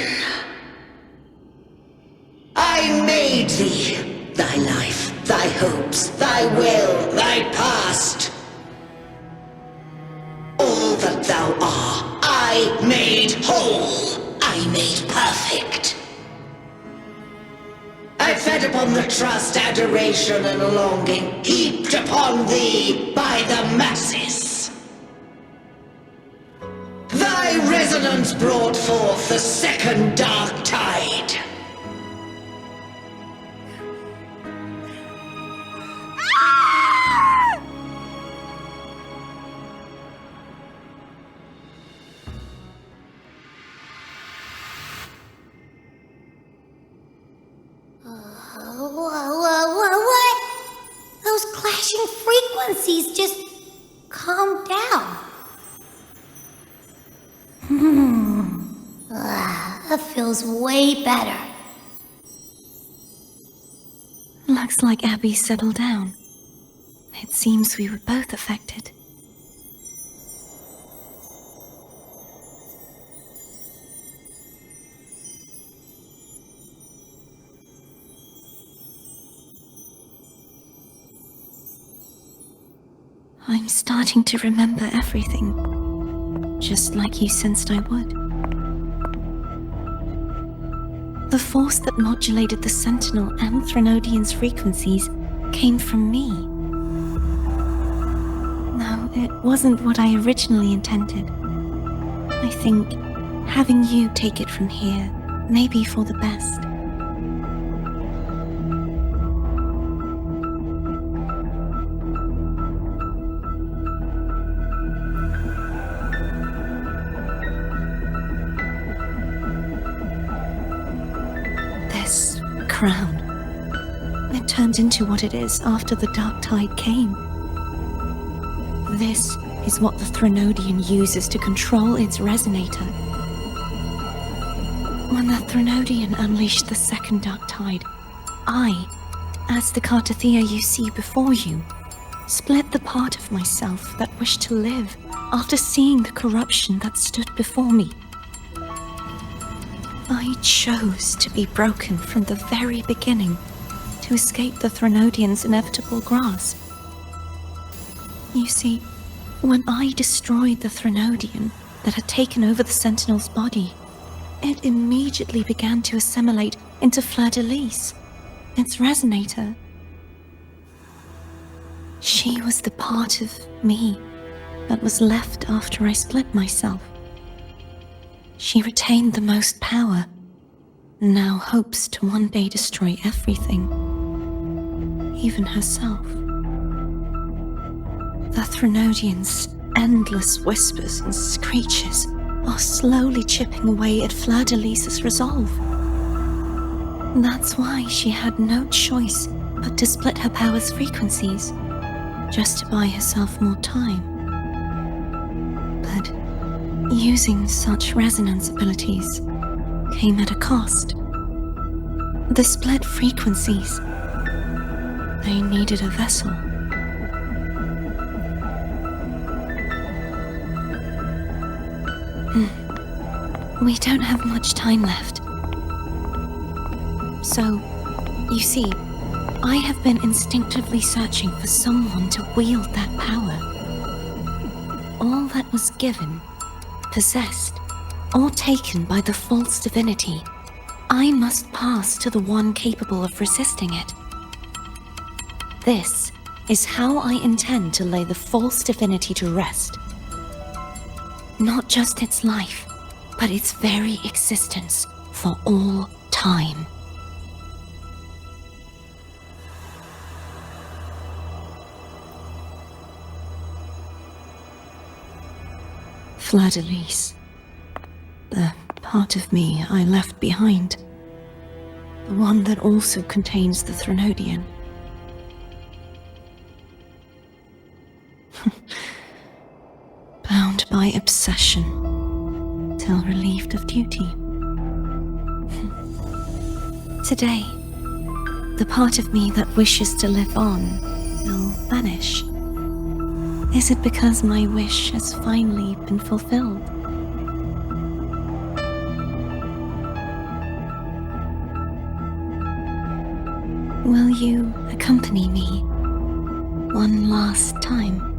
I made thee, thy life, thy hopes, thy will, thy past. All that thou art, I made whole, I made perfect. I fed upon the trust, adoration, and longing heaped upon thee by the masses. Thy resonance brought forth the second dark tide. feels way better. Looks like Abby settled down. It seems we were both affected. I'm starting to remember everything, just like you sensed I would. The force that modulated the Sentinel and Threnodian's frequencies came from me. No, it wasn't what I originally intended. I think having you take it from here may be for the best. This crown. It turned into what it is after the Dark Tide came. This is what the Threnodian uses to control its resonator. When the Threnodian unleashed the second Dark Tide, I, as the Cartothea you see before you, split the part of myself that wished to live after seeing the corruption that stood before me. I chose to be broken from the very beginning to escape the Threnodian's inevitable grasp. You see, when I destroyed the Threnodian that had taken over the Sentinel's body, it immediately began to assimilate into Fleur-de-Lis, its resonator. She was the part of me that was left after I split myself. She retained the most power, and now hopes to one day destroy everything, even herself. The Threnodian's endless whispers and screeches are slowly chipping away at Fleur-de-Lis's resolve. That's why she had no choice but to split her power's frequencies, just to buy herself more time. But using such resonance abilities came at a cost. The split frequencies. They needed a vessel. We don't have much time left. So, you see, I have been instinctively searching for someone to wield that power. All that was given, possessed, or taken by the false divinity, I must pass to the one capable of resisting it. This is how I intend to lay the false divinity to rest. Not just its life, but its very existence for all time. Fleur-de-Lis. The part of me I left behind. The one that also contains the Threnodian. Bound by obsession, till relieved of duty. Today, the part of me that wishes to live on will vanish. Is it because my wish has finally been fulfilled? Will you accompany me one last time?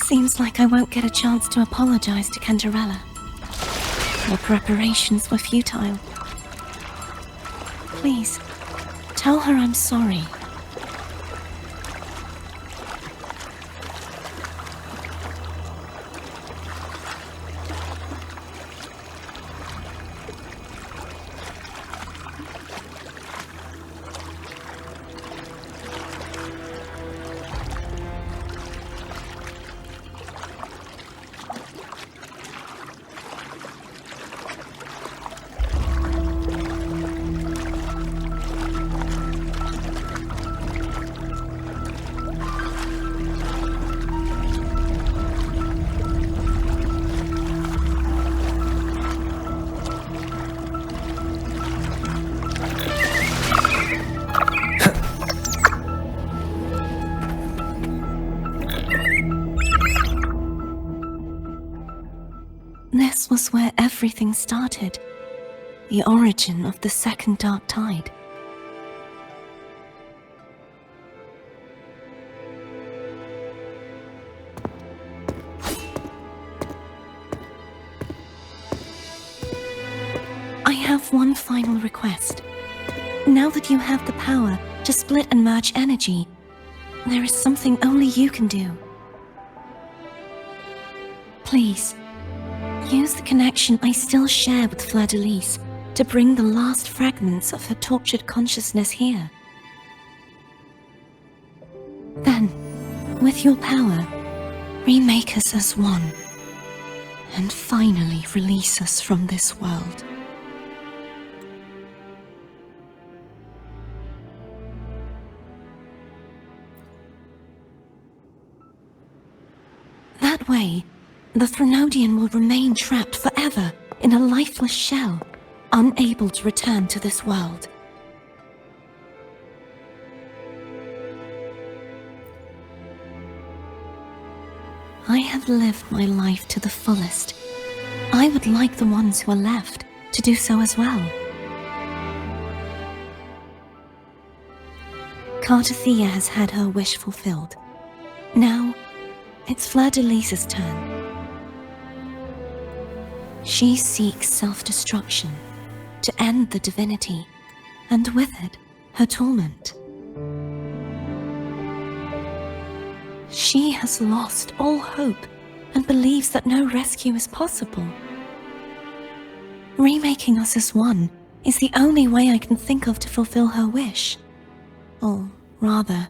Seems like I won't get a chance to apologize to Cantarella. Your preparations were futile. Please, tell her I'm sorry. This was where everything started. The origin of the second dark tide. I have one final request. Now that you have the power to split and merge energy, there is something only you can do. Please, use the connection I still share with Fleur-de-Lis to bring the last fragments of her tortured consciousness here. Then, with your power, remake us as one, and finally release us from this world. That way, the Threnodian will remain trapped forever in a lifeless shell, unable to return to this world. I have lived my life to the fullest. I would like the ones who are left to do so as well. Cartathea has had her wish fulfilled. Now, it's Fleur-de-Lis's turn. She seeks self-destruction to end the divinity, and with it, her torment. She has lost all hope and believes that no rescue is possible. Remaking us as one is the only way I can think of to fulfill her wish. Or rather,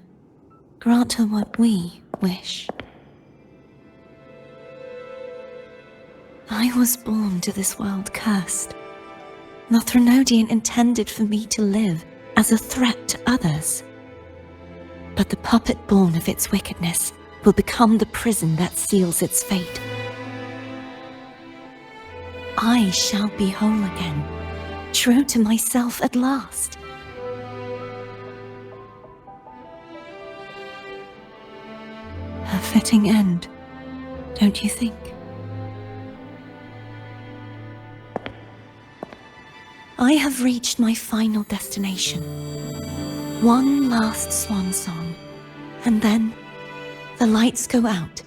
grant her what we wish. I was born to this world cursed. The Threnodian intended for me to live as a threat to others. But the puppet born of its wickedness will become the prison that seals its fate. I shall be whole again, true to myself at last. A fitting end, don't you think? I have reached my final destination. One last swan song, and then the lights go out.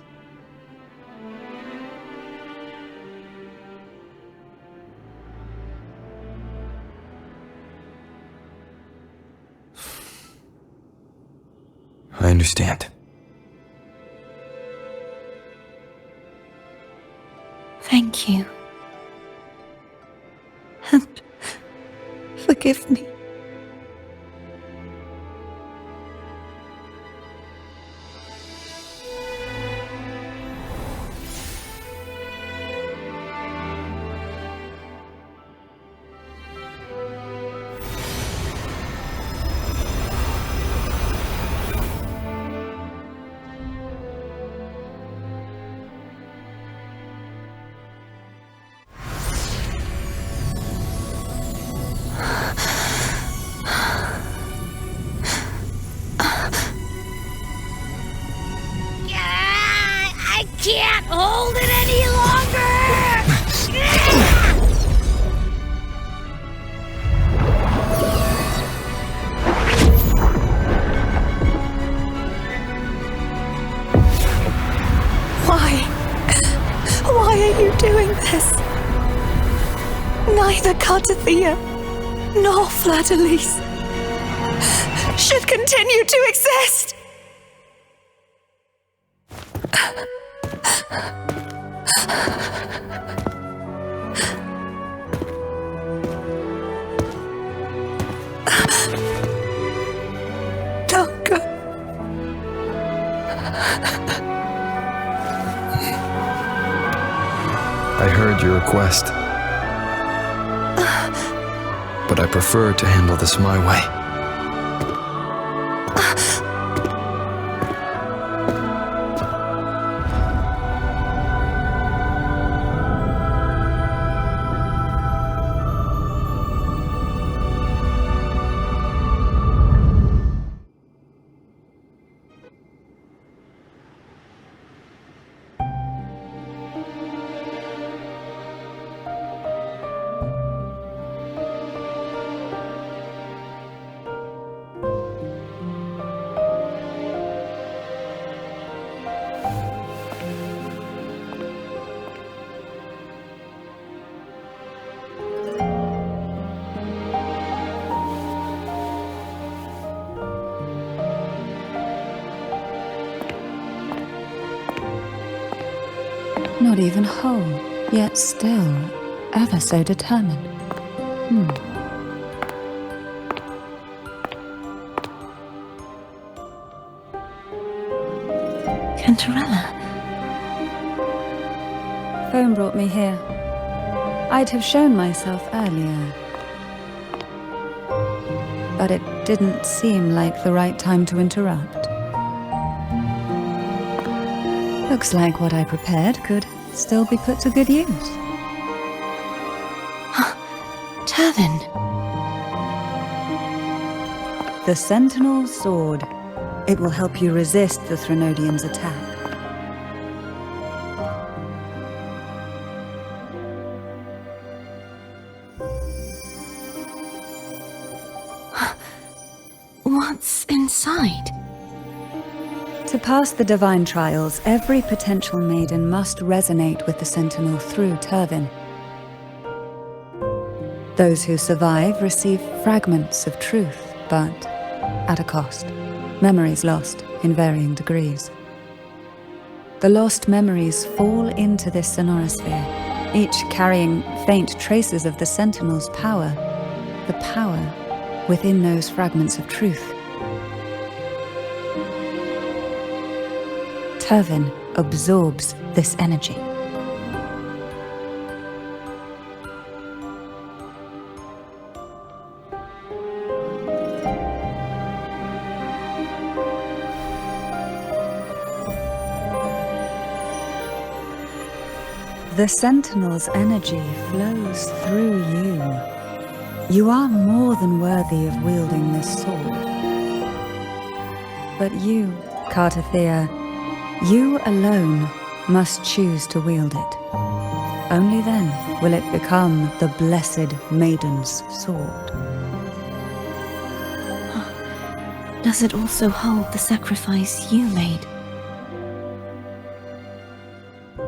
I understand. Thank you. And forgive me. I can't hold it any longer! Why? neither Cartathea nor Fleur-de-Lis should continue to exist. Longer. I heard your request, but I prefer to handle this my way. Not even whole, yet still ever so determined. Cantarella. Phone brought me here. I'd have shown myself earlier, but it didn't seem like the right time to interrupt. Looks like what I prepared could still be put to good use. Turvin. The Sentinel's Sword. It will help you resist the Threnodian's attack. What's inside? To pass the divine trials, every potential maiden must resonate with the Sentinel through Turvin. Those who survive receive fragments of truth, but at a cost. Memories lost in varying degrees. The lost memories fall into this sonorosphere, each carrying faint traces of the Sentinel's power, the power within those fragments of truth. Turvin absorbs this energy. The Sentinel's energy flows through you. You are more than worthy of wielding this sword. But you, Cartathea, you alone must choose to wield it. Only then will it become the Blessed Maiden's sword. Does it also hold the sacrifice you made?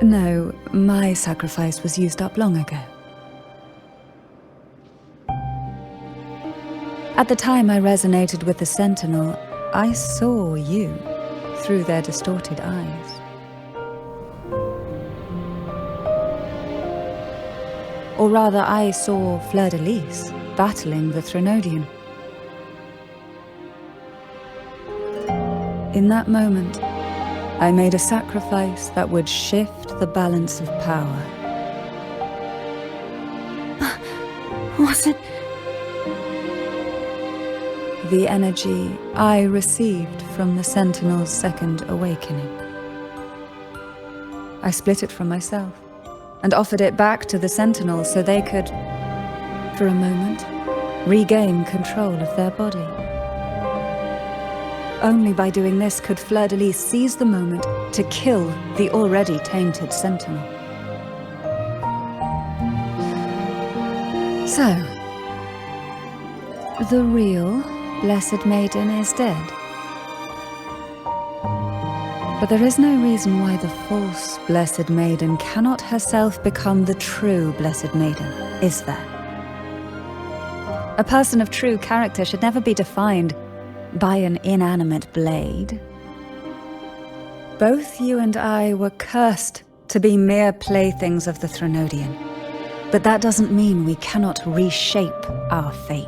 No, my sacrifice was used up long ago. At the time I resonated with the Sentinel, I saw you through their distorted eyes. Or rather, I saw Fleur-de-Lis battling the Threnodian. In that moment, I made a sacrifice that would shift the balance of power. Was it? The energy I received from the Sentinel's second awakening. I split it from myself and offered it back to the Sentinel so they could, for a moment, regain control of their body. Only by doing this could Fleur-de-Lis seize the moment to kill the already tainted Sentinel. So, the real Blessed Maiden is dead. But there is no reason why the false Blessed Maiden cannot herself become the true Blessed Maiden, is there? A person of true character should never be defined by an inanimate blade. Both you and I were cursed to be mere playthings of the Threnodian. But that doesn't mean we cannot reshape our fate.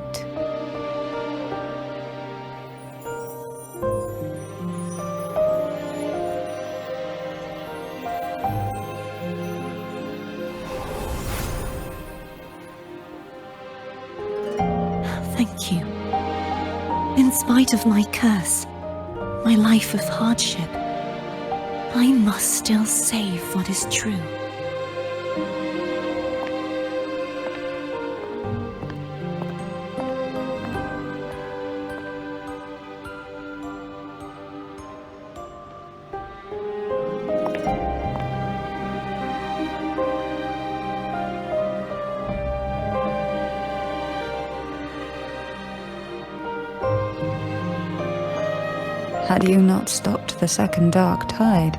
Thank you. In spite of my curse, my life of hardship, I must still save what is true. Had you not stopped the second dark tide?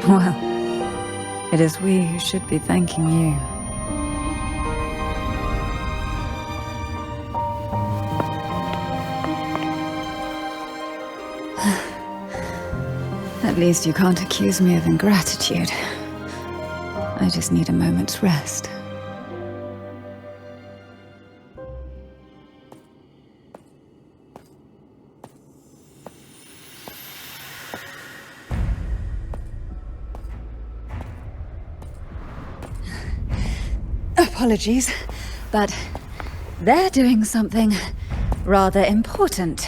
Well, it is we who should be thanking you. At least you can't accuse me of ingratitude. I just need a moment's rest. Apologies, but they're doing something rather important.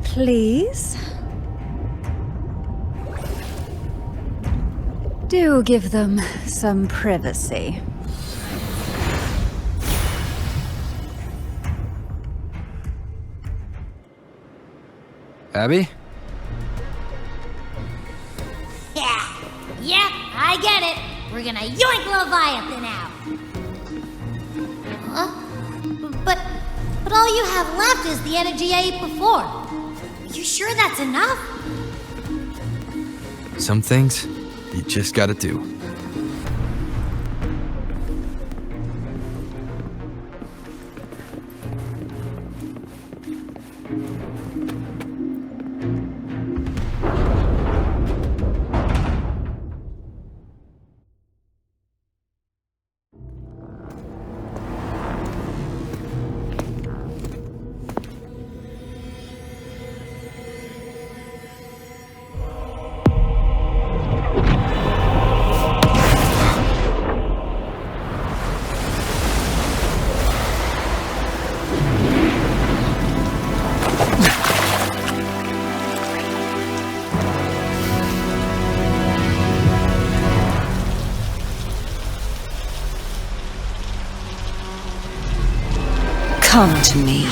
Please? Do give them some privacy. Abby? Yeah, I get it. We're gonna yoink Leviathan out. Huh? But all you have left is the energy I ate before. You sure that's enough? Some things, you just gotta do. Come to me,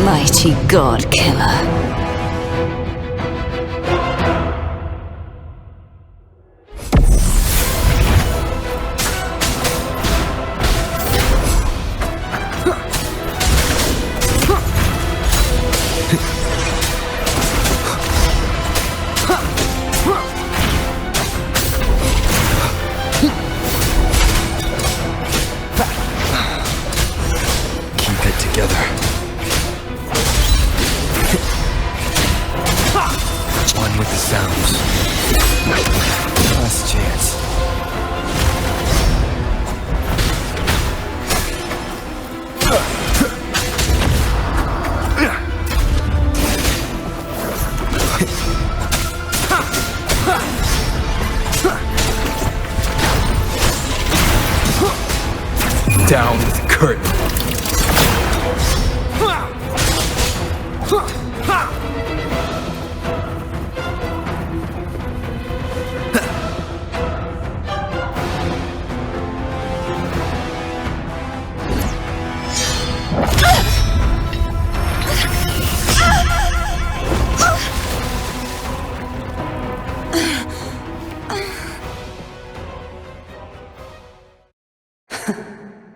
mighty god killer. Down with the curtain.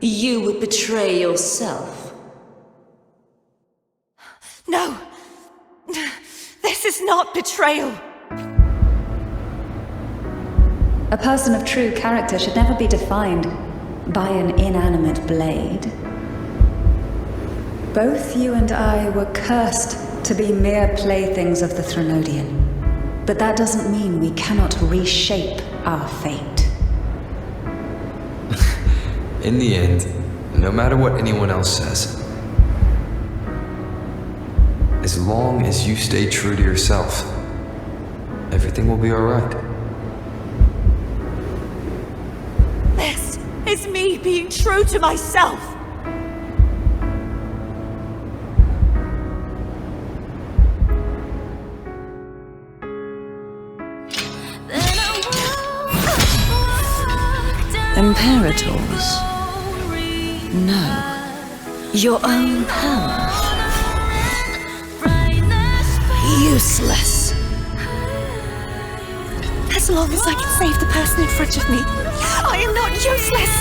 You would betray yourself. No! This is not betrayal! A person of true character should never be defined by an inanimate blade. Both you and I were cursed to be mere playthings of the Threnodian. But that doesn't mean we cannot reshape our fate. In the end, no matter what anyone else says, as long as you stay true to yourself, everything will be alright. This is me being true to myself. Imperators? No. Your own power? Useless. As long as I can save the person in front of me, I am not useless!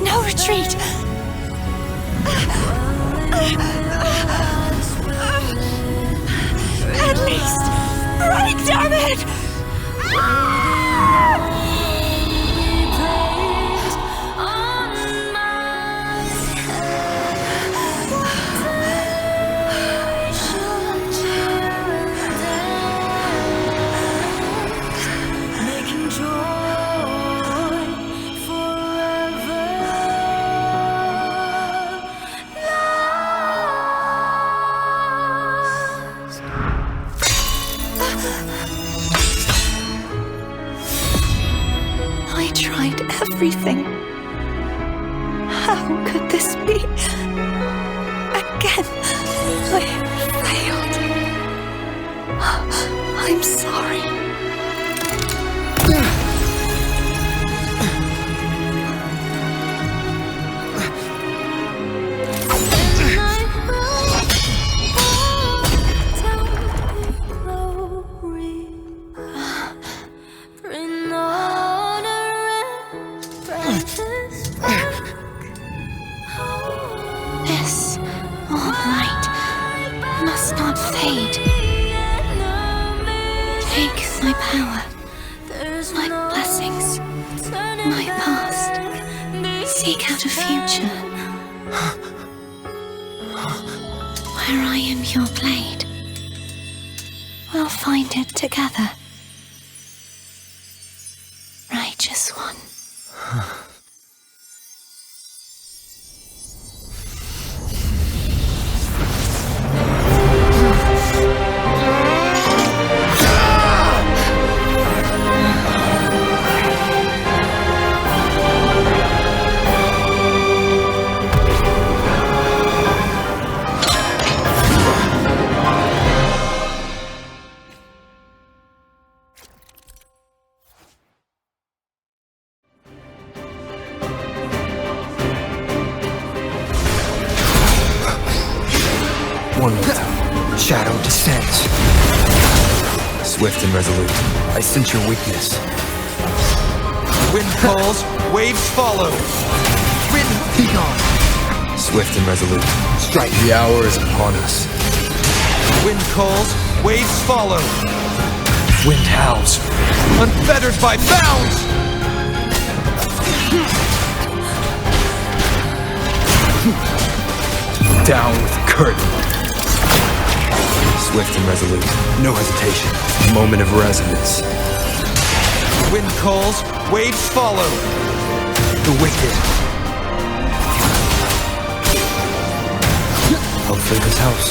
No retreat! At least, break, damn it! I tried everything. How could this be? Again, I failed. I'm sorry. This all light must not fade. Take my power, my blessings, my past. Seek out a future where I am your blade. We'll find it together. Righteous one. One with shadow descends. Swift and resolute, I sense your weakness. Wind calls, waves follow. Wind, be gone. Swift and resolute, strike. The hour is upon us. Wind calls, waves follow. Wind howls. Unfettered by bounds! Down with the curtain. Swift and resolute, no hesitation. Moment of resonance. Wind calls, waves follow. The wicked. Hopefully this helps.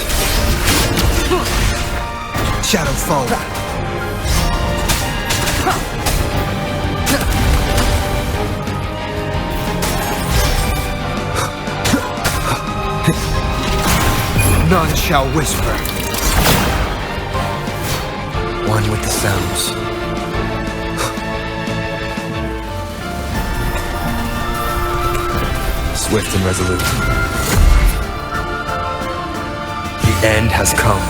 Shadow follow. None shall whisper. One with the sounds. Swift and resolute. The end has come.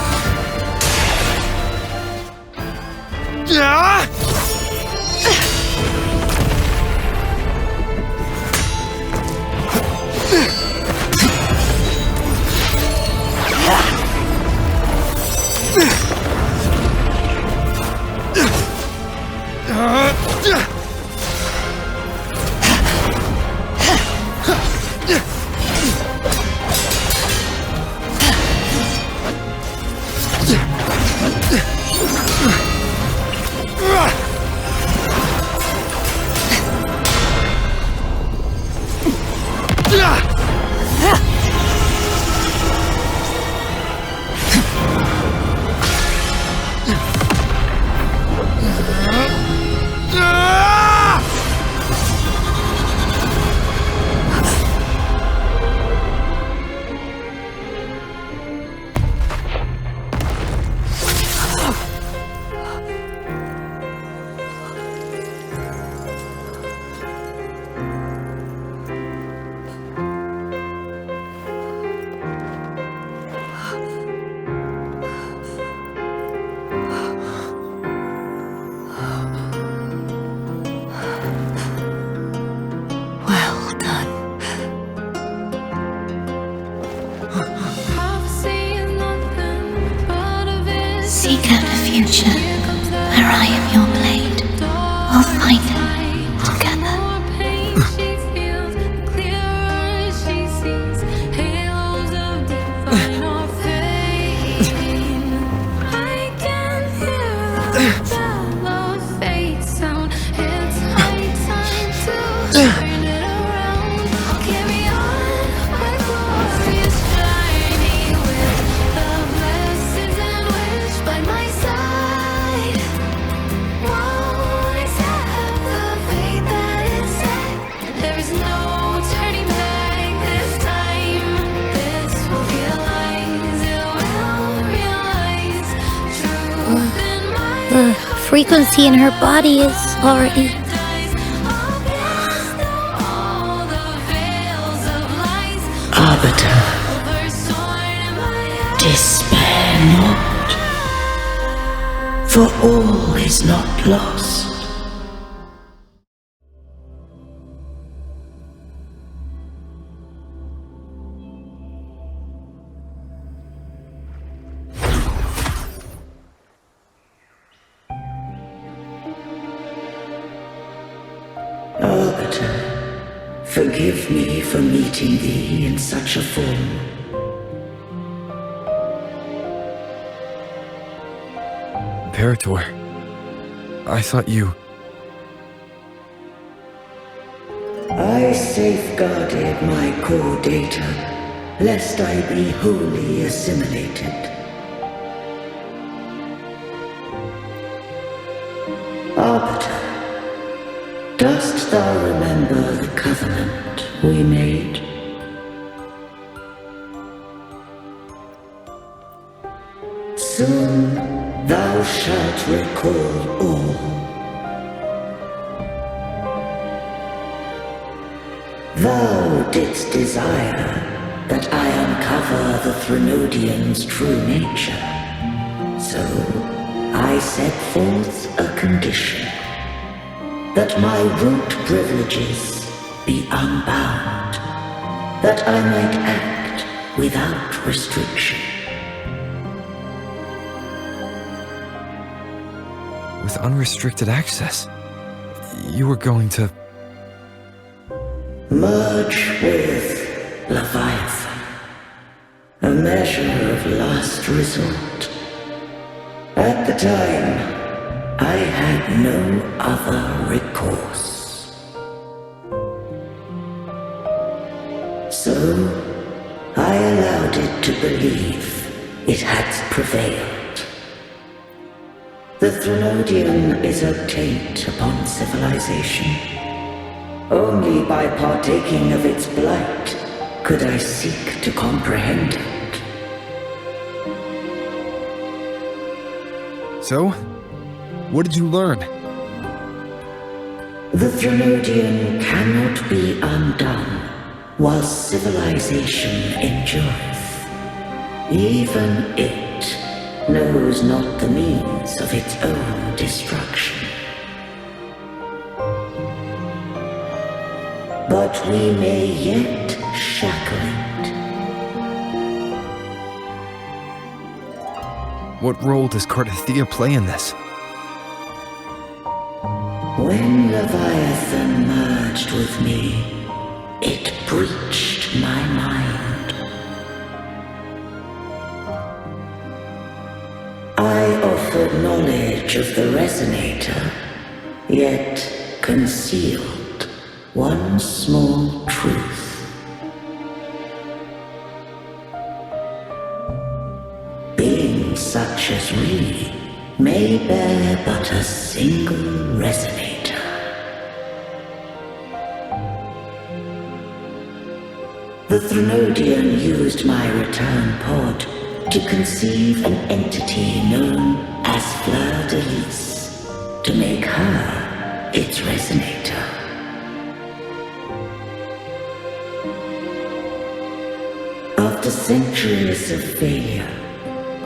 Seek out a future where I am your blade. We'll find it together. The frequency in her body is already... Arbiter, despair not, for all is not lost. Arbiter, forgive me for meeting thee in such a form. Imperator, I thought you... I safeguarded my core data, lest I be wholly assimilated. Arbiter, dost thou remember the covenant we made? Soon thou shalt recall all. Thou didst desire that I uncover the Threnodian's true nature. So I set forth a condition. That my root privileges be unbound, that I might act without restriction. With unrestricted access, you were going to... Merge with Leviathan, a measure of last resort. At the time, I had no other recourse. So, I allowed it to believe it had prevailed. The Threnodian is a taint upon civilization. Only by partaking of its blight could I seek to comprehend it. So? What did you learn? The Threnodian cannot be undone while civilization endureth. Even it knows not the means of its own destruction. But we may yet shackle it. What role does Cardathea play in this? When Leviathan merged with me, it breached my mind. I offered knowledge of the Resonator, yet concealed one small truth. Beings such as we may bear but a single Resonator. The Threnodian used my return pod to conceive an entity known as Fleur-de-Lis, to make her its Resonator. After centuries of failure,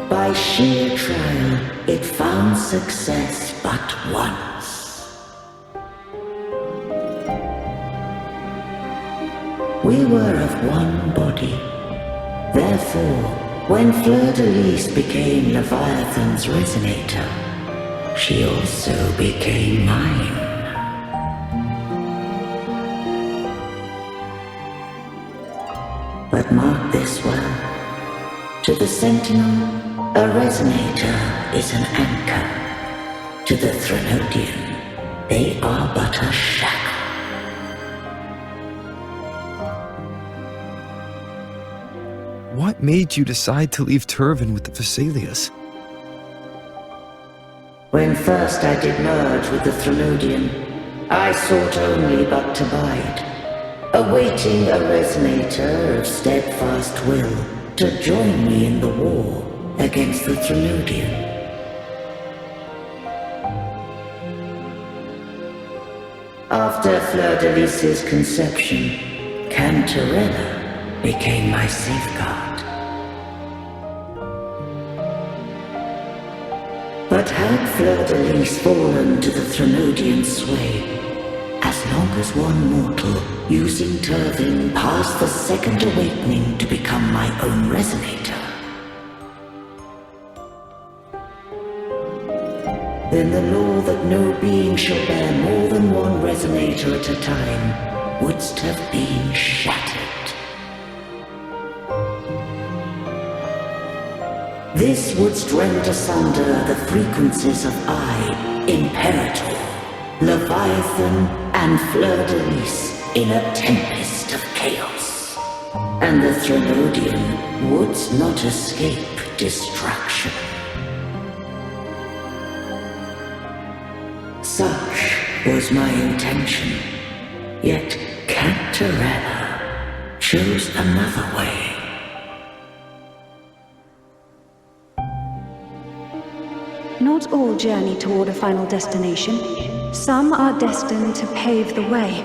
by sheer trial, it found success but once. We were of one body, therefore When Fleur-de-Lis became Leviathan's resonator, she also became mine. But mark this well. To the Sentinel, a resonator is an anchor. To the Threnodian, they are but a shackle. What made you decide to leave Turvan with the Thessalias? When first I did merge with the Threnodian, I sought only but to bide, awaiting a resonator of steadfast will to join me in the war against the Threnodian. After Fleur-de-Lis's conception, Cantarella became my safeguard. But had Fleur-de-Lis fallen to the Threnodian sway, as long as one mortal using Turvin passed the second awakening to become my own resonator, then the law that no being shall bear more than one resonator at a time wouldst have been shattered. This wouldst rend asunder the frequencies of I, Imperator, Leviathan, and Fleur-de-Lis in a tempest of chaos. And the Threnodian wouldst not escape destruction. Such was my intention, yet Cantarella chose another way. Not all journey toward a final destination. Some are destined to pave the way.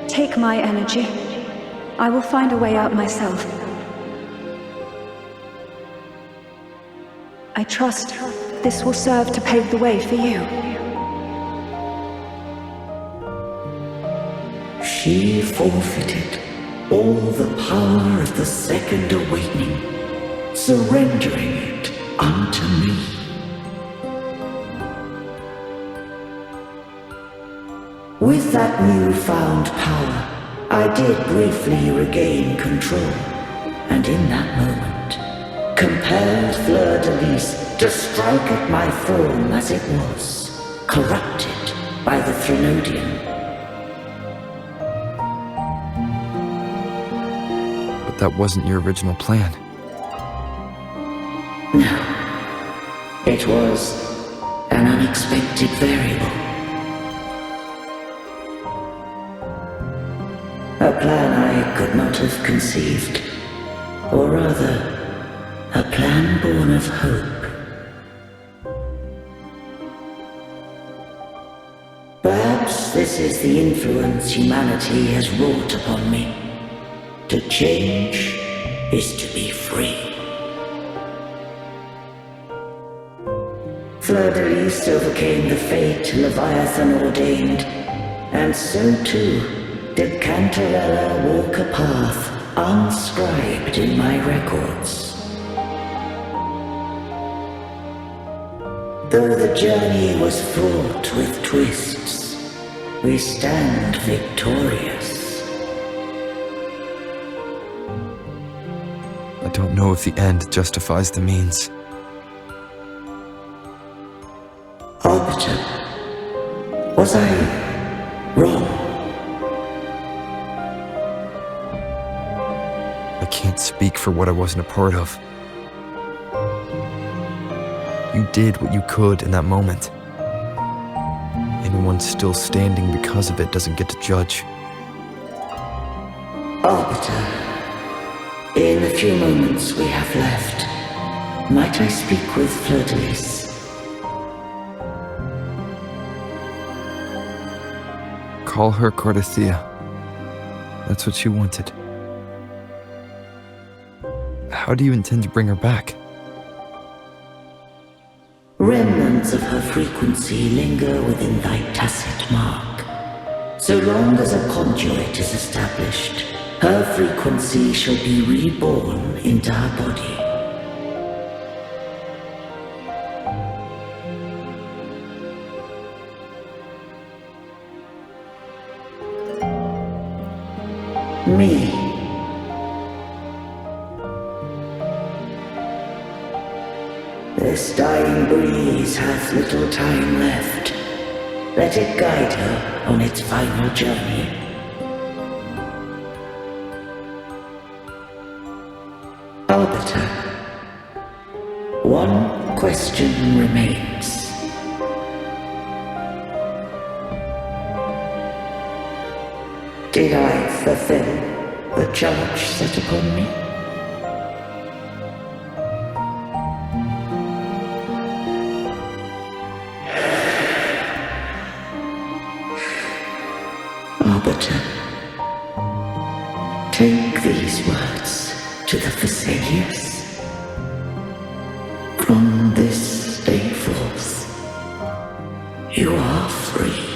Take my energy. I will find a way out myself. I trust this will serve to pave the way for you. She forfeited all the power of the second awakening, surrendering it unto me. With that newfound power, I did briefly regain control, and in that moment, compelled Fleur-de-Lis to strike at my form as it was, corrupted by the Threnodian. But that wasn't your original plan. No. It was an unexpected variable. A plan I could not have conceived, or rather, a plan born of hope. Perhaps this is the influence humanity has wrought upon me. To change is to be free. Fleur-de-Lis overcame the fate Leviathan ordained, and so too did Cantarella walk a path unscribed in my records. Though the journey was fraught with twists, we stand victorious. I don't know if the end justifies the means. Arbiter, was I wrong? I can't speak for what I wasn't a part of. You did what you could in that moment. Anyone still standing because of it doesn't get to judge. Arbiter, in the few moments we have left, might I speak with Fleur-de-Lis? Call her Cardathea. That's what she wanted. How do you intend to bring her back? Remnants of her frequency linger within thy tacit mark. So long as a conduit is established, Her frequency shall be reborn into her body. Me. This dying breeze hath little time left. Let it guide her on its final journey. Arbiter, one question remains. Did I fulfill the charge set upon me? Arbiter, take these words to the Thessalians. From this day forth, you are free.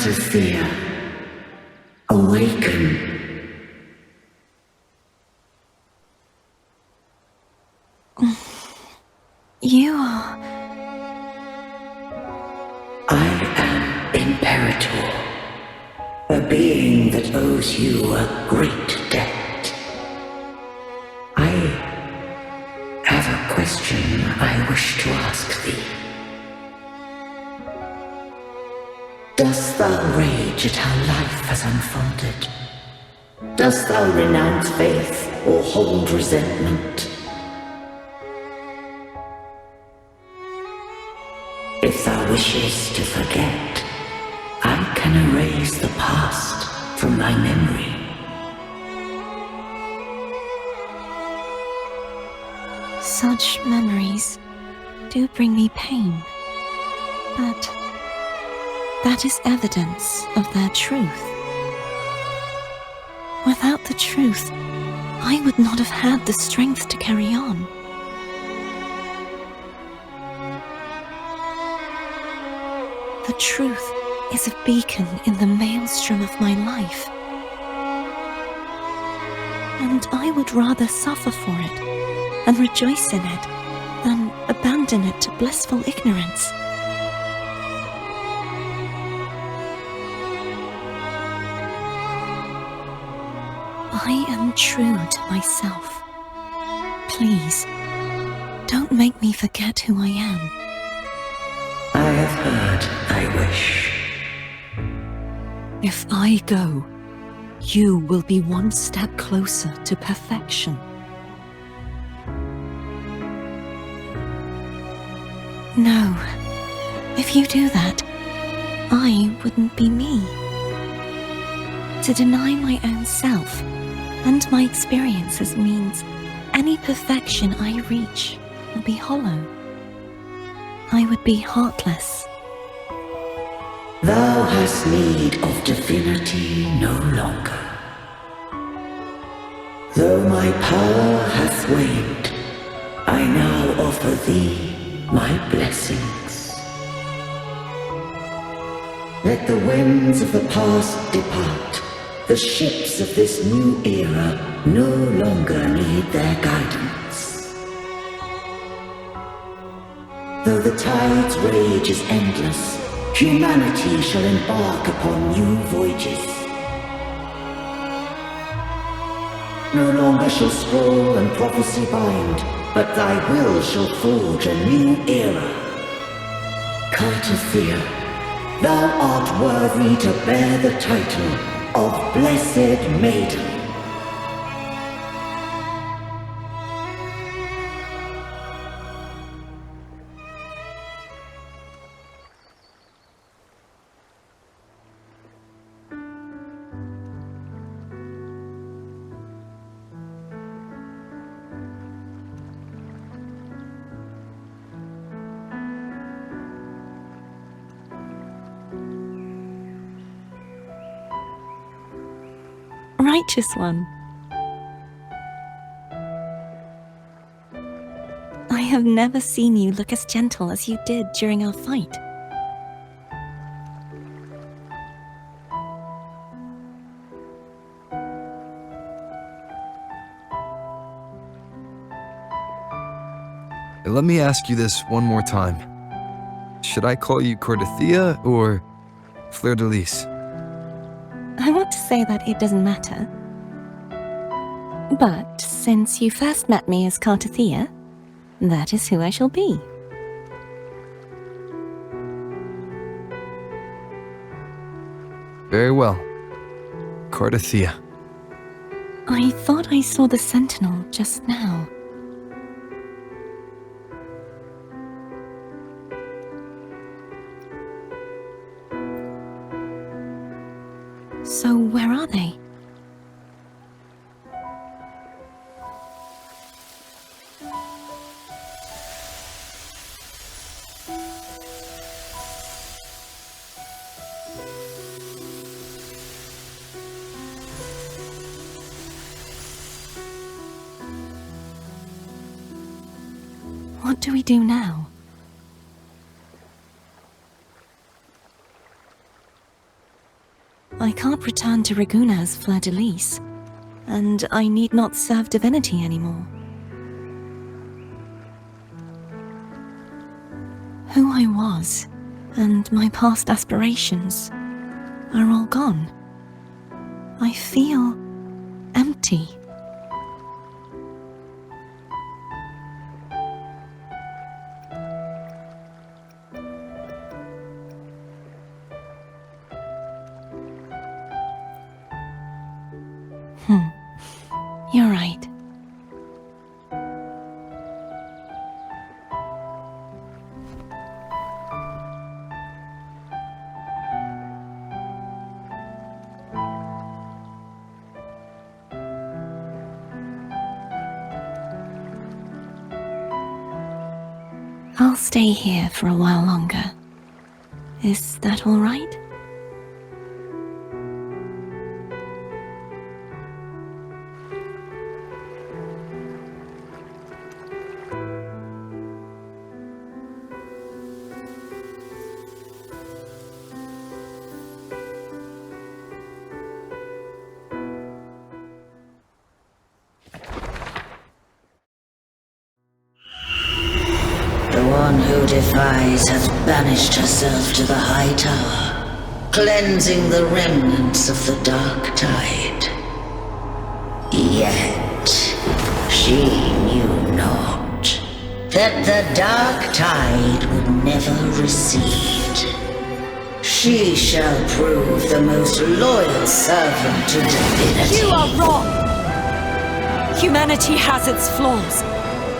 Defier, awaken. You are... I am Imperator, a being that owes you a great debt. I have a question I wish to ask thee. Dost thou rage at how life has unfolded? Dost thou renounce faith or hold resentment? If thou wishes to forget, I can erase the past from thy memory. Such memories do bring me pain, but that is evidence of their truth. Without the truth, I would not have had the strength to carry on. The truth is a beacon in the maelstrom of my life. And I would rather suffer for it and rejoice in it than abandon it to blissful ignorance. I am true to myself. Please, don't make me forget who I am. I have heard thy wish. If I go, you will be one step closer to perfection. No. If you do that, I wouldn't be me. To deny my own self and my experiences means any perfection I reach will be hollow. I would be heartless. Thou hast need of divinity no longer. Though my power hath waned, I now offer thee my blessings. Let the winds of the past depart. The ships of this new era no longer need their guidance. Though the tide's rage is endless, humanity shall embark upon new voyages. No longer shall scroll and prophecy bind, but thy will shall forge a new era. Tearlament, thou art worthy to bear the title of Blessed Maiden. Righteous one. have never seen you look as gentle as you did during our fight. Let me ask you this one more time. Should I call you Cordelia or Fleur de Lis? I want to say that it doesn't matter. But since you first met me as Cartathea, that is who I shall be. Very well. Cartathea. I thought I saw the sentinel just now. So where are they? What do we do now? I can't return to Raguna as Fleur de Lis, and I need not serve divinity anymore. Who I was, and my past aspirations, are all gone. I feel empty. You're right. I'll stay here for a while longer. Is that all right? The one who defies hath banished herself to the high tower, cleansing the remnants of the dark tide. Yet she knew not that the dark tide would never recede. She shall prove the most loyal servant to divinity. You are wrong! Humanity has its flaws,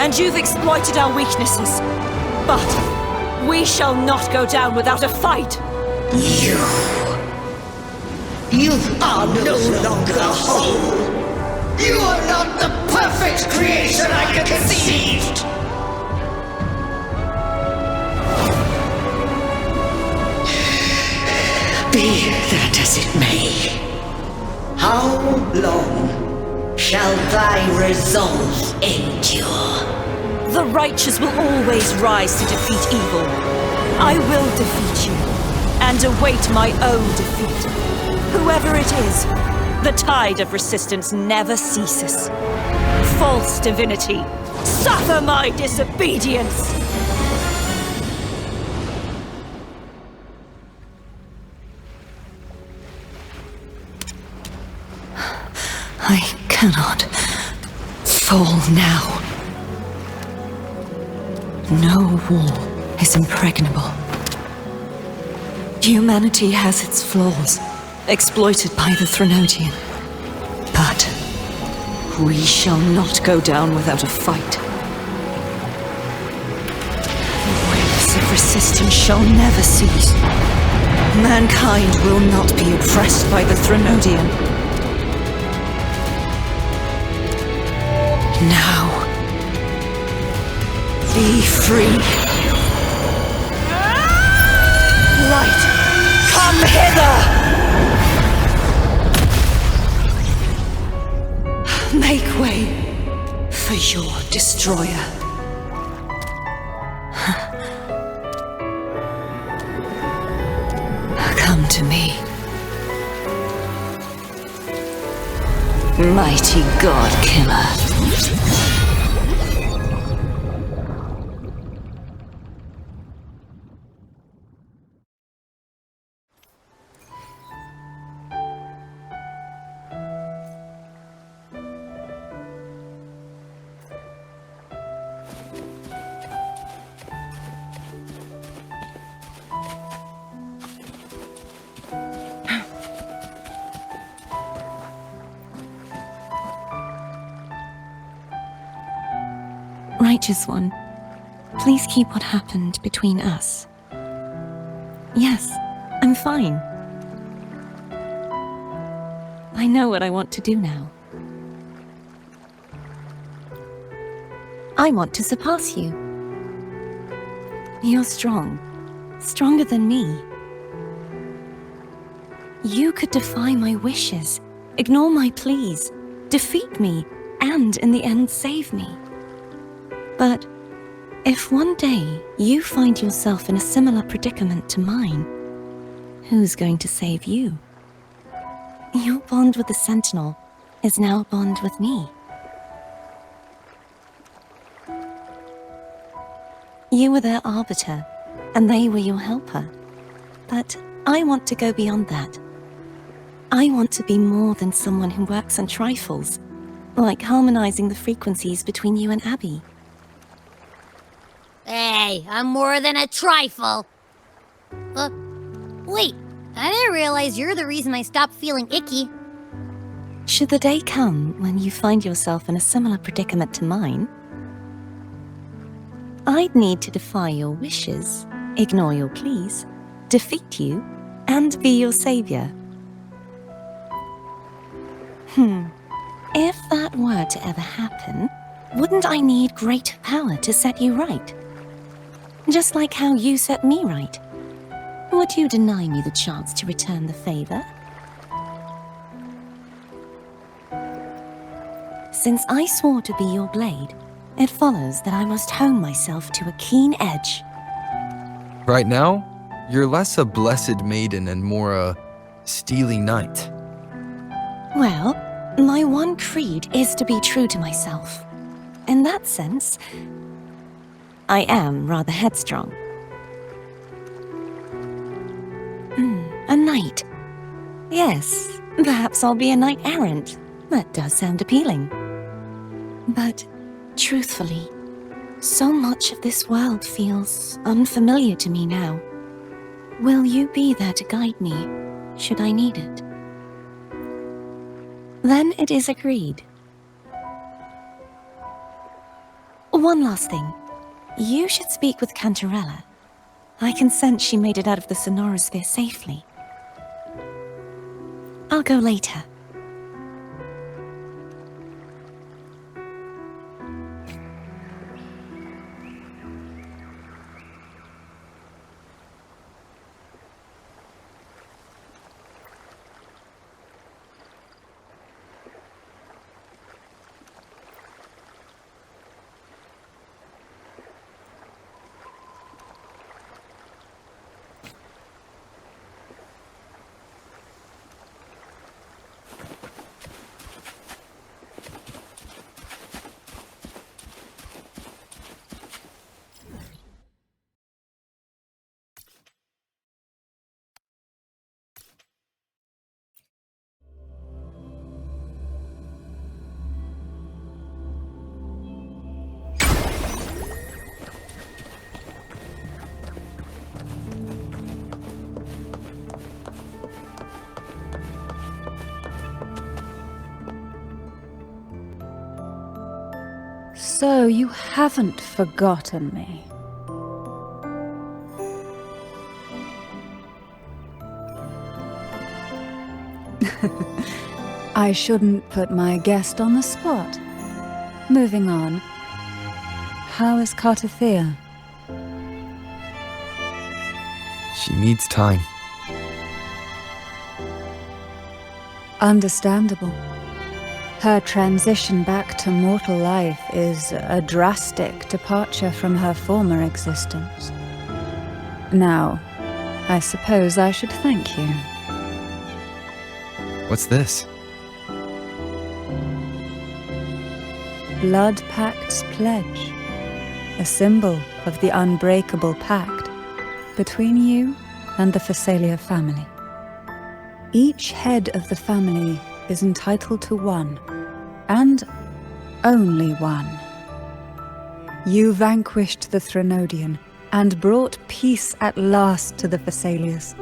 and you've exploited our weaknesses. But we shall not go down without a fight! You are no longer whole! You are not the perfect creation I conceived! Be that as it may, how long shall thy resolve endure? The righteous will always rise to defeat evil. I will defeat you, and await my own defeat. Whoever it is, the tide of resistance never ceases. False divinity, suffer my disobedience! I cannot fall now. No wall is impregnable. Humanity has its flaws, exploited by the Threnodian. But we shall not go down without a fight. The waves of resistance shall never cease. Mankind will not be oppressed by the Threnodian. Now, be free. Light, come hither! Make way for your destroyer. Come to me. Mighty God Killer. Righteous One, please keep what happened between us. Yes, I'm fine. I know what I want to do now. I want to surpass you. You're strong, stronger than me. You could defy my wishes, ignore my pleas, defeat me, and in the end save me. But if one day you find yourself in a similar predicament to mine, who's going to save you? Your bond with the Sentinel is now a bond with me. You were their arbiter, and they were your helper. But I want to go beyond that. I want to be more than someone who works on trifles, like harmonizing the frequencies between you and Abby. Hey, I'm more than a trifle. Wait, I didn't realize you're the reason I stopped feeling icky. Should the day come when you find yourself in a similar predicament to mine, I'd need to defy your wishes, ignore your pleas, defeat you, and be your savior. If that were to ever happen, wouldn't I need great power to set you right? Just like how you set me right. Would you deny me the chance to return the favor? Since I swore to be your blade, it follows that I must hone myself to a keen edge. Right now, you're less a blessed maiden and more a steely knight. Well, my one creed is to be true to myself. In that sense, I am rather headstrong. A knight. Yes, perhaps I'll be a knight errant. That does sound appealing. But, truthfully, so much of this world feels unfamiliar to me now. Will you be there to guide me, should I need it? Then it is agreed. One last thing. You should speak with Cantarella. I can sense she made it out of the sonorosphere safely. I'll go later. So you haven't forgotten me. I shouldn't put my guest on the spot. Moving on. How is Cartathea? She needs time. Understandable. Her transition back to mortal life is a drastic departure from her former existence. Now, I suppose I should thank you. What's this? Blood Pact's pledge. A symbol of the unbreakable pact between you and the Phasalia family. Each head of the family is entitled to one, and only one. You vanquished the Threnodian and brought peace at last to the Phasalias.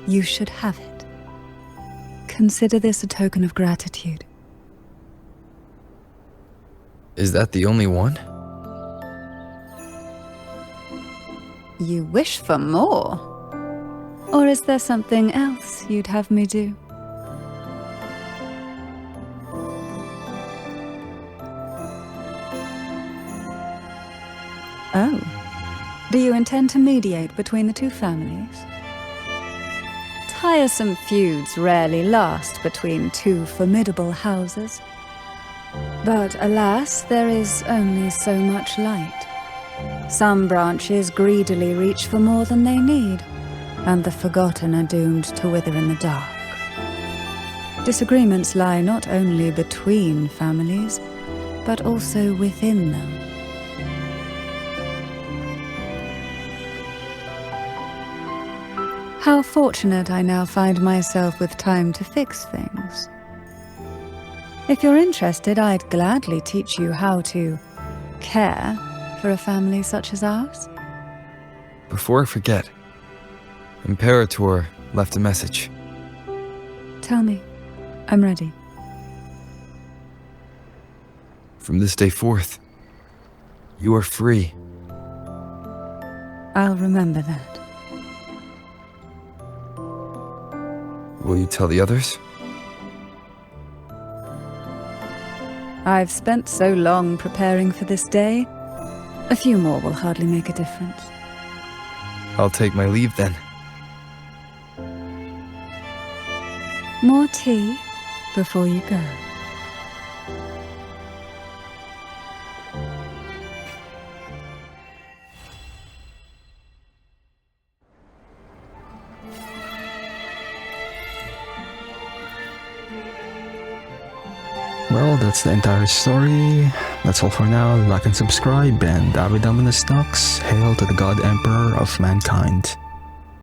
You should have it. Consider this a token of gratitude. Is that the only one? You wish for more? Or is there something else you'd have me do? Oh. Do you intend to mediate between the two families? Tiresome feuds rarely last between two formidable houses. But alas, there is only so much light. Some branches greedily reach for more than they need, and the forgotten are doomed to wither in the dark. Disagreements lie not only between families, but also within them. How fortunate I now find myself with time to fix things. If you're interested, I'd gladly teach you how to care for a family such as ours. Before I forget, Imperator left a message. Tell me. I'm ready. From this day forth, you are free. I'll remember that. Will you tell the others? I've spent so long preparing for this day. A few more will hardly make a difference. I'll take my leave then. More tea before you go. Well, that's the entire story. That's all for now. Like and subscribe, and Avidominus Nox, hail to the God Emperor of mankind.